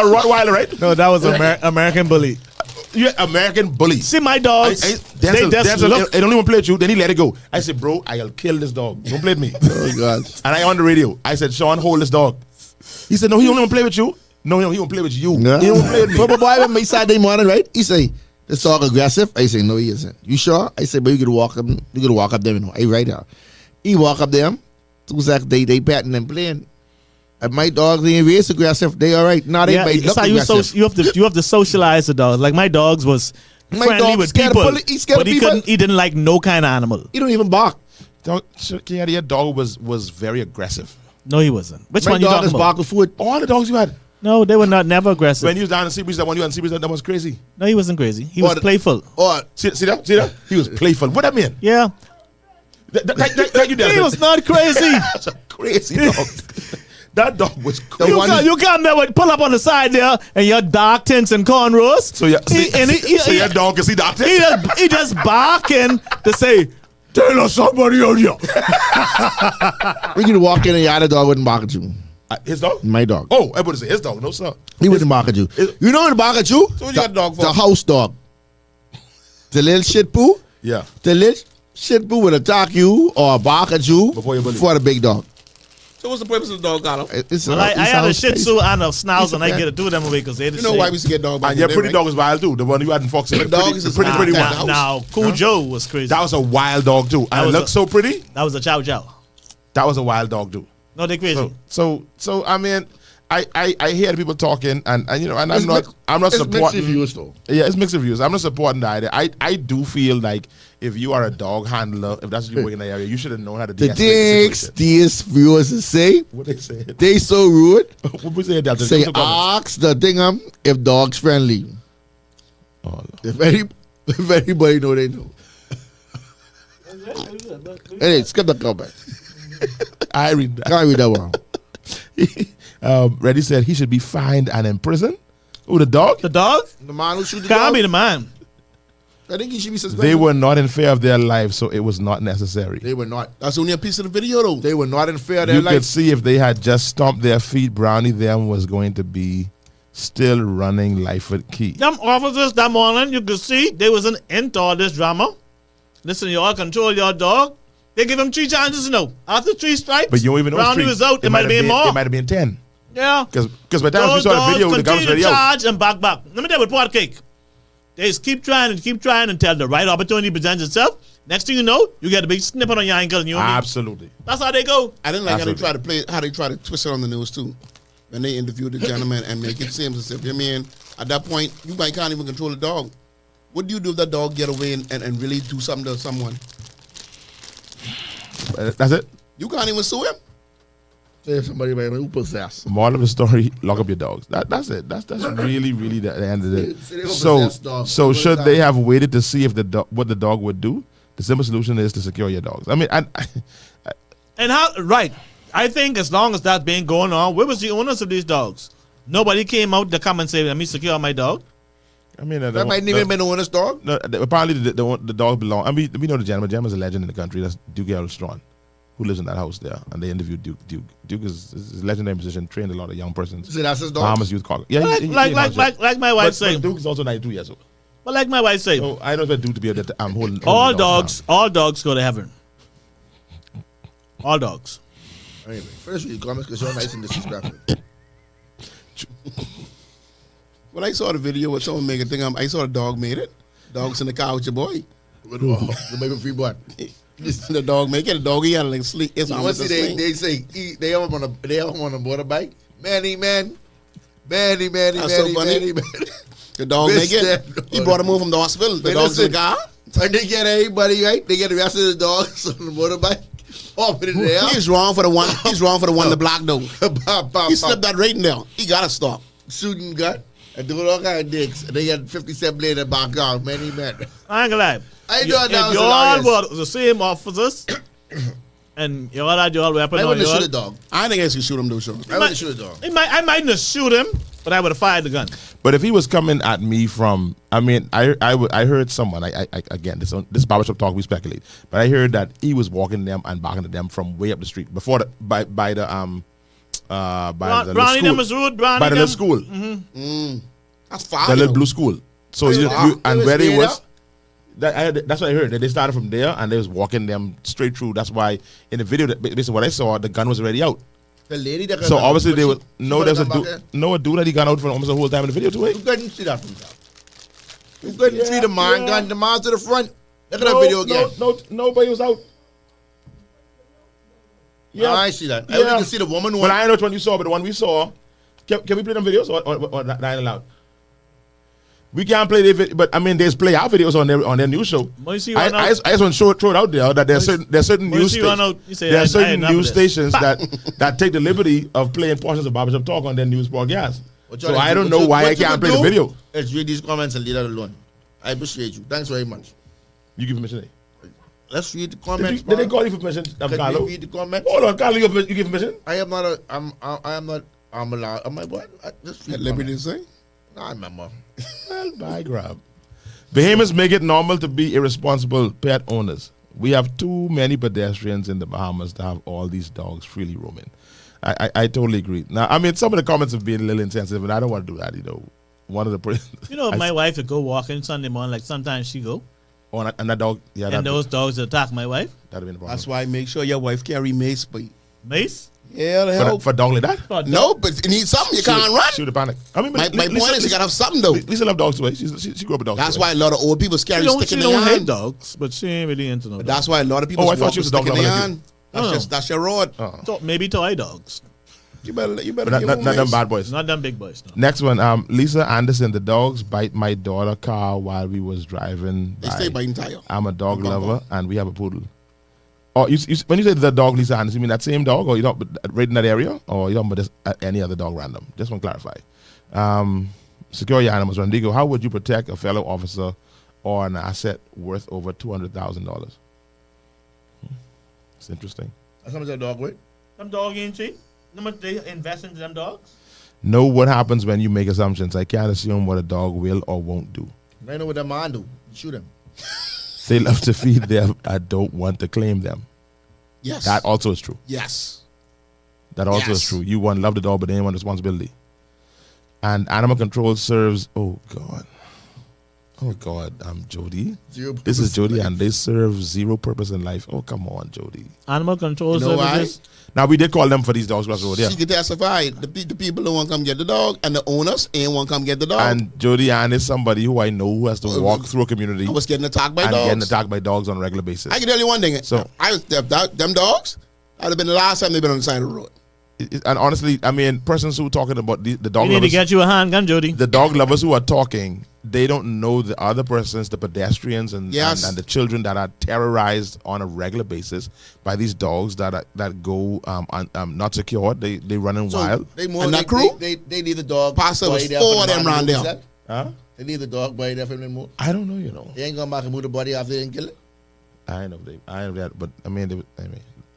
Rottweiler, right? No, that was American Bully. Yeah, American bully. See my dogs. They just look. I don't even play with you. Then he let it go. I said, bro, I'll kill this dog. Don't play with me. Oh God. And I on the radio. I said, Sean, hold this dog. He said, no, he don't want to play with you. No, he won't play with you. Yeah. He don't play with me. But boy, when me Saturday morning, right? He say, this dog aggressive. I say, no, he isn't. You sure? I say, but you could walk up. You could walk up them. You know, I right now. He walk up them. 2 seconds, they patting and playing. And my dogs ain't race aggressive. They all right. Now they Yeah, might it's look how aggressive. you have to socialize the dogs. Like my dogs was My friendly dog with scared of people, bully- he scared but of people. he didn't like no kind of animal. He don't even bark. Kenyatta, your dog was very aggressive. No, he wasn't. Which My one you dog talking is about? bark with food. All the dogs you had. No, they were never aggressive. When you was down in Seabreeze, that one you had in Seabreeze, that was crazy. No, he wasn't crazy. He was Or- playful. Or See that? He was playful. What that mean? Yeah, You did. he was not crazy. That's a crazy dog. That dog was crazy. You come there with pull up on the side there and your dark tints and cornrows. So your dog can see doctor. he just barking to say, Tell us somebody on you. we could walk in and your other dog wouldn't bark at you. His dog? My dog. Oh, I would say his dog. No, sir. He wouldn't bark at you. Is- You know what bark at you? So what you got a dog for? The house dog. The little shit poo. Yeah. The little shit poo would attack you or bark at you Before you bully. before the big dog. So what's the purpose of the dog, Carlo? I had a Shih Tzu and a Schnauzer and I get two of them away because they You know why we used to get dog back And in your the day, pretty right? dog is wild too. The one you had in Fox. The dog is a pretty smart one. cat. Now, Cool Joe was crazy. That was a wild dog too. And it was looked so pretty. That was a Chow Chow. That was a wild dog too. No, they crazy. So I mean, I hear the people talking and you know, and It's I'm not mixed supporting. reviews though. Yeah, it's mixed reviews. I'm not supporting that idea. I do feel like if you are a dog handler, if that's what you work in the area, you should have known how to The de-escalate things situation. these viewers say, What they say? they so rude. What we say? Delta? Say Come to comments. ask the thing if dogs friendly. Oh, Lord. If anybody know, they know. Hey, skip the comment. I read that. Can't read that one. Reddy said he should be fined and in prison. Oh, the dog? The dog? The man who shoot the Can't dog, be the man. I think he should be suspended. They were not in fear of their life, so it was not necessary. They were not. That's only a piece of the video, though. They were not in fear of their You could life. see if they had just stomped their feet, Brownie them was going to be still running Lightfoot Key. Them officers that morning, you could see they wasn't into all this drama. Listen, you all control your dog. They give him 3 chances to know. After 3 strikes, But you don't even know Brownie was out. It might have been more. It might have been 10. Yeah. Because by the time we Those saw the dogs video, the gun was continue already to out. charge and back. Let me tell you with pot cake. They just keep trying until the right opportunity presents itself. Next thing you know, you get a big snippet on your ankle and you Absolutely. That's how they go. I didn't like Absolutely. how they try to twist it on the news too. When they interviewed the gentleman and make it seem as if, I mean, at that point, you might can't even control the dog. What do you do if that dog get away and really do something to someone? That's it. You can't even sue him. Say somebody who possessed. Moral of the story: lock up your dogs. That's it. That's really the end of They it. were So possessed dogs. so They were should down. they have waited to see if what the dog would do? The simple solution is to secure your dogs. I mean, And how, right. I think as long as that's been going on, where was the owners of these dogs? Nobody came out to come and say, let me secure my dog. That might even been the owner's dog. No, apparently the dog belong. I mean, we know the gentleman. The gentleman's a legend in the country. That's Duke Strong, who lives in that house there. And they interviewed Duke. Duke is a legendary musician, trained a lot of young persons. See, that's his dog. Bahamas Youth Caucus. Yeah, Like my wife but said. Duke is also 92 years old. But like my wife said, So I don't expect Duke to be able to. I'm holding all dogs. dogs go to heaven. All dogs. Anyway, first read comments because you're nice and disrespectful. When I saw the video with someone making thing, I saw the dog made it. Dogs in the car with your boy. The baby free boy. The dog make it. The dog he had like sleep. It's You want almost to a see sling. they say they all want a motorbike. Manny. That's so funny. The dog make it. He brought him home from the hospital. The dog's in the car. And they get everybody right. They get the rest of the dogs on the motorbike. Off in there. He's wrong for the one. He's wrong for the one in the block though. He slipped that rating down. He gotta stop. Shooting gun and doing all kind of dicks. And they got 57 in the background. Many men. I ain't gonna lie. I know that If was you all hilarious. were the same officers, and you all had your weapon I on wouldn't you shoot all, a dog. I think I should shoot him though. Sure. I wouldn't shoot a dog. I might not shoot him, but I would have fired the gun. But if he was coming at me from, I heard someone. Again, this barbershop talk we speculate, but I heard that he was walking them and barking at them from way up the street before by the Brownie little them is school, rude. Brownie by the them. little school, That's fine. the little blue school. So and was where they made was. up? That's what I heard. That they started from there and they was walking them straight through. That's why in the video, basically what I saw, the gun was already out. The lady that So obviously they was would know there's a dude that he got out for almost the whole time in the video too. Eh? You couldn't see that from top. You couldn't see the man gun, the man to the front. Look at that video again. Nobody was out. Yeah, I see that. I only can see the woman one. Well, I know which one you saw, but the one we saw, can we play them videos or that ain't allowed? We can't play the video, but I mean, there's play our videos on their news show. When you see I one out- just want to throw it out there that there's certain when you news see one stations. out, you say, There I are certain ain't news this. stations that take the liberty of playing portions of Barbershop Talk on their news broadcast. What So you I do- don't what know you- why what I you can't could play the do video. is read these comments and leave that alone. I appreciate you. Thanks very much. You give permission. Let's read the comments. Did they man. call you for permission, Can Carlo? we read the comments? Hold on, Carlo, you give permission? I am not a. I am not. I'm allowed. Am I what? Just read At the liberty to comments. say. I remember. Well, by grab. Bahamas make it normal to be irresponsible pet owners. We have too many pedestrians in the Bahamas to have all these dogs freely roaming. I totally agree. Now, I mean, some of the comments have been a little insensitive, and I don't want to do that. You know, one of the You know, my wife would go walking Sunday morning. Like sometimes she go, and that dog, yeah, and those dogs attack my wife. that'd been a problem. That's why I make sure your wife carry mace, but Mace. yeah, the for, hell. for a dog like that. For a No, dog. but you need something. You can't run. She would panic. I mean, My but point is you gotta have something though. Lisa love dogs too. Eh? She grew up with dogs. That's too, eh? why a lot of old people carry stick She in their don't hate hand. dogs, but she ain't really into no But dogs. that's why a lot of people Oh, I thought walk she was with a dog stick in lover their like you. hand. That's No. just that's your road. So maybe toy dogs, You better But give not them them mace. bad boys. not them big boys. No. Next one, Lisa Anderson. The dogs bite my daughter car while we was driving. They by. stay biting tire. I'm a dog Bum, bum. lover, and we have a poodle. Oh, when you say the dog, Lisa Anderson, you mean that same dog, or you don't right in that area, or you don't about just any other dog random? Just want to clarify. Secure your animals, Randigo. How would you protect a fellow officer or an asset worth over $200,000? It's interesting. That's how much that dog weigh? Them dog ain't cheap. How much they invest into them dogs? Know what happens when you make assumptions. I can't assume what a dog will or won't do. I know what that man do. Shoot him. They love to feed them. I don't want to claim them. Yes. That also is true. Yes. That also is Yes. true. You want love the dog, but they ain't want responsibility. And animal control serves. Oh God. Jody. This is Jody, and they serve zero purpose in life. Oh, come on, Jody. Animal control You know why? services. Now we did call them for these dogs across the road, yeah. She can testify. The people don't want to come get the dog, and the owners ain't want to come get the dog. And Jody Ann is somebody who I know who has to walk through a community I was getting attacked by and dogs. getting attacked by dogs on a regular basis. I can tell you one thing. So- Them dogs, I'd have been the last time they've been on the side of the road. And honestly, I mean, persons who are talking about the You dog need to lovers, get you a handgun, Jody. the dog lovers who are talking, they don't know the other persons, the pedestrians and Yes. and the children that are terrorized on a regular basis by these dogs that go not secured. They running wild. They more. And They, that crew? They need the dog. Pastor was body there four for of the them man round to there. move that. Huh? They need the dog body there for them to move. I don't know, you know. They ain't gonna back and move the body after they didn't kill it. I know that, but I mean,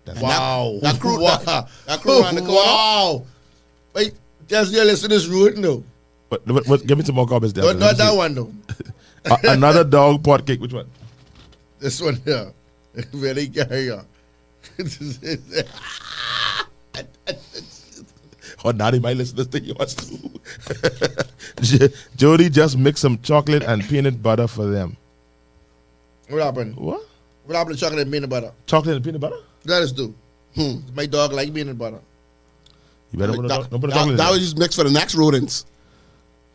that's Wow. That crew, Wow. that crew around the corner. Wow. Wait, just you listen to this route no. But give me some more comments there. But not that one though. Another dog pot cake. Which one? This one here. Really carry on. Oh, now they might listen to this thing yours too. Jody just mix some chocolate and peanut butter for them. What happened? What? What happened to chocolate and peanut butter? Chocolate and peanut butter? Let us do. My dog like peanut butter. You better put That, don't put chocolate in that there. was just mixed for the next rodents.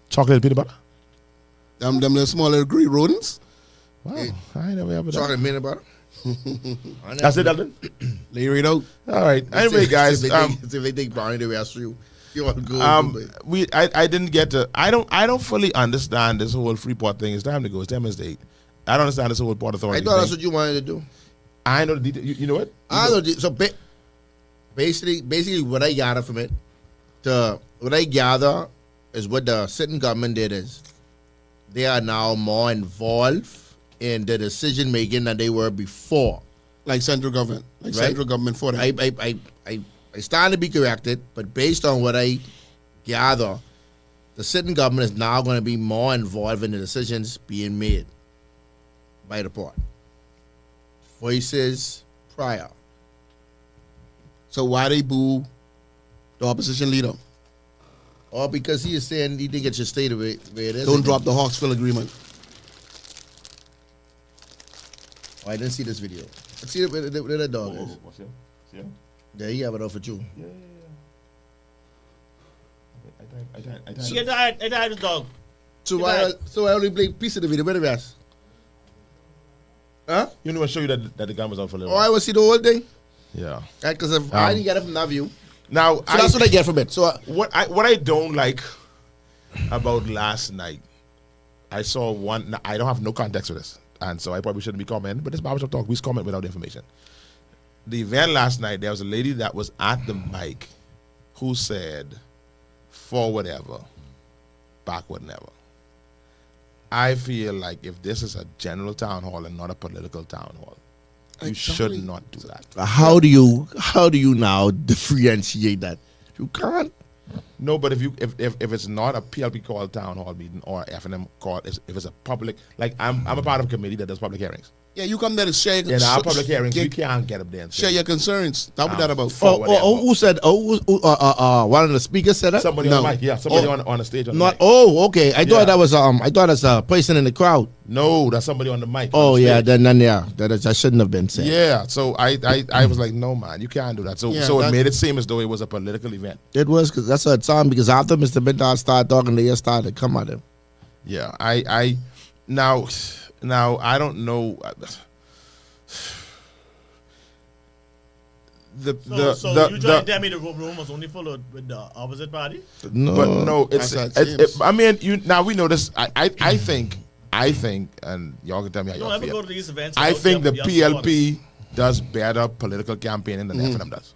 Chocolate and peanut butter? Them little small little green rodents. Wow, I ain't never ever done. Chocolate mint butter. That's it, Dalton. Let you read out. All right. Anyway, guys, if they think brownie the way I you all go. I didn't get to. I don't fully understand this whole Freeport thing. It's time to go. It's demonstrate. I don't understand this whole Port Authority. I thought that's what you wanted to do. I know the detail. You know what? I know. So basically, what I gather from it, what I gather is what the sitting government did is they are now more involved in the decision making than they were before. Like central government. Like Right? central government for that. I stand to be corrected, but based on what I gather, the sitting government is now going to be more involved in the decisions being made by the port. Voices prior. So why they boo the opposition leader? Or because he is saying he think it should stay the way it is. Don't drop the Hawksville agreement. Oh, I didn't see this video. Let's see where the dog is. Yeah, he have it off for you. Get that dog. So I only play a piece of the video. Where the rest? Huh? You know, I show you that the gun was out for a little. Oh, I will see the whole thing. Yeah. Because if I didn't get it from that view. Now, So that's what I get from it. So what I don't like about last night, I saw one. I don't have no context for this, and so I probably shouldn't be commenting. But this Barbershop Talk, we comment without information. The event last night, there was a lady that was at the mic who said, "Forward ever, backward never." I feel like if this is a general town hall and not a political town hall, you should not do that. how do you now differentiate that? You can't. No, but if it's not a PLP called town hall meeting or FNM called, if it's a public, like I'm a part of a committee that does public hearings. Yeah, you come there to share. In our public hearings, we can't get up there and share say, your concerns. That's what that about. Who said? One of the speakers said that. somebody on the mic, yeah, somebody on the stage on the Not. mic. Oh, okay. I thought Yeah. that was I thought that's a person in the crowd. No, that's somebody on the mic. Oh on the yeah, stage. then yeah, that shouldn't have been said. Yeah, so I was like, no man, you can't do that. So Yeah, so it that- made it seem as though it was a political event. It was because that's what it sounded. Because after Mr. Bindal started talking, they just started to come at him. Yeah, I now I don't know. So you trying to tell me the room was only full with the opposite party? No, But no, it's. That's how it seems. I mean, now we know this. I think, and y'all can tell me how You don't y'all ever feel. go to these events. I without think the your PLP does better political campaigning than the FNM does.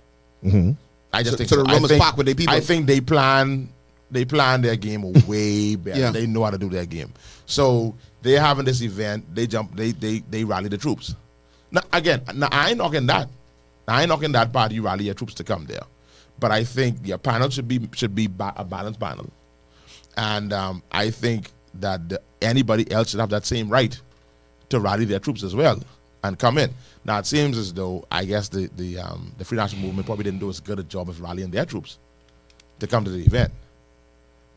I just think so the I room is think- packed with their people. I think they plan their game way better. Yeah. They know how to do their game. So they're having this event. They rally the troops. Now again, I ain't knocking that. I ain't knocking that part. You rally your troops to come there, but I think your panel should be a balanced panel, and I think that anybody else should have that same right to rally their troops as well and come in. Now it seems as though I guess the Free National Movement probably didn't do as good a job of rallying their troops to come to the event.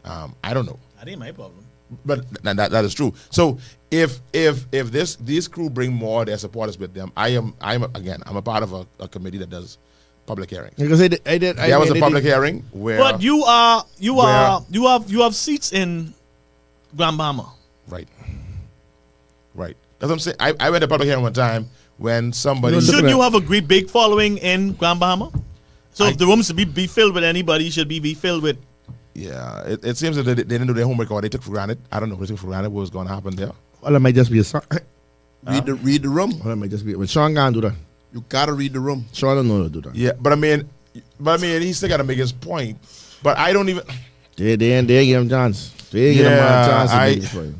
I don't know. That ain't my problem. But that is true. So if these crew bring more of their supporters with them, I'm a part of a committee that does public hearings. because There was a public hearing where But you have seats in Grand Bahama. right. That's what I'm saying. I went to a public hearing one time when somebody Shouldn't you have a great big following in Grand Bahama? So if the rooms should be filled with anybody, should be filled with. yeah, it seems that they didn't do their homework or they took for granted. I don't know. They took for granted what was going to happen there. Well, it might just be a song. Read the room. Well, it might just be. But Sean can't do that. You gotta read the room. Sean don't know how to do that. Yeah, but I mean, he still got to make his point. But I don't even. They give him chance. They give him a chance to make his point.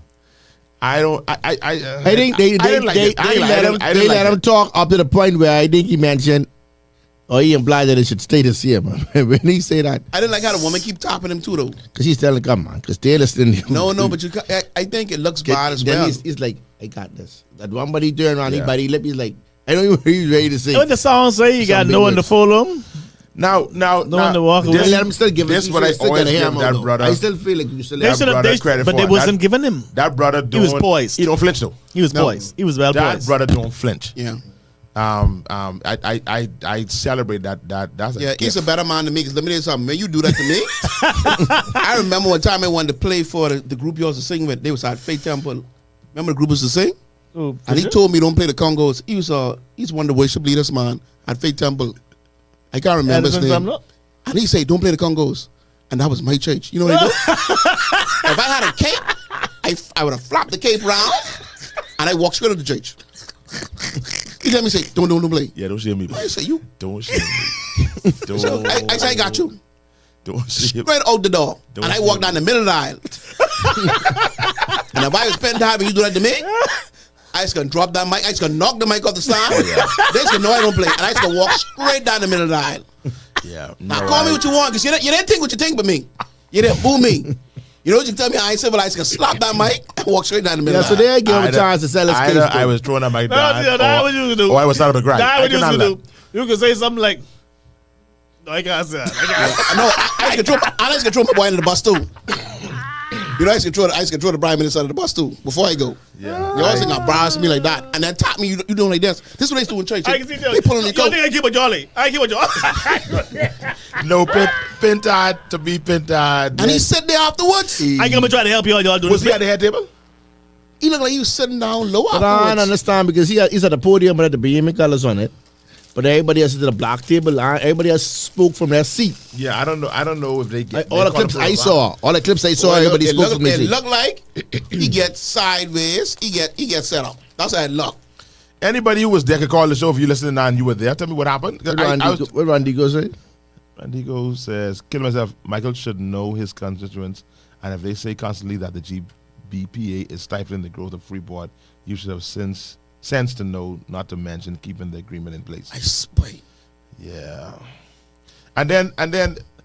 I don't. I think they didn't like it. I didn't let like him it. I didn't like let him it. talk up to the point where I think he mentioned, or he implied that it should stay the same. When he say that, I didn't like how the woman keep topping him too, though. because he's telling, come on, because they listening. No, but I think it looks bad as Then well. he's like, I got this. That one buddy turn around, Yeah. he body lip, he's like, I don't even he's ready to say. What the song say? You got Some no big one to words. follow him. Now, one to walk away. I let him still give it. This you what I still always gotta hear give him that out, though. brother. I still feel like you still They have should have, brother credit but for they it. wasn't giving him. that brother don't. He was poised. He don't flinch though. He was poised. He was well That poised. brother don't flinch. Yeah. I celebrate that. That's a Yeah, gift. he's a better man than me. Because let me tell you something, man. You do that to me. I remember one time I wanted to play for the group you used to sing with. They was at Faith Temple. Remember the group used to sing? Oh, And he told me don't play the Congos. He's one of the worship leaders, man, at Faith Temple. I can't remember his name. And he said, don't play the Congos. And that was my church. You know what I do? If I had a cape, I would have flopped the cape round and I walked straight to the church. He let me say, don't play. Yeah, don't shame me. I say, you. Don't shame me. Don't. I say, I got you. Don't shame me. Straight out the door. Don't And I shame walked down the middle of the aisle. And if I was spending time and you do that to me, I just gonna drop that mic. I just gonna knock the mic off the stand. They just gonna know I don't play. And I just gonna walk straight down the middle of the aisle. Yeah. Now call me what you want, because you didn't think what you think but me. You didn't boo me. You know what you tell me? I ain't civilized. I can slap that mic and walk straight down the middle. Yeah, so they give him a chance to sell his case. Either I was throwing that mic down, That's what you do. or I was starting to cry. That's what you cannot do. lie. You can say something like, no, I can't say that. I just can throw my boy under the bus too. You know, I just can throw the prime minister under the bus too before I go. Yeah. You always think embarrass me like that, and then tap me. You doing like this? This is what they do in church. I can see They pull on your you coat. think I keep a jolly. I keep a jolly. No, Pintard to be Pintard. And he sit there afterwards. I gonna try to help y'all do Was this. he at the head table? He looked like he was sitting down low But I don't afterwards. understand because he's at the podium but at the BME colors on it. But everybody else is at the black table. Everybody else spoke from their seat. Yeah, I don't know if they get All the clips I saw, everybody spoke from their It seat. looked like he gets sideways. He get set up. That's how it looked. Anybody who was there could call the show if you listening and you were there. Tell me what happened. What Randigo say? Randigo says, kill myself. Michael should know his constituents, and if they say constantly that the GBPA is stifling the growth of Freeport, you should have sense to know not to mention keeping the agreement in place. I spray. Yeah. And then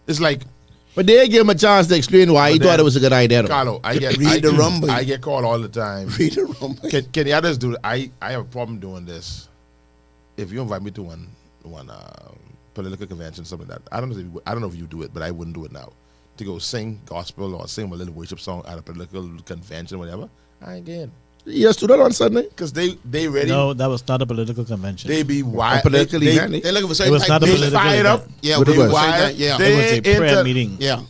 it's like, But they gave him a chance to explain why he But then- thought it was a good idea. Though. Carlo, I get Read the rumble. I get called all the time. Read the rumble. Kenyatta's do. I have a problem doing this. If you invite me to one political convention, something like that, I don't know if you do it, but I wouldn't do it now. To go sing gospel or sing a little worship song at a political convention, whatever, I ain't getting. He just do that on Sunday. Because they ready. No, that was not a political convention. They be wild. Political event. They're looking for It certain was type not a of They political fired up. event. Yeah, What they it was? wild. Yeah, It was a prayer meeting yeah.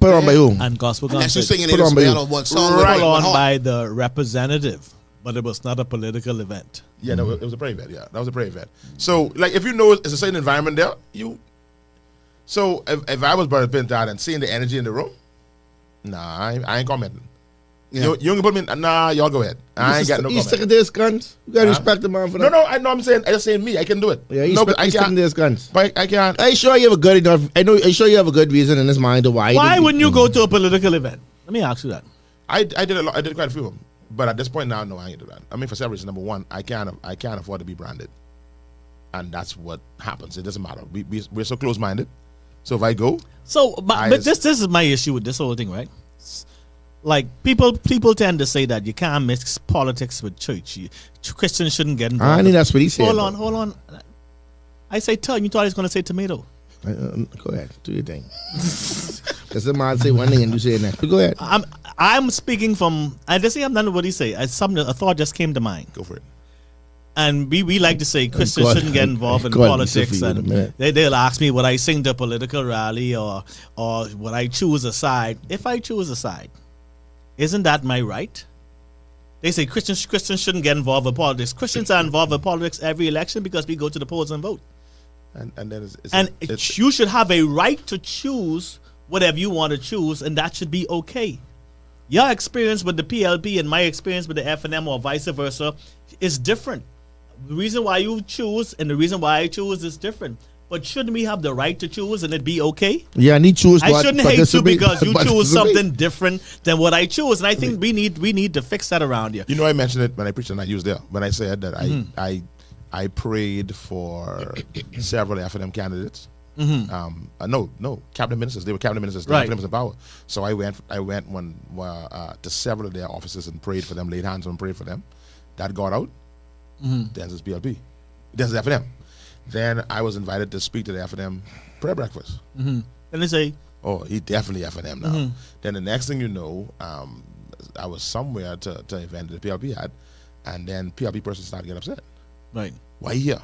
Put on by whom? and gospel Unless you're concert singing Put in on by spell you. of one song. Right. with put on heart. by the representative, but it was not a political event. Yeah, no, it was a prayer event. Yeah, that was a prayer event. So, like, if you know it's a certain environment there, So, if I was Brother Pintard and seeing the energy in the room, nah, I ain't commenting. Yeah. You ain't put me. Nah, y'all go ahead. I ain't got no He's comment. sticking to his guns. You gotta respect the man for that. No, I know. I'm just saying me. I can do it. Yeah, he's, no, but I sticking can't. to his guns. But I can't. Are you sure you have a good enough? I'm sure you have a good reason in his mind to why. Why wouldn't you go to a political event? Let me ask you that. I did a lot. I did quite a few of them. But at this point now, no, I ain't do that. I mean, for several reasons. Number one, I can't afford to be branded, and that's what happens. It doesn't matter. We're so close minded. So if I go, So, but this is my issue with this whole thing, right? Like people tend to say that you can't mix politics with church. Christians shouldn't get involved. I think that's what he said. Hold on. I say turn. You thought he was going to say tomato. Go ahead, do your thing. Because the man say one thing and you say next. But go ahead. I'm speaking from. I just say I'm not what he say. A thought just came to mind. go for it. And we like to say Christians God, shouldn't get involved in God, politics, Sophie, in a and minute. they'll ask me would I sing to a political rally or would I choose a side. If I choose a side, isn't that my right? They say Christians shouldn't get involved in politics. Christians are involved in politics every election because we go to the polls and vote. And then it's You should have a right to choose whatever you want to choose, and that should be okay. Your experience with the PLP and my experience with the FNM or vice versa is different. The reason why you choose and the reason why I choose is different. But shouldn't we have the right to choose and it be okay? Yeah, and he choose. I shouldn't hate you because you choose participate. something different than what I choose. And I think we need to fix that around here. You know, I mentioned it when I preached and I used there when I said that I prayed for several FNM candidates. No, cabinet ministers. They were cabinet ministers. They were Right. ministers in power. So I went to several of their offices and prayed for them, laid hands on them, prayed for them. That got out. Denczil's PLP. Denczil's FNM. Then I was invited to speak to the FNM prayer breakfast. And they say, Oh, he definitely FNM now. Then the next thing you know, I was somewhere to an event that the PLP had, and then PLP person started getting upset. right. Why you here?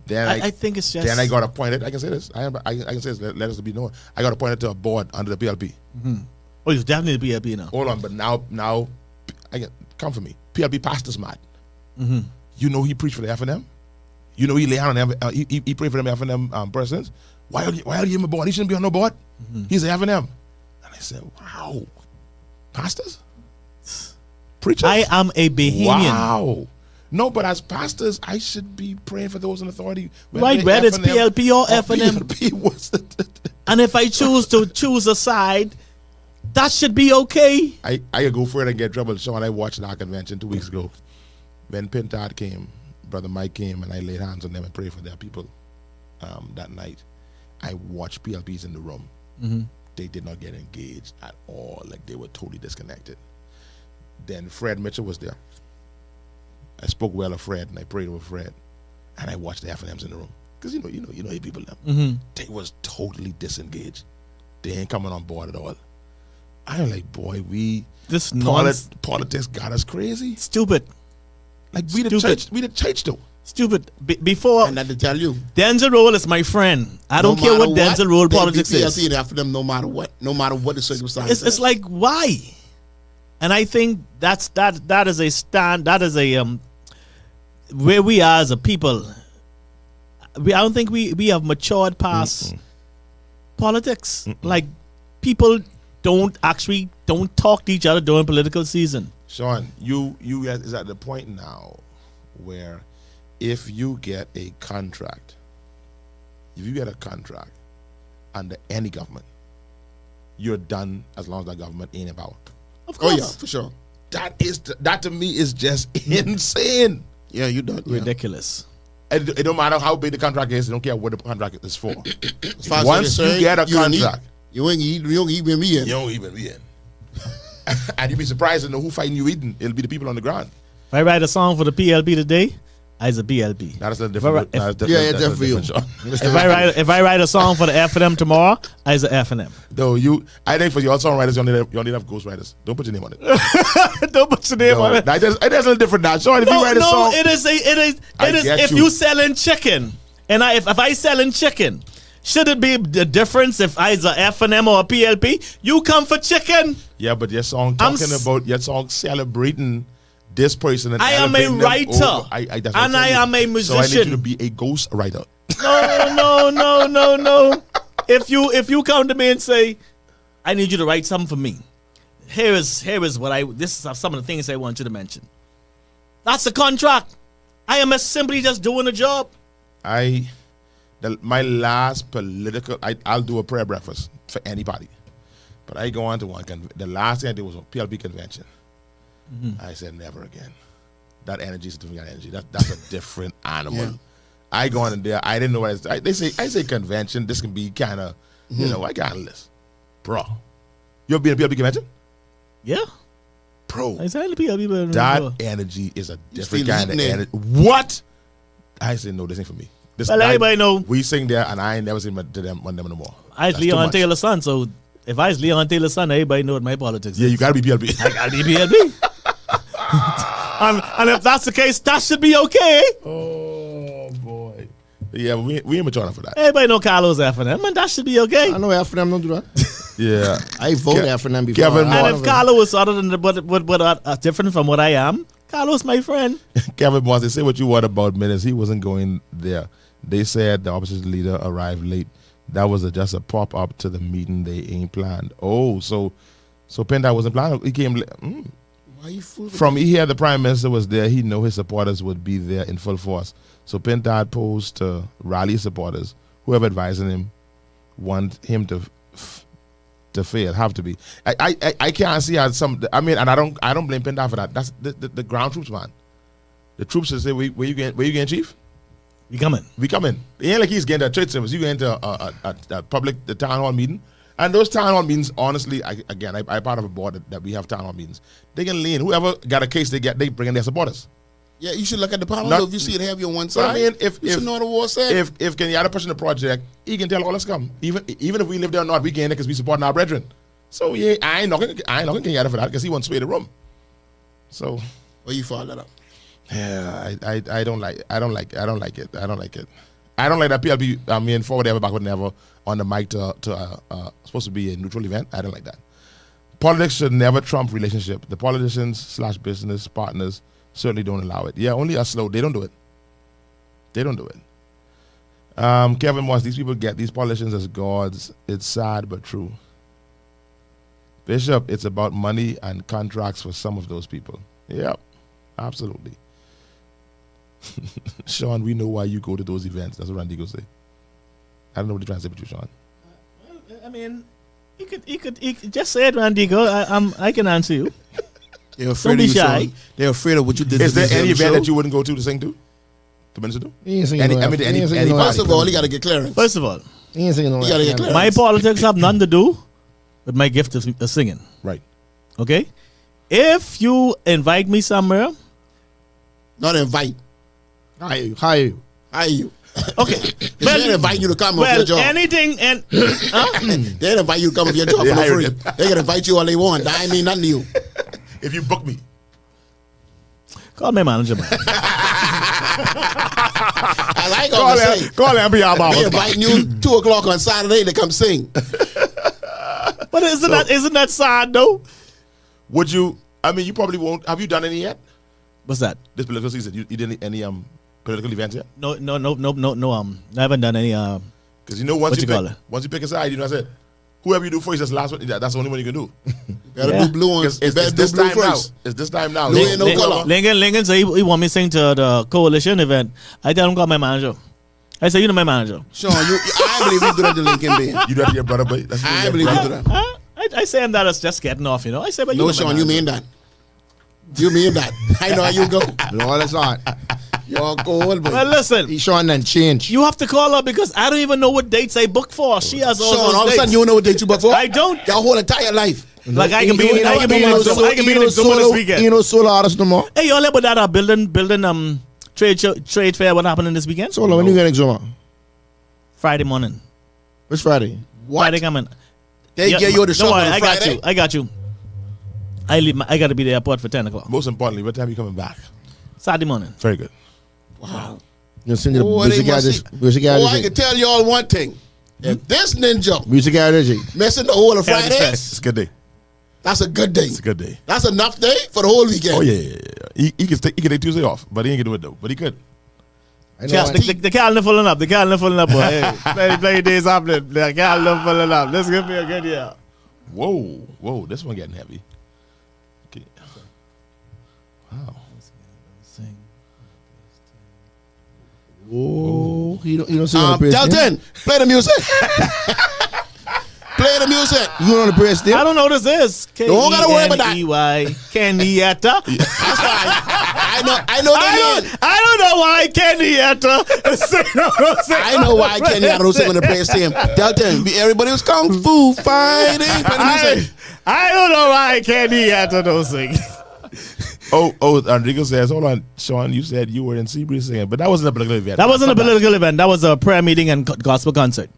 Then I think it's just. then I got appointed. I can say this. I can say this. Let us be known. I got appointed to a board under the PLP. Oh, you definitely be happy now. Hold on, but now, come for me. PLP pastors mad. You know he preached for the F&M. You know he lay on he prayed for them F&M persons. Why are you him a board? He shouldn't be on no board. He's the F&M. And I said, wow, pastors, preachers. I am a Bahamian. Wow. No, but as pastors, I should be praying for those in authority. Right, whether it's PLP or F&M. PLP was And if I choose to choose a side, that should be okay. I could go further and get trouble. Sean, I watched our convention 2 weeks ago. When Pintard came, Brother Mike came, and I laid hands on them and prayed for their people that night. I watched PLPs in the room. They did not get engaged at all. Like, they were totally disconnected. Then Fred Mitchell was there. I spoke well of Fred, and I prayed over Fred. And I watched the F&Ms in the room. Because you know people them. They was totally disengaged. They ain't coming on board at all. I'm like, boy, this politics got us crazy. Stupid. Like we the church though. Stupid. Before And that to tell you, Denczil Roll is my friend. I don't care what Denczil Roll politics is. PLP after them no matter what the circumstances. It's like, why? And I think that is a stand. That is a where we are as a people. I don't think we have matured past politics. Like, people don't talk to each other during political season. Sean, you is at the point now where if you get a contract under any government, you're done as long as that government ain't in power. Of course. Oh yeah, for sure. That to me is just insane. Yeah, you done. Ridiculous. It don't matter how big the contract is. They don't care what the contract is for. As far as Once you get a contract, you don't even be in. you don't even be in. And you'd be surprised to know who fighting you eating. It'll be the people on the ground. If I write a song for the PLP today, I's a PLP. That's a different. That's different for you. If I write a song for the F&M tomorrow, I's a F&M. No, I think for your songwriters, you need enough ghostwriters. Don't put your name on it. Don't put your name on it. It is a little different now. So if you write a song, it is. If you selling chicken, and if I selling chicken, should it be the difference if I's a F&M or a PLP? You come for chicken. Yeah, but your song about your song celebrating this person. And I am a writer, and I am a musician. So I need you to be a ghost writer. No. If you come to me and say, I need you to write something for me, here is this is some of the things I want you to mention. That's a contract. I am simply just doing a job. My last political, I'll do a prayer breakfast for anybody, but I go on to one. The last thing I did was a PLP convention. I said never again. That energy is a different energy. That's a different animal. Yeah. I go on in there. I didn't know what I say convention. This can be kind of I got a list, bro. You ever been a PLP convention? Yeah, bro. I said PLP. That energy is a different kind of energy. What? I said no. This ain't for me. Everybody know we sing there, and I ain't never seen them no more. I was Leon Taylor's son, so if I was Leon Taylor's son, everybody know what my politics is. Yeah, you gotta be PLP. I gotta be PLP. and if that's the case, that should be okay. Oh boy. Yeah, we ain't mature enough for that. Everybody know Carlo's F&M, and that should be okay. I know F&M don't do that. Yeah, I voted F&M before. Kevin and if Carlo was other than different from what I am, Carlo's my friend. Kevin Moss, they say what you want about minutes. He wasn't going there. They said the opposition leader arrived late. That was just a pop up to the meeting they ain't planned. Oh, so Penta wasn't planned. He came late. Why you fooling? From he heard the prime minister was there. He know his supporters would be there in full force. So Penta had posed to rally supporters. Whoever advising him want him to fail. Have to be. I can't see how some. I mean, and I don't blame Penta for that. That's the ground troops, man. The troops should say, "Where you getting, chief? We coming. It ain't like he's getting to a church service. You getting to a public, the town hall meeting. And those town hall meetings, honestly, I part of a board that we have town hall meetings. They can lean. Whoever got a case, they bring in their supporters. Yeah, you should look at the politics. If you see it have you on one side, I mean, if you should know the war said. If Kenyatta pushing the project, he can tell all us come. Even if we live there or not, we get in there because we supporting our brethren. So yeah, I ain't knocking Kenyatta for that because he wants to sway the room. So well, you follow that up. Yeah, I don't like it. I don't like that PLP. I mean, forward ever, backward never on the mic to supposed to be a neutral event. I don't like that. Politics should never trump relationship. The politicians / business partners certainly don't allow it. Yeah, only us slow. They don't do it. They don't do it. Kevin Moss, these people get these politicians as gods. It's sad but true. Bishop, it's about money and contracts for some of those people. Yep, absolutely. Sean, we know why you go to those events. That's what Randy go say. I don't know what you're trying to say, but you, Sean. I mean, you could just say it, Randy. Go. I can answer you. They're afraid Don't be of you, shy. Sean. They're afraid of what you did. Is there any event show? that you wouldn't go to sing to? To minister to? He ain't singing Any, no I mean, He any, ain't singing any no First party. of all, you got to get clearance. First of all, He ain't singing no You gotta get African. clear. my politics have nothing to do with my gift of singing. Right. Okay, if you invite me somewhere, Not invite. Hire you. Hire you. okay, They ain't invite you to come off your well, job. anything and They ain't invite you to come off your job They for no hired free. them. They can invite you all they want. That ain't mean nothing to you. If you book me. call my manager, man. I like all the say. Call him, be our They barber. inviting you 2 o'clock on Saturday to come sing. But isn't that sad though? Would you, I mean, you probably won't. Have you done any yet? What's that? This political season? You did any political events yet? No. I haven't done any. Because you know, What you call it? once you pick a side, you know, I said, whoever you do first, that's the last one. That's the only one you can do. Gotta Yeah. do blue on. It's You better do this blue time now. first. It's this time now. Blue ain't no color. Lincoln said he want me to sing to the coalition event. I tell him call my manager. I say, you know my manager. Sean, I believe you do that to Lincoln Bean. You do that to your brother, boy. That's I believe you do that. I say him that as just getting off, you know. I say, but you No, know my Sean, you manager. mean that. You mean that. I know how you go. No, that's not. You're cold, boy. Well, listen, He Sean then change. you have to call her because I don't even know what dates I booked for. She has all Sean, those all of a dates. sudden you don't know what date you booked for? I don't. Your whole entire life. Like I can be in Exuma this weekend. You know solo artist no more. Hey, y'all about that building trade fair? What happening this weekend? Solo when you get Exuma? Friday morning. Which Friday? Friday coming. They Yeah, get you the don't show worry, on I got Friday. you. I got you. I leave. I got to be at the airport for 10 o'clock. Most importantly, what time you coming back? Saturday morning. Very good. Wow. You sing the Oh, they music must artist. see- Music Oh, I artist. can tell y'all one thing. If this ninja Music artist. missing the whole of Hell, it's Fridays, It's a good day. that's a good day. It's a good day. That's enough day for the whole weekend. Oh, yeah. He can take Tuesday off, but he ain't going to do it, though. But he could. I know Just why- the calendar filling up. The calendar filling up. Boy. Hey, play days happening. The calendar filling up. This gonna be a good year. Whoa. This one getting heavy. Okay. Wow. Oh, he don't sing on the praise team. Delton, play the music. Play the music. You on the praise team? I don't know what this is. Don't gotta worry about that. Kenyatta. Kenyatta. That's fine. I know the name. I don't know why Kenyatta is singing. I know why Kenyatta don't sing on the praise team. Delton, everybody was kung fu fighting. Play the music. I don't know why Kenyatta don't sing. Oh, Enrico says, hold on, Sean, you said you were in Seabreeze singing, but that wasn't a political event. That wasn't a political event. That was a prayer meeting and gospel concert.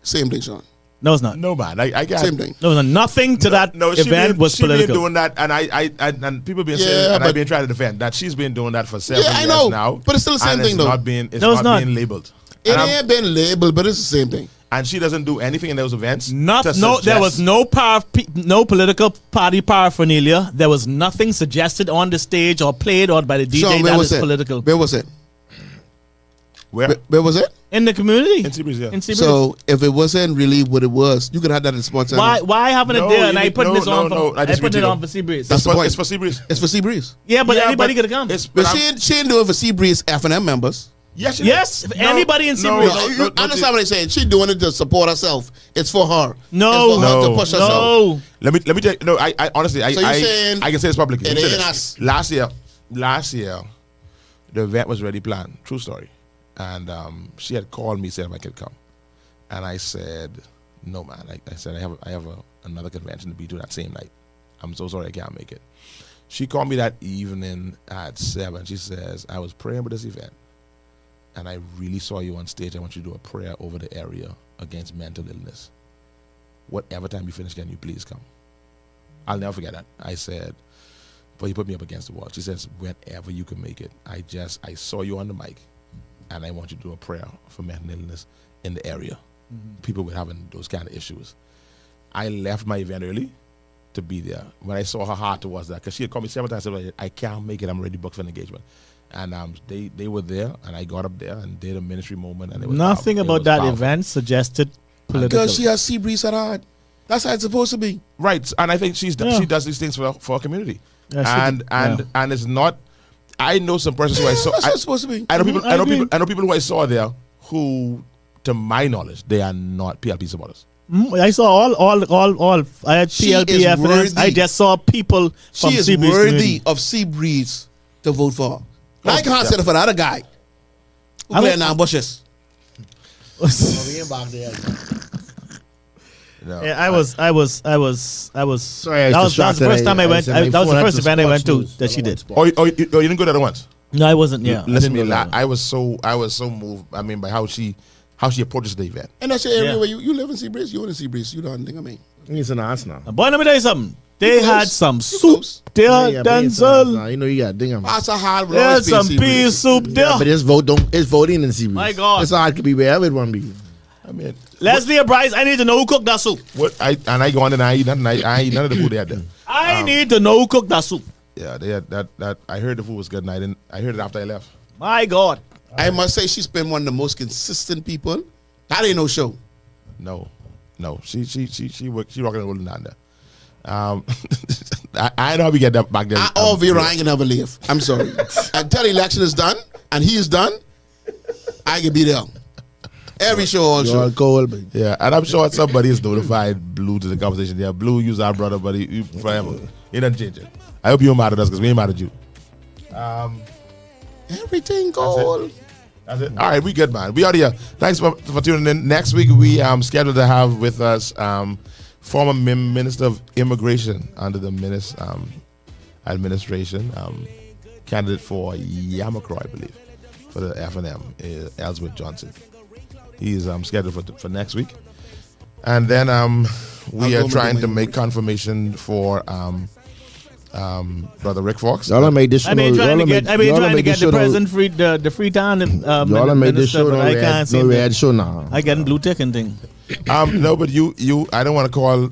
Same thing, Sean. No, it's not. No, man. I got Same thing. No, nothing to that event was she political. been doing that, and people been saying, Yeah, and I've but- been trying to defend that she's been doing that for several Yeah, I years know, now. but it's still the same and thing, though. It's No, it's not not. being labeled. It And, ain't been labeled, but it's the same thing. and she doesn't do anything in those events. There to was suggest- no political party paraphernalia. There was nothing suggested on the stage or played or by the DJ Sean, where that was is it? political. Where was it? Where? Where was it? In the community. In Seabreeze, yeah. In Seabreeze. So if it wasn't really what it was, you could have that in Sports Center. why having it No, there you and I need- putting no, this no, on? no, I I disagree, putting it Tito. on for Seabreeze. That's the point. It's for Seabreeze. It's for Seabreeze. Yeah, but Yeah, anybody but could have come. it's- But I'm- she ain't doing it for Seabreeze F&M members. Yes, Yes, if anybody in no, Seabreeze. You understand what I'm saying? She doing it to support herself. It's for her. No. It's for her to No. push herself. No. Let me tell you. No, I honestly, So you're saying I can say this publicly. it Let me say ain't this. us. Last year, the event was already planned. True story. And she had called me, said if I could come, and I said, no, man. I said I have another convention to be to that same night. I'm so sorry I can't make it. She called me that evening at 7. She says, I was praying for this event, and I really saw you on stage. I want you to do a prayer over the area against mental illness. Whatever time you finish, can you please come? I'll never forget that. I said, but he put me up against the wall. She says, whenever you can make it. I saw you on the mic, and I want you to do a prayer for mental illness in the area. People were having those kind of issues. I left my event early to be there. When I saw her heart towards that, because she had called me several times, I said, I can't make it. I'm already booked for an engagement. And they were there, and I got up there and did a ministry moment. And it was Nothing powerful. about that event suggested political. Because she has sea breeze at heart. That's how it's supposed to be. Right, and I think she does these things for her community, and it's not. I know some persons who I saw. That's how it's supposed to be. I know people who I saw there who, to my knowledge, they are not PLP supporters. I saw all. I had PLP evidence. I just saw people from She is Seabreeze worthy community. of sea breeze to vote for her. I can't settle for the other guy who playing now bushes. No, Yeah, I was. Sorry, That was the first time I went. That was the first event I went to that she did. Oh, you didn't go there once. No, I wasn't. Yeah, Listen to me. I was so moved. I mean, by how she approaches the event. And that's your area Yeah. where you live in Seabreeze. You in Seabreeze. You don't think I mean. It's an ass now. Boy, let me tell you something. They You had close. some You soup close. there, Yeah, but it's an ass Denczil. now. You know you got ding 'em. That's a hard They had some pea soup there. Yeah, but it's voting in Seabreeze. My God. It's hard to be wherever it want to be. I mean, Leslie and Bryce, I need to know who cooked that soup. I go on and I eat nothing. I eat none of the food they had there. I need to know who cooked that soup. Yeah, they had that. I heard the food was good, and I heard it after I left. My God. I must say she's been one of the most consistent people. That ain't no show. No, she rocking and rolling down there. I know how we get that back there. All Vera ain't gonna never leave. I'm sorry. Until the election is done and he is done, I can be there. Every show, all You're show. all cold, but Yeah, and I'm sure somebody has notified Blue to the conversation. Yeah, Blue, you's our brother, buddy, you forever. He doesn't change it. I hope you ain't mad at us because we ain't mad at you. Everything gold. That's it. All right, we good, man. We out here. Thanks for tuning in. Next week we scheduled to have with us former Minister of Immigration under the administration, candidate for Yamakro, I believe, for the FNM, Ellsworth Johnson. He's scheduled for next week, and then we are trying to make confirmation for Brother Rick Fox. y'all made this show. I've been trying to get the president free, the Freetown Y'all made this minister, show. but I can't see No, we it. had show now. I getting blue tick and thing. No, but you, I don't want to call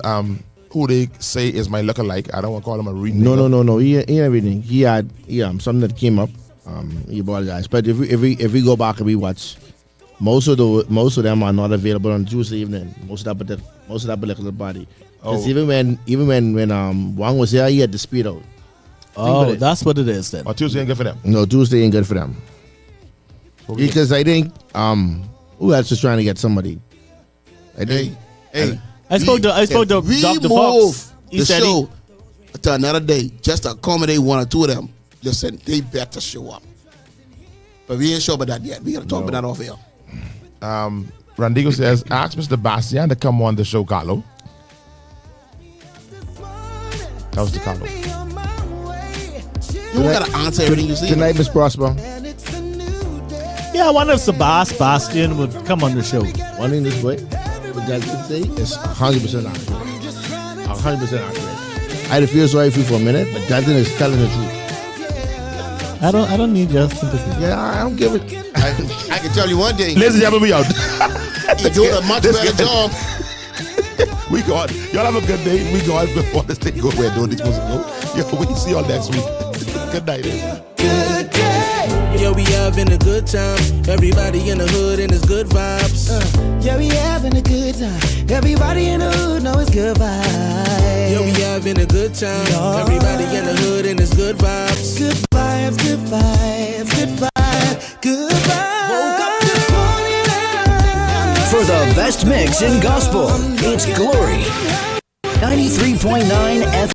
who they say is my lookalike. I don't want to call him a reading. No. He everything. He had something that came up. He apologized. But if we go back and we watch, most of them are not available on Tuesday evening. Most of that particular body. Because even when Wang was here, he had to speed out. Oh, that's what it is then. Or Tuesday ain't good for them. No, Tuesday ain't good for them. Because I think who else is trying to get somebody? Hey. I spoke to We Dr. move Fox. He the said show to another day just to accommodate one or two of them. Listen, they better show up. But we ain't sure about that yet. We got to talk about that off air. Randigo says, ask Mr. Bastian to come on the show, Carlo. That was the Carlo. You don't got to answer everything you see. Good night, Miss Prosper. Yeah, I wonder if Sebastian would come on the show. One thing this way, what that could say is 100% accurate. 100% accurate. I had to feel sorry for you for a minute, but that thing is telling the truth. I don't need your sympathy. Yeah, I don't give it. I can tell you one thing. Ladies and gentlemen, we out. You're doing a much better job. We gone. Y'all have a good day. We gone before this thing go where don't supposed to go. Yo, we see y'all next week. Good night. Good day. Yo, we having a good time. Everybody in the hood and it's good vibes. Yeah, we having a good time. Everybody in the hood know it's good vibes. Yo, we having a good time. Everybody in the hood and it's good vibes. Good vibes, good vibes, good vibes, good vibes. Woke up this morning For the best mix in gospel, it's Glory. 93.9 FM.